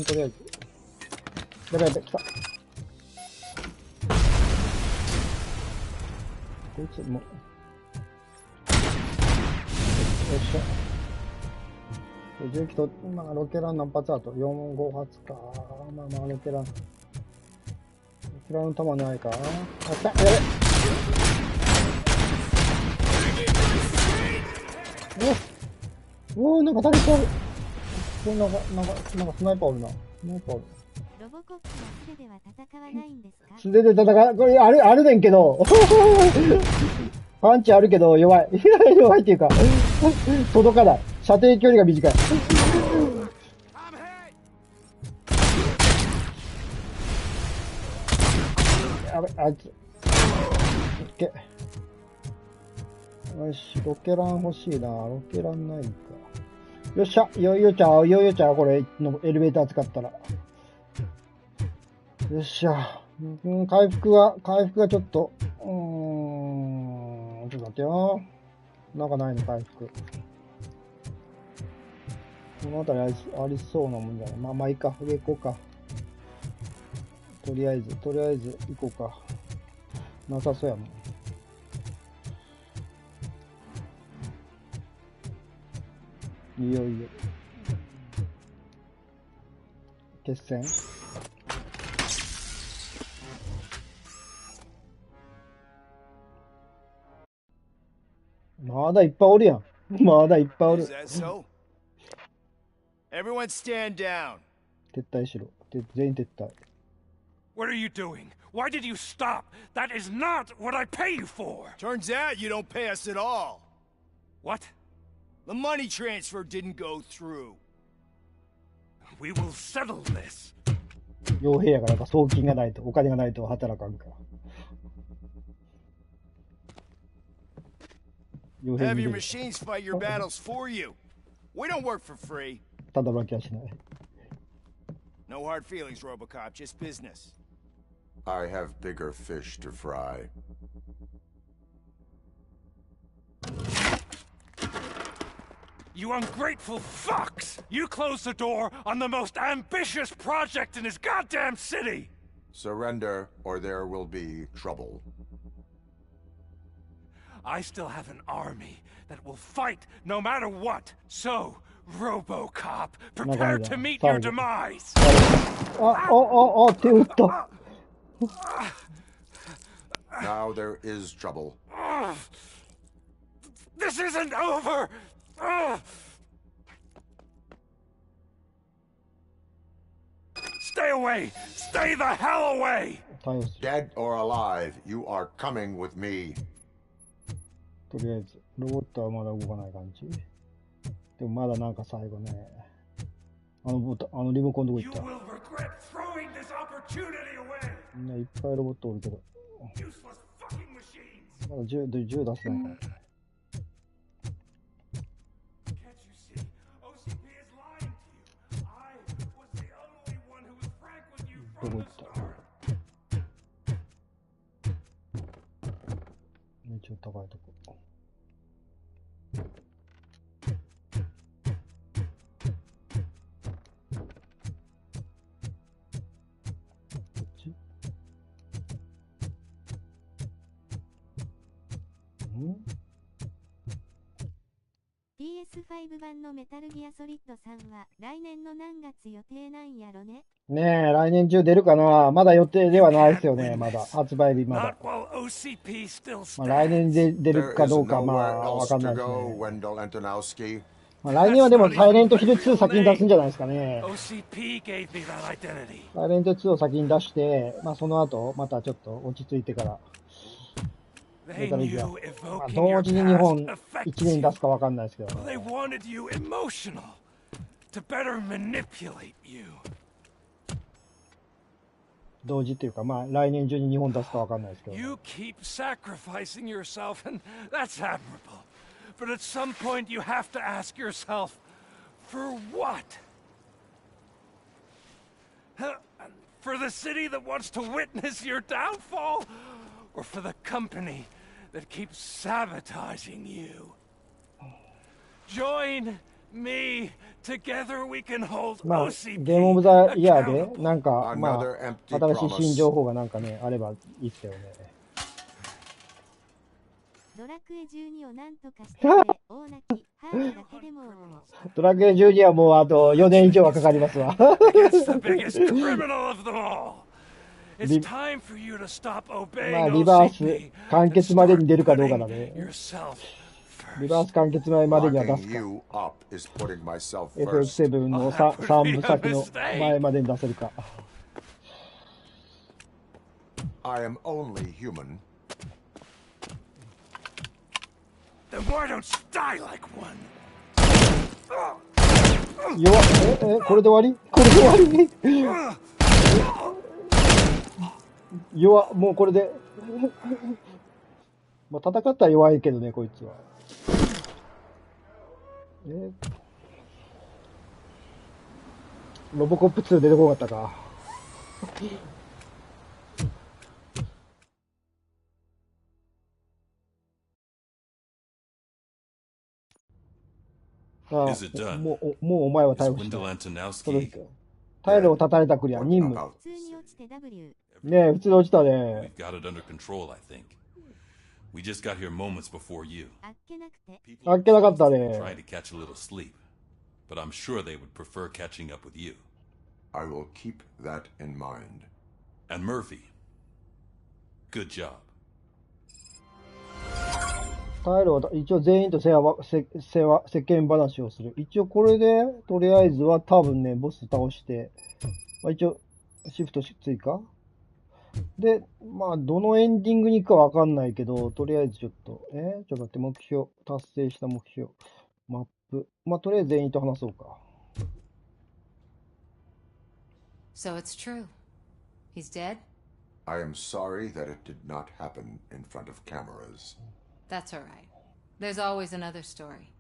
とりあえず。やばい、来た。こいつもう。よっしゃ。重機と、ロケラン何発あと ?4、5発か。まあ、ロケランの弾ないか。あった、やべ。なんか誰かある。なんかスナイパーおるな。ロボコップは素手では戦わないんですか？素手で戦う。これ、あるねんけど。パンチあるけど、弱い。弱いっていうか、届かない。射程距離が短い。やべ、あいつ。オッケー。よし、ロケラン欲しいな。ロケランないか。よっしゃ、いよいよちゃう、これ、のエレベーター使ったら。よっしゃ。回復がちょっと、ちょっと待ってよ。なんかないの、回復。この辺りありそうなもんじゃない。まあいいか。上行こうか。とりあえず行こうか。なさそうやもん。いよいよ。決戦まだいっぱいおるやん。まだいっぱいおる。Is that so? Everyone stand down. 撤退しろ。全員撤退。What are you doing? Why did you stop? That is not what I pay you for! Turns out you don't pay us at all. What? The money transfer didn't go through. We will settle this. 傭兵やからやっぱ送金がないと、お金がないと働かんから。Have your machines fight your battles for you. We don't work for free. ただ働きはしない。No hard feelings, Robocop. Just business. I have bigger fish to fry. You ungrateful fucks! You closed the door on the most ambitious project in this goddamn city! Surrender, or there will be trouble. I still have an army that will fight no matter what. So, Robocop, prepare to meet your demise! Now there is trouble. This isn't over! Stay away! Stay the hell away! Dead or alive, you are coming with me. とりあえず、ロボットはまだ動かない感じ。でもまだなんか最後ね、リモコンどこ行った？みんないっぱいロボットおるけど。まだ銃出せないから。どこ行った？一応高いとこ。PS5 版のメタルギアソリッド3は来年の何月予定なんやろね。ねえ、来年中出るかな。まだ予定ではないですよね、まだ。発売日まだ。まあ、来年で出るかどうか、まあ、わかんないですね。まあ、来年はでも、サイレントヒル2先に出すんじゃないですかね。サイレント2を先に出して、まあ、その後、またちょっと落ち着いてから。メタルギア。まあ、同時に日本1年出すかわかんないですけどね。同時っていうか、まあ、来年中に日本出すかわかんないですけど。You keep sacrificing yourself, and that's admirable. But at some point, you have to ask yourself, for what? For the city that wants to witness your downfall? Or for the company that keeps sabotaging you? Join me. Together we can hold OCP. まあ、ゲームオブザイヤーで、なんか、まあ、新しい新情報がなんかね、あればいいっすよね。ドラクエ12をなんとかしてくれ、大泣き、ハードだけでも。ドラクエ12はもうあと4年以上はかかりますわ。まあ、リバース完結までに出るかどうかだね。リバース完結前までには出すか。FF7 の3部作の前までに出せるか。I am only human. Then why don't you die like one? 弱っ。これで終わり？これで終わり？弱っ。もうこれで。まあ、戦ったら弱いけどね、こいつは。ロボコップ2出てこなかったか。もうお前は逮捕した。タイルを叩いたクリア、任務。ねえ、普通に落ちたね。We just got here moments before you. あっけなかったね。 Trying to catch a little sleep, but I'm sure they would prefer catching up with you. I will keep that in mind. And Murphy, good job. タイルは一応全員と世間話をする。一応これで、とりあえずは多分ね、ボス倒して、まあ、一応、シフト追加で、まあ、どのエンディングに行くかわかんないけど、とりあえずちょっと、ちょっと待って、目標、達成した目標、マップ。まあ、とりあえず全員と話そうか。So it's true. He's dead? I am sorry that it did not happen in front of cameras. That's all right. There's always another story.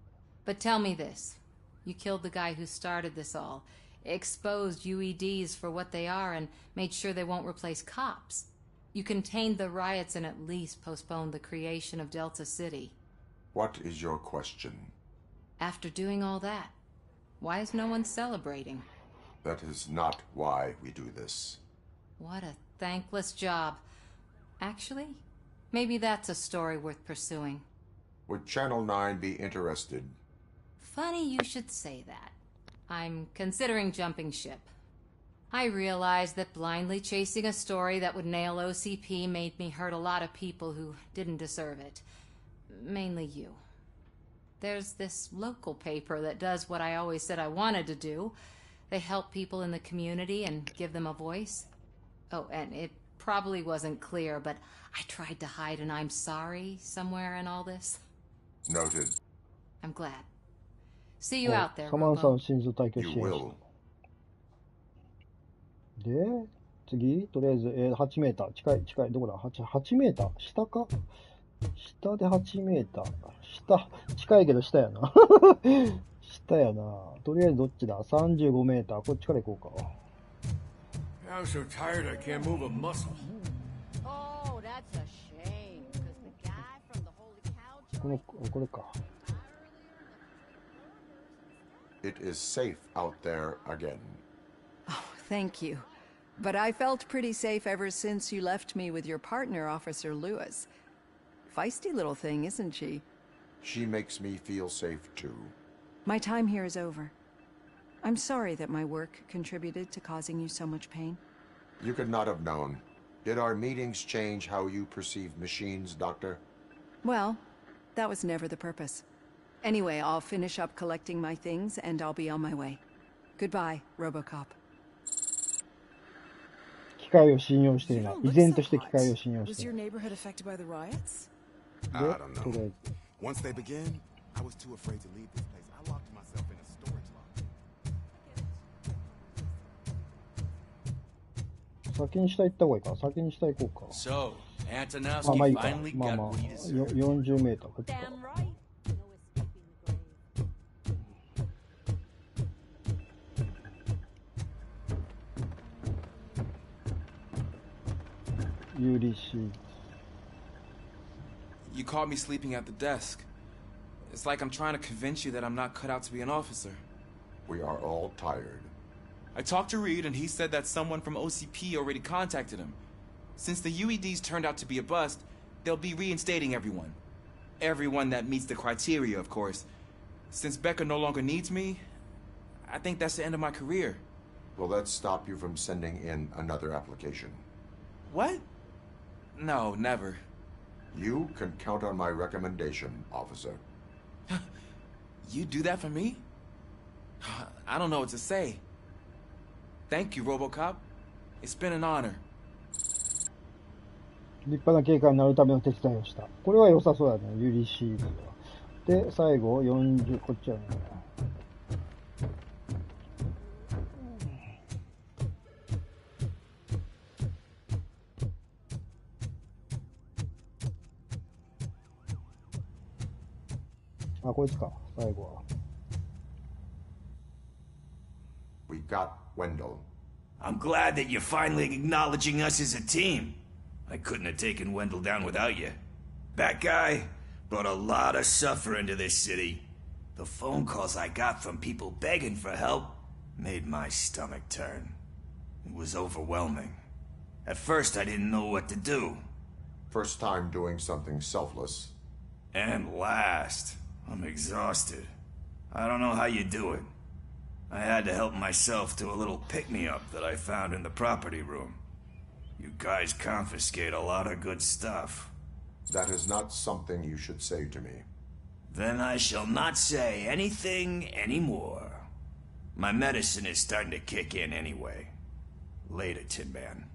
But tell me this. You killed the guy who started this all, exposed UEDs for what they are, and made sure they won't replace cops. You contained the riots and at least postponed the creation of Delta City. What is your question? After doing all that, why is no one celebrating? That is not why we do this. What a thankless job. Actually, maybe that's a story worth pursuing. Would Channel 9 be interested? Funny you should say that. I'm considering jumping ship. I realize that blindly chasing a story that would nail OCP made me hurt a lot of people who didn't deserve it. Mainly you. There's this local paper that does what I always said I wanted to do. They help people in the community and give them a voice. Oh, and it probably wasn't clear, but I tried to hide an I'm sorry somewhere in all this. Noted. I'm glad. See you out there, サマンさん Robo. 心臓退去支 You 援 will. で、次、とりあえず、8メーター。近い、どこだ 8メーター下か下で8メーター。下、近いけど下やな。下やな。とりあえずどっちだ ?35 メーター。こっちから行こうか。I'm so tired I can't move a muscle. Oh, that's a shame. Because the guy from the Holy Cow これか。It is safe out there again. Oh, thank you. But I felt pretty safe ever since you left me with your partner, Officer Lewis. Feisty little thing, isn't she? She makes me feel safe too. My time here is over. I'm sorry that my work contributed to causing you so much pain. You could not have known. Did our meetings change how you perceive machines, Doctor? Well, that was never the purpose. Anyway, I'll finish up collecting my things and I'll be on my way. Goodbye, Robocop. 機械を信用していない。依然として機械を信用し Was てい your ない。 neighborhood affected by the riots? I don't know. とりあえず Once they began, I was too afraid to leave this place. I locked myself in a storage locker. 先に下行った方がいいか。先に下行こうか。 So, まあいい Antonovsky か。finally まあ got まあ、 what he deserved. 40メーター。こっちか。 UDC. You caught me sleeping at the desk. It's like I'm trying to convince you that I'm not cut out to be an officer. We are all tired. I talked to Reed and he said that someone from OCP already contacted him. Since the UEDs turned out to be a bust, they'll be reinstating everyone. Everyone that meets the criteria, of course. Since Becca no longer needs me, I think that's the end of my career. Will that stop you from sending in another application? What? No, never. You can count on my recommendation, officer. You do that for me? I don't know what to say. Thank you, Robocop. It's been an honor. 立派な警官になるための手伝いをした。これは良さそうだね、UDC では。で、最後、40、こっちはね。あ、こいつか、最後は。We got Wendell. I'm glad that you're finally acknowledging us as a team. I couldn't have taken Wendell down without you. That guy brought a lot of suffering to this city. The phone calls I got from people begging for help made my stomach turn. It was overwhelming. At first, I didn't know what to do. First time doing something selfless. And last, I'm exhausted. I don't know how you do it. I had to help myself to a little pick-me-up that I found in the property room. You guys confiscate a lot of good stuff. That is not something you should say to me. Then I shall not say anything anymore. My medicine is starting to kick in anyway. Later, Tin Man.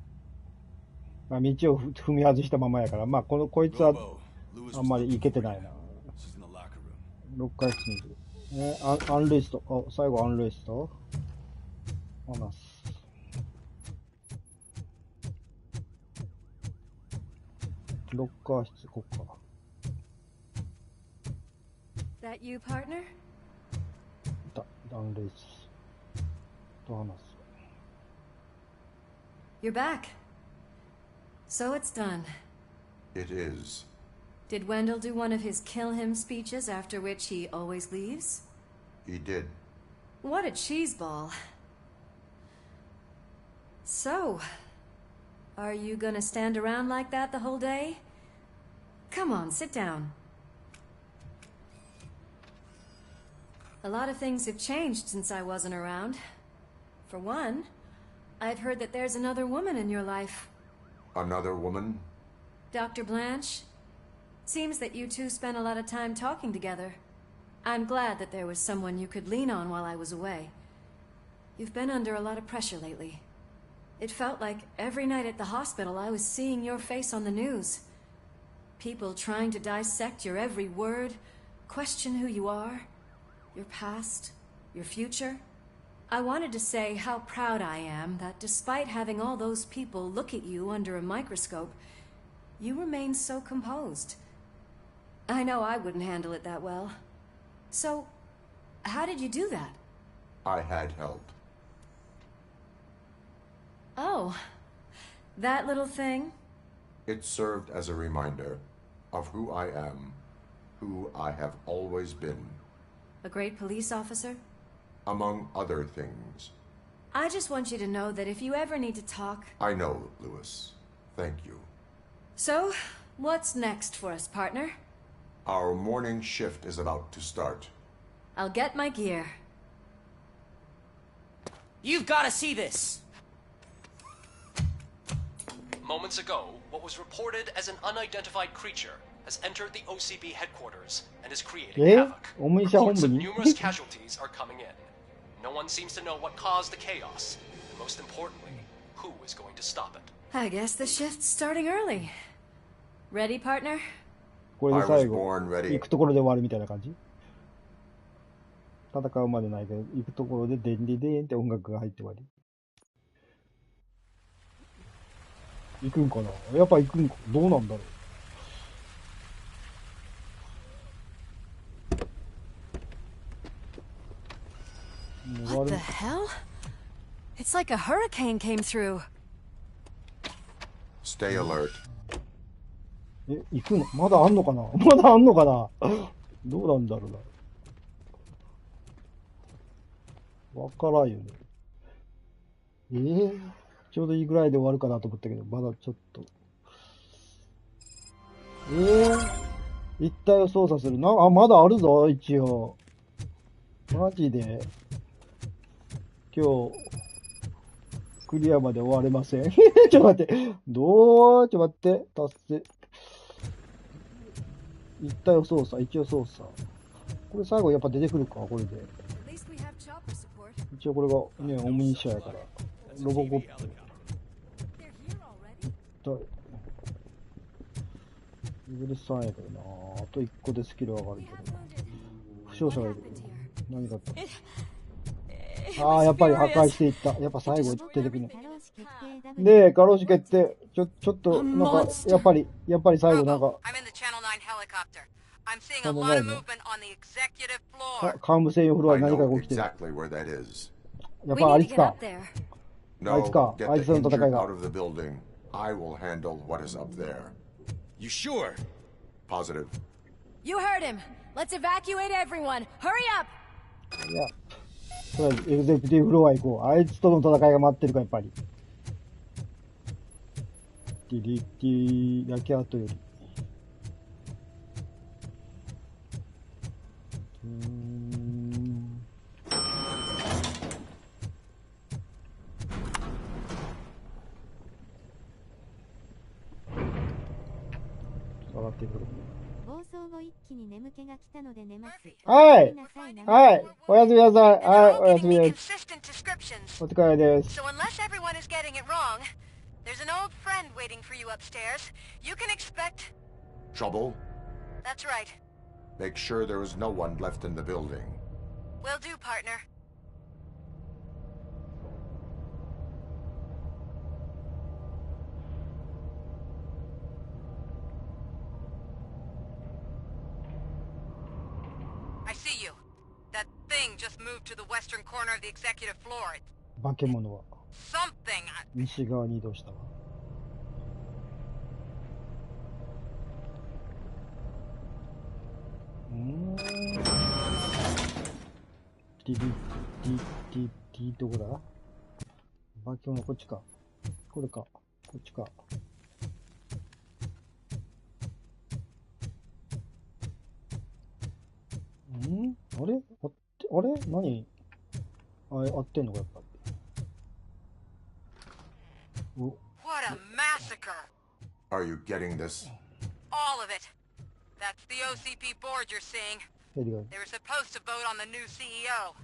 まあ道を踏み外したままやから、まあこいつはあんまりいけてないな。ロッカー室にいる。アンレイスト。あ、最後アンレイスト。話す。ロッカー室、こっか。That you, partner? アンレイスと話す。You're back. So it's done. It is. Did Wendell do one of his kill him speeches after which he always leaves? He did. What a cheeseball. So, are you gonna stand around like that the whole day? Come on, sit down. A lot of things have changed since I wasn't around. For one, I've heard that there's another woman in your life. Another woman? Dr. Blanche? Seems that you two spent a lot of time talking together. I'm glad that there was someone you could lean on while I was away. You've been under a lot of pressure lately. It felt like every night at the hospital I was seeing your face on the news. People trying to dissect your every word, question who you are, your past, your future. I wanted to say how proud I am that despite having all those people look at you under a microscope, you remain so composed. I know I wouldn't handle it that well. So, how did you do that? I had help. Oh, that little thing? It served as a reminder of who I am, who I have always been. A great police officer? Among other things. I just want you to know that if you ever need to talk... I know, Lewis. Thank you. So, what's next for us, partner? Our morning shift is about to start. I'll get my gear. You've got to see this! Moments ago, what was reported as an unidentified creature has entered the OCP headquarters and is creating havoc. Reports of numerous casualties are coming in. No one seems to know what caused the chaos, and most importantly, who is going to stop it. I guess the shift's starting early. Ready, partner? これで最後、行くところで終わるみたいな感じ？戦うまでないけど、行くところでデンディデーンって音楽が入って終わり。行くんかな？やっぱ行くんか。どうなんだろう。What the hell? It's like a hurricane came through. Stay alert. 行くの？まだあんのかな？まだあんのかな？どうなんだろうな。わからんよね。ちょうどいいぐらいで終わるかなと思ったけど、まだちょっと。一体を操作するな。あ、まだあるぞ、一応。マジで。今日、クリアまで終われません。ちょっと待って。ちょっと待って。達成。一体を操作、一応操作。これ最後やっぱ出てくるか、これで。一応これがね、オムニシャやから。ロボコップ。レベル3やけどな。あと1個でスキル上がるけど。負傷者がいる。何だった？ああ、やっぱり破壊していった。やっぱ最後出てくるの。で、過労死決定。ちょっと、なんか、やっぱり最後なんか。ないね。幹部専用フロアに何かが起きてる。やっぱあいつか。あいつか。あいつとの戦いが。I will handle what is up there. You sure? Positive. You heard him. Let's evacuate everyone. Hurry up. いや、それはエグゼクティブフロア行こう。あいつとの戦いが待ってるか、やっぱり。ティリティ焼け跡より。探がっているとこ暴走後一気に眠気が来たので寝ます。はい。はい。おやすみなさい。はい。おやすみです。お疲れです。So unless everyone is getting it wrong, there's an old friend waiting for you upstairs. You can expect trouble. That's right. Make sure there is no one left in the building. Will do, partner. I see you. That thing just moved to the western corner of the executive floor. 化け物は Something. 西側に移動したわ。どこだ？化け物こっちか。これか。こっちか。あれ？あれ？何？合ってんのかやっぱり。What a massacre! Are you getting this? All of it. That's the OCP board you're seeing. They were supposed to vote on the new CEO.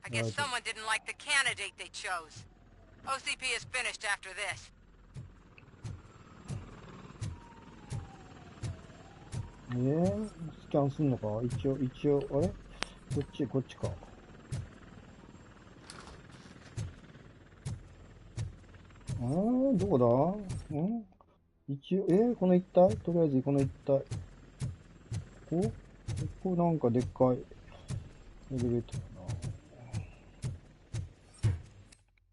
I guess someone didn't like the candidate they chose. OCP is finished after this. スキャンすんのか？一応、あれ？こっちか。どこだ？一応、この一帯？とりあえずこの一帯。ここなんかでっかいエレベーター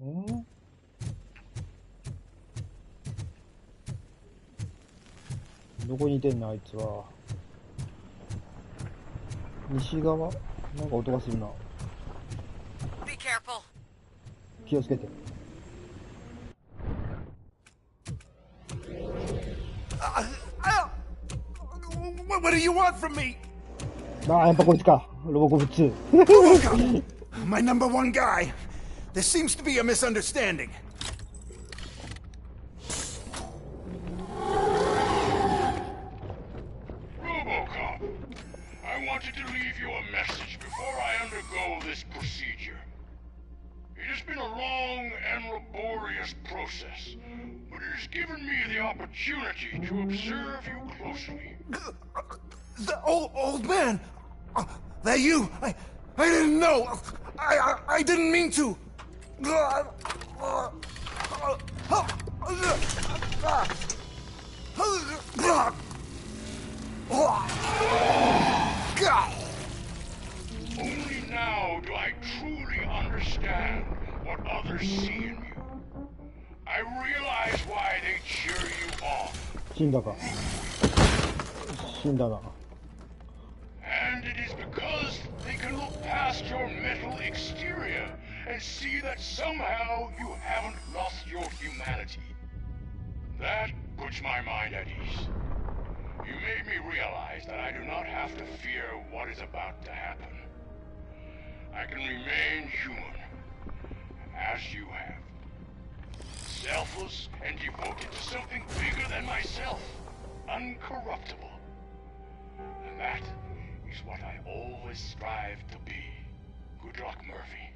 だな。どこにいてんのあいつは。西側？なんか音がするな。気をつけて。What do you want from me? やっぱこいつか。ロボコプ2。My number one guy. There seems to be a misunderstanding. Robocop, I wanted to leave you a message before I undergo this procedure. It has been a long and laborious process, but it has given me the opportunity to observe you closely. The old man! That you? I didn't know! I didn't mean to! Only now do I truly understand what others see in you. I realize why they cheer you on. 死んだか。死んだな。And it is because they can look past your metal exterior and see that somehow you haven't lost your humanity. That puts my mind at ease. You made me realize that I do not have to fear what is about to happen. I can remain human, as you have. Selfless and devoted to something bigger than myself. Uncorruptible. And that is what I always strive to be. Good luck, Murphy.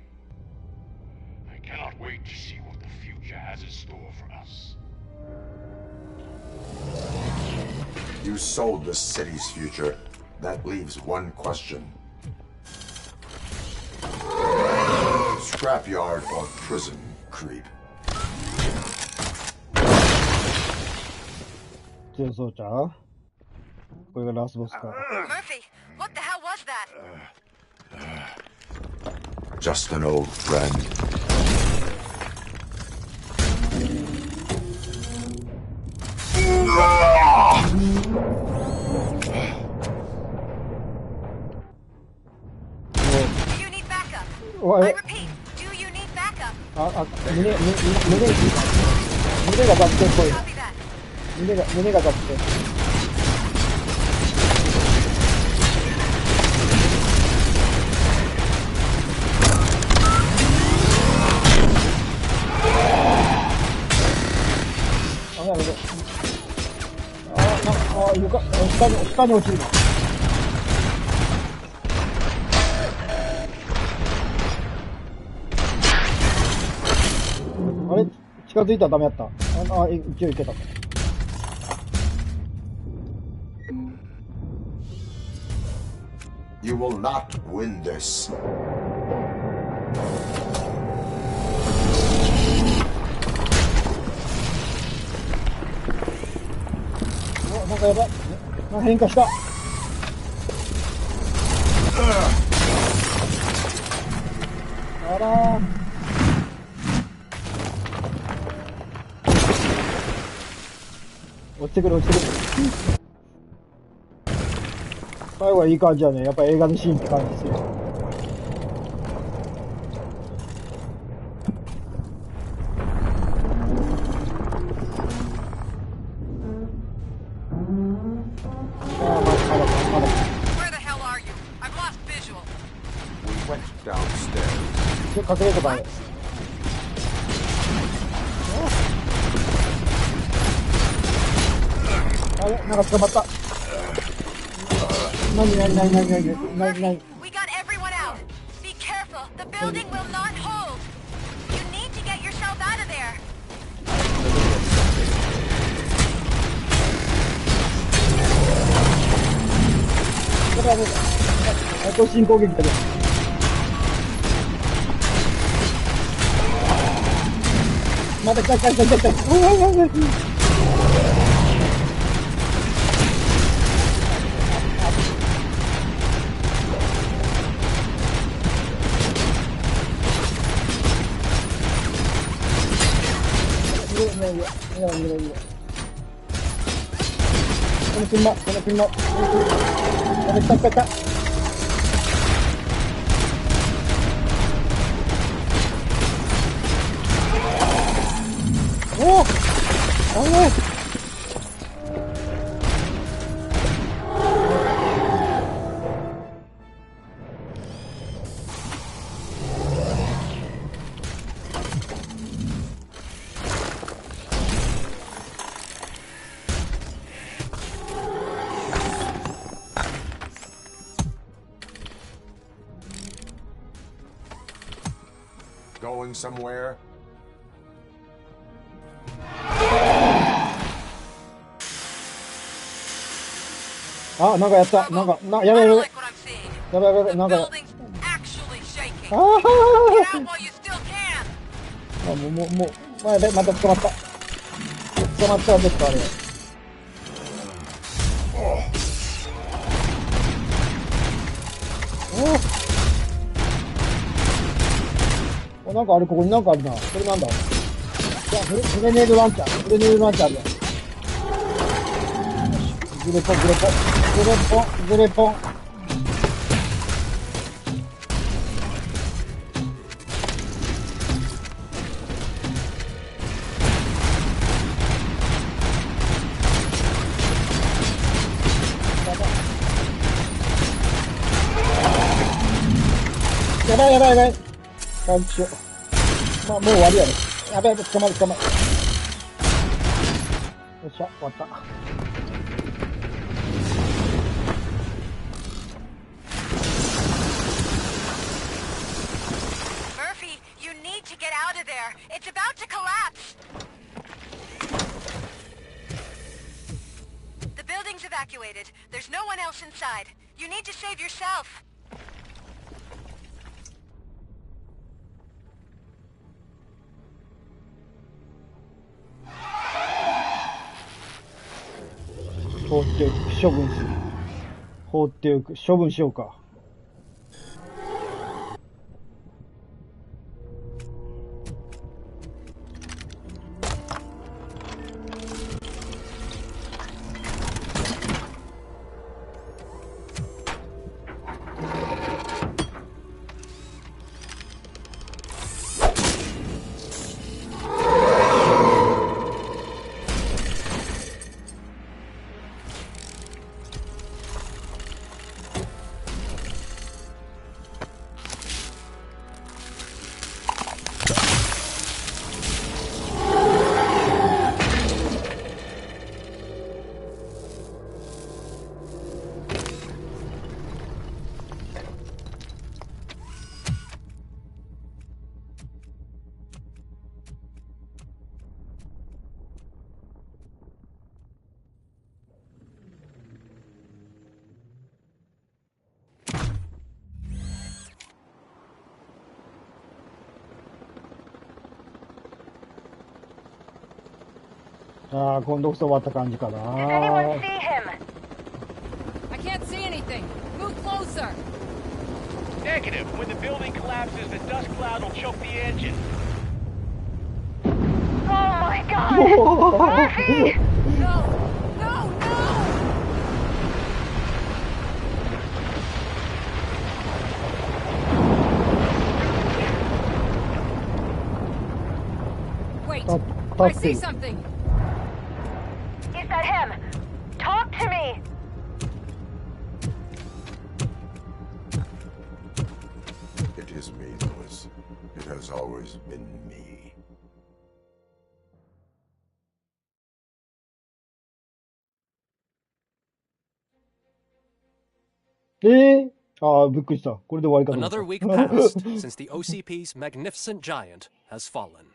I cannot wait to see what the future has in store for us. You sold the city's future. That leaves one question. Scrapyard or prison, creep? 強そうちゃう？これがラスボスか。Murphy, what the hell was that? Just an old friend. Do you need backup? I repeat, do you need backup? 胸がガッテンっぽい。胸がガッテン。あ、床、下に落ちるな。あれ近づいたらダメやった。一応いけた。You will not win this. なんかやばい。変化した。あらー。落ちてくる。最後はいい感じだね。やっぱ映画のシーンって感じですよ。隠れとかね。あれなんか捕まった。何 We got everyone out. Be careful. The building will not hold. You need to get yourself out of there. 突進攻撃だね。また来た。この車。来た。おお、あれ。Going somewhere? あ、なんかやった。やばい。なんか。ああ。もう、また捕まった。捕まったらですか、あれ。お。なんかある、ここになんかあるな。これなんだ。いや、グレネードランチャーだ。グレポン。やばい。回復しよう。まあ、もう終わりやね。やばい、捕まる。よっしゃ、終わった。It's about to collapse! The building's evacuated. There's no one else inside. You need to save yourself.放っておく、処分する。放っておく、処分しようか。ああ、今度こそ終わった感じかな。Anyone see him? I can't see anything. Move closer. Negative. When the building collapses, the dust cloud will choke the engine. Oh my God! Murphy! No! No! No! Wait! I see something! Is that him? Talk to me! It is me, Louis. It has always been me. ああ、びっくりした。これで終わりかと思った。 Another week passed since the OCP's magnificent giant has fallen.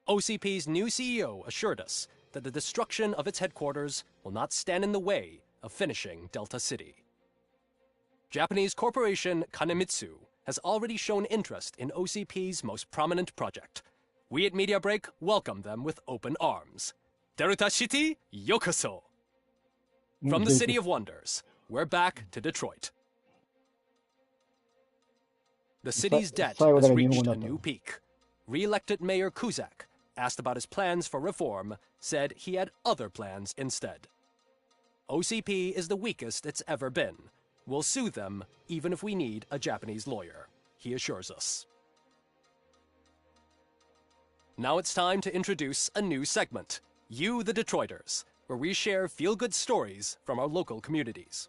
OCP's new CEO assured us that the destruction of its headquarters will not stand in the way of finishing Delta City. Japanese corporation Kanemitsu has already shown interest in OCP's most prominent project. We at Media Break welcome them with open arms. Delta City, yokoso! From the City of Wonders, we're back to Detroit. The city's debt has reached a new peak. Re-elected Mayor Kuzak, asked about his plans for reform, said he had other plans instead. OCP is the weakest it's ever been. We'll sue them even if we need a Japanese lawyer, he assures us. Now it's time to introduce a new segment, You the Detroiters, where we share feel-good stories from our local communities.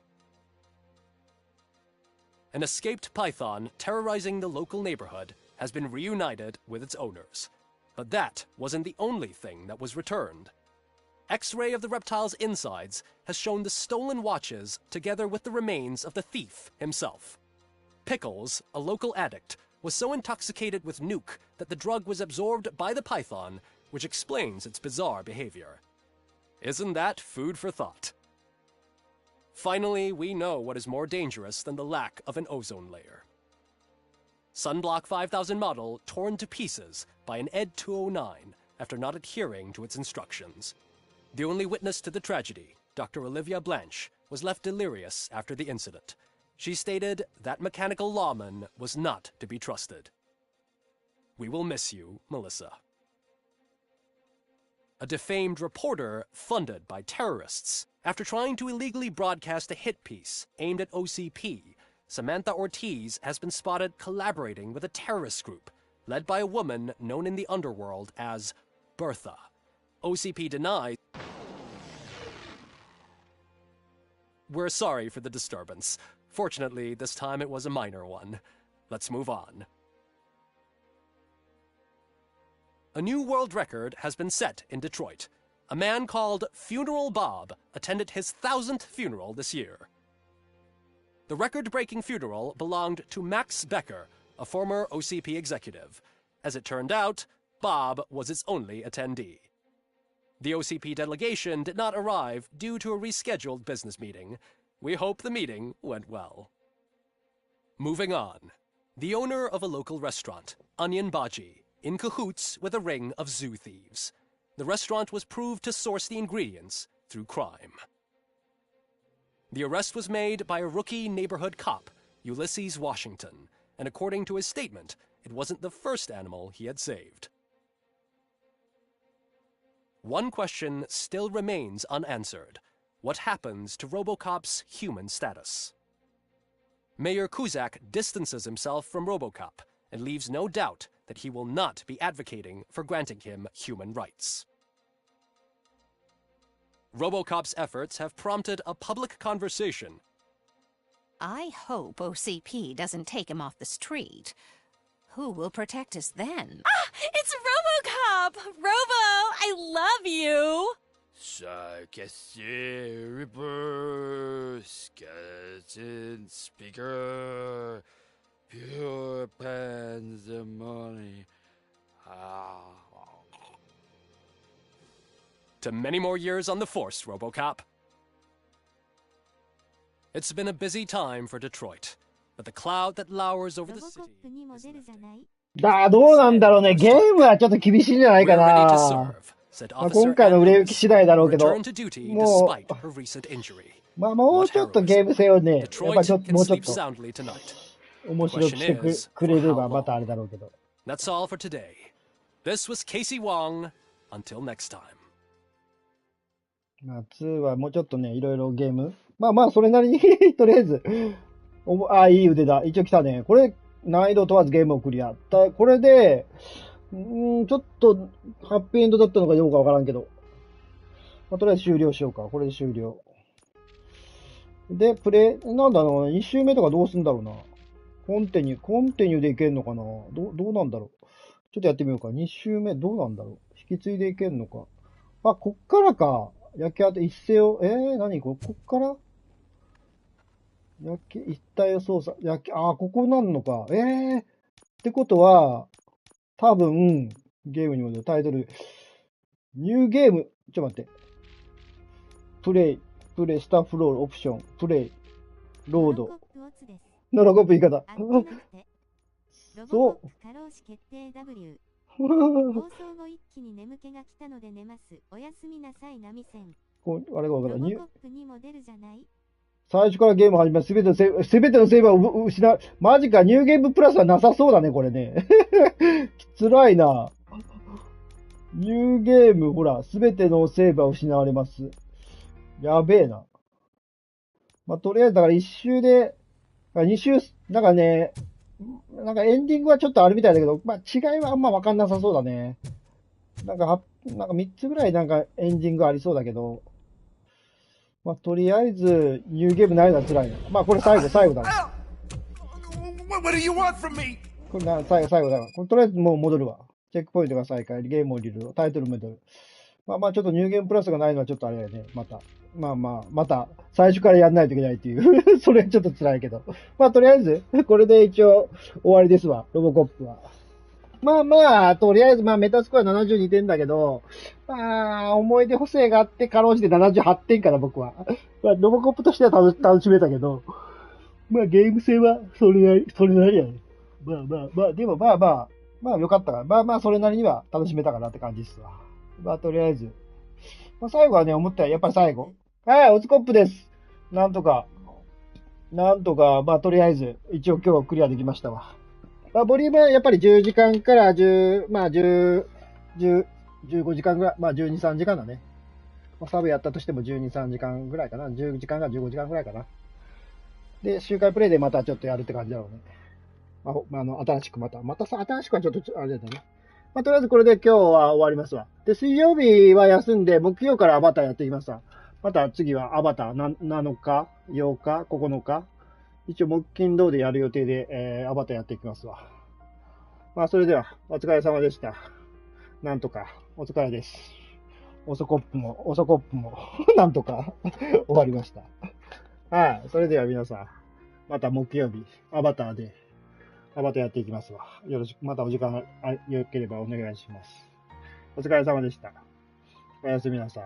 An escaped python terrorizing the local neighborhood has been reunited with its owners. But that wasn't the only thing that was returned. X-ray of the reptile's insides has shown the stolen watches together with the remains of the thief himself. Pickles, a local addict, was so intoxicated with nuke that the drug was absorbed by the python, which explains its bizarre behavior. Isn't that food for thought? Finally, we know what is more dangerous than the lack of an ozone layer. Sunblock 5000 model torn to pieces by an ED 209 after not adhering to its instructions. The only witness to the tragedy, Dr. Olivia Blanche, was left delirious after the incident. She stated that mechanical lawman was not to be trusted. We will miss you, Melissa. A defamed reporter funded by terrorists. After trying to illegally broadcast a hit piece aimed at OCP, Samantha Ortiz has been spotted collaborating with a terrorist group led by a woman known in the underworld as Bertha. OCP denies. We're sorry for the disturbance. Fortunately, this time it was a minor one. Let's move on. A new world record has been set in Detroit. A man called Funeral Bob attended his 1000th funeral this year. The record-breaking funeral belonged to Max Becker, a former OCP executive. As it turned out, Bob was its only attendee. The OCP delegation did not arrive due to a rescheduled business meeting. We hope the meeting went well. Moving on. The owner of a local restaurant, Onion Baji, in cahoots with a ring of zoo thieves. The restaurant was proved to source the ingredients through crime. The arrest was made by a rookie neighborhood cop, Ulysses Washington, and according to his statement, it wasn't the first animal he had saved. One question still remains unanswered. What happens to Robocop's human status? Mayor Kuzak distances himself from Robocop and leaves no doubt that he will not be advocating for granting him human rights. Robocop's efforts have prompted a public conversation. I hope OCP doesn't take him off the street. Who will protect us then? Ah! It's Robocop! Robo, I love you! Sarcastic Ripper, skeleton speaker, pure pandemonium. To many more years on the force, Robocop. It's been a busy time for Detroit, but the cloud that lowers over the city. どうなんだろうね。ゲームはちょっと厳しいんじゃないかな。said まあ Officer 今回の売れ行き次第だろうけど、 returned to duty も despite her recent injury. う、まあもうちょっとゲーム性をね、やっぱ Detroit ちょっと、 can もうちょっ sleep と soundly tonight. 面白くしてくれればまたあれだろうけど。That's all for today. This was Casey Wong. Until next time. まあ2はもうちょっとね、いろいろゲーム。まあまあ、それなりにとりあえず、いい腕だ。一応来たね。これ、難易度問わずゲームをクリア。これで、ちょっと、ハッピーエンドだったのかどうかわからんけど。まあ、とりあえず終了しようか。これで終了。で、なんだろうな。2周目とかどうすんだろうな。コンティニューでいけんのかな。どうなんだろう。ちょっとやってみようか。2周目どうなんだろう。引き継いでいけんのか。あ、こっからか。焼き当て、一斉を、何こっから一体を操作。ここなんのか。ってことは、多分、ゲームに戻るタイトル。ニューゲーム。ちょっと待って。プレイ、スタッフロール、オプション、プレイ、ロード。ノロコップ言い方。そう。過労死決定 W。放送後一気に眠気が来たので寝ます。おやすみなさい、波線。あれがわからん。ロボコップにも出るじゃない？最初からゲーム始めます。すべてのセーバーを失う。マジか、ニューゲームプラスはなさそうだね、これね。辛いな。ニューゲーム、ほら、すべてのセーバーを失われます。やべえな。まあ、とりあえず、だから一周で、二周、なんかね、なんかエンディングはちょっとあるみたいだけど、まあ違いはあんまわかんなさそうだね。なんか3つぐらいなんかエンディングありそうだけど、まあとりあえずニューゲームないのは辛いな。まあこれ最後だな。What do you want from me? これ最後だな。これとりあえずもう戻るわ。チェックポイントが再開、ゲームを入れる、タイトル戻る。まあちょっとニューゲームプラスがないのはちょっとあれだよね。また最初からやんないといけないっていう。それちょっと辛いけど。まあとりあえず、これで一応終わりですわ。ロボコップは。とりあえずメタスコア72点だけど、思い出補正があってかろうじて78点かな、僕は。ロボコップとしては楽しめたけど、ゲーム性はそれなりやね。でもよかったから。それなりには楽しめたかなって感じですわ。とりあえず。最後はね、思ったら、やっぱり最後。オツコップです。なんとか、とりあえず、一応今日はクリアできましたわ。ボリュームはやっぱり10時間から15時間ぐらい、12、3時間だね。サブやったとしても12、3時間ぐらいかな。10時間から15時間ぐらいかな。で、周回プレイでまたちょっとやるって感じだろうね。新しく新しくはちょっと、あれだね。とりあえずこれで今日は終わりますわ。で、水曜日は休んで、木曜からアバターやっていきますわ。また次はアバター7日、8日、9日。一応木金土でやる予定で、アバターやっていきますわ。それでは、お疲れ様でした。なんとか、お疲れです。遅コップも、なんとか、終わりました。それでは皆さん、また木曜日、アバターやっていきますわ。よろしく、またお時間が良ければお願いします。お疲れ様でした。おやすみなさい。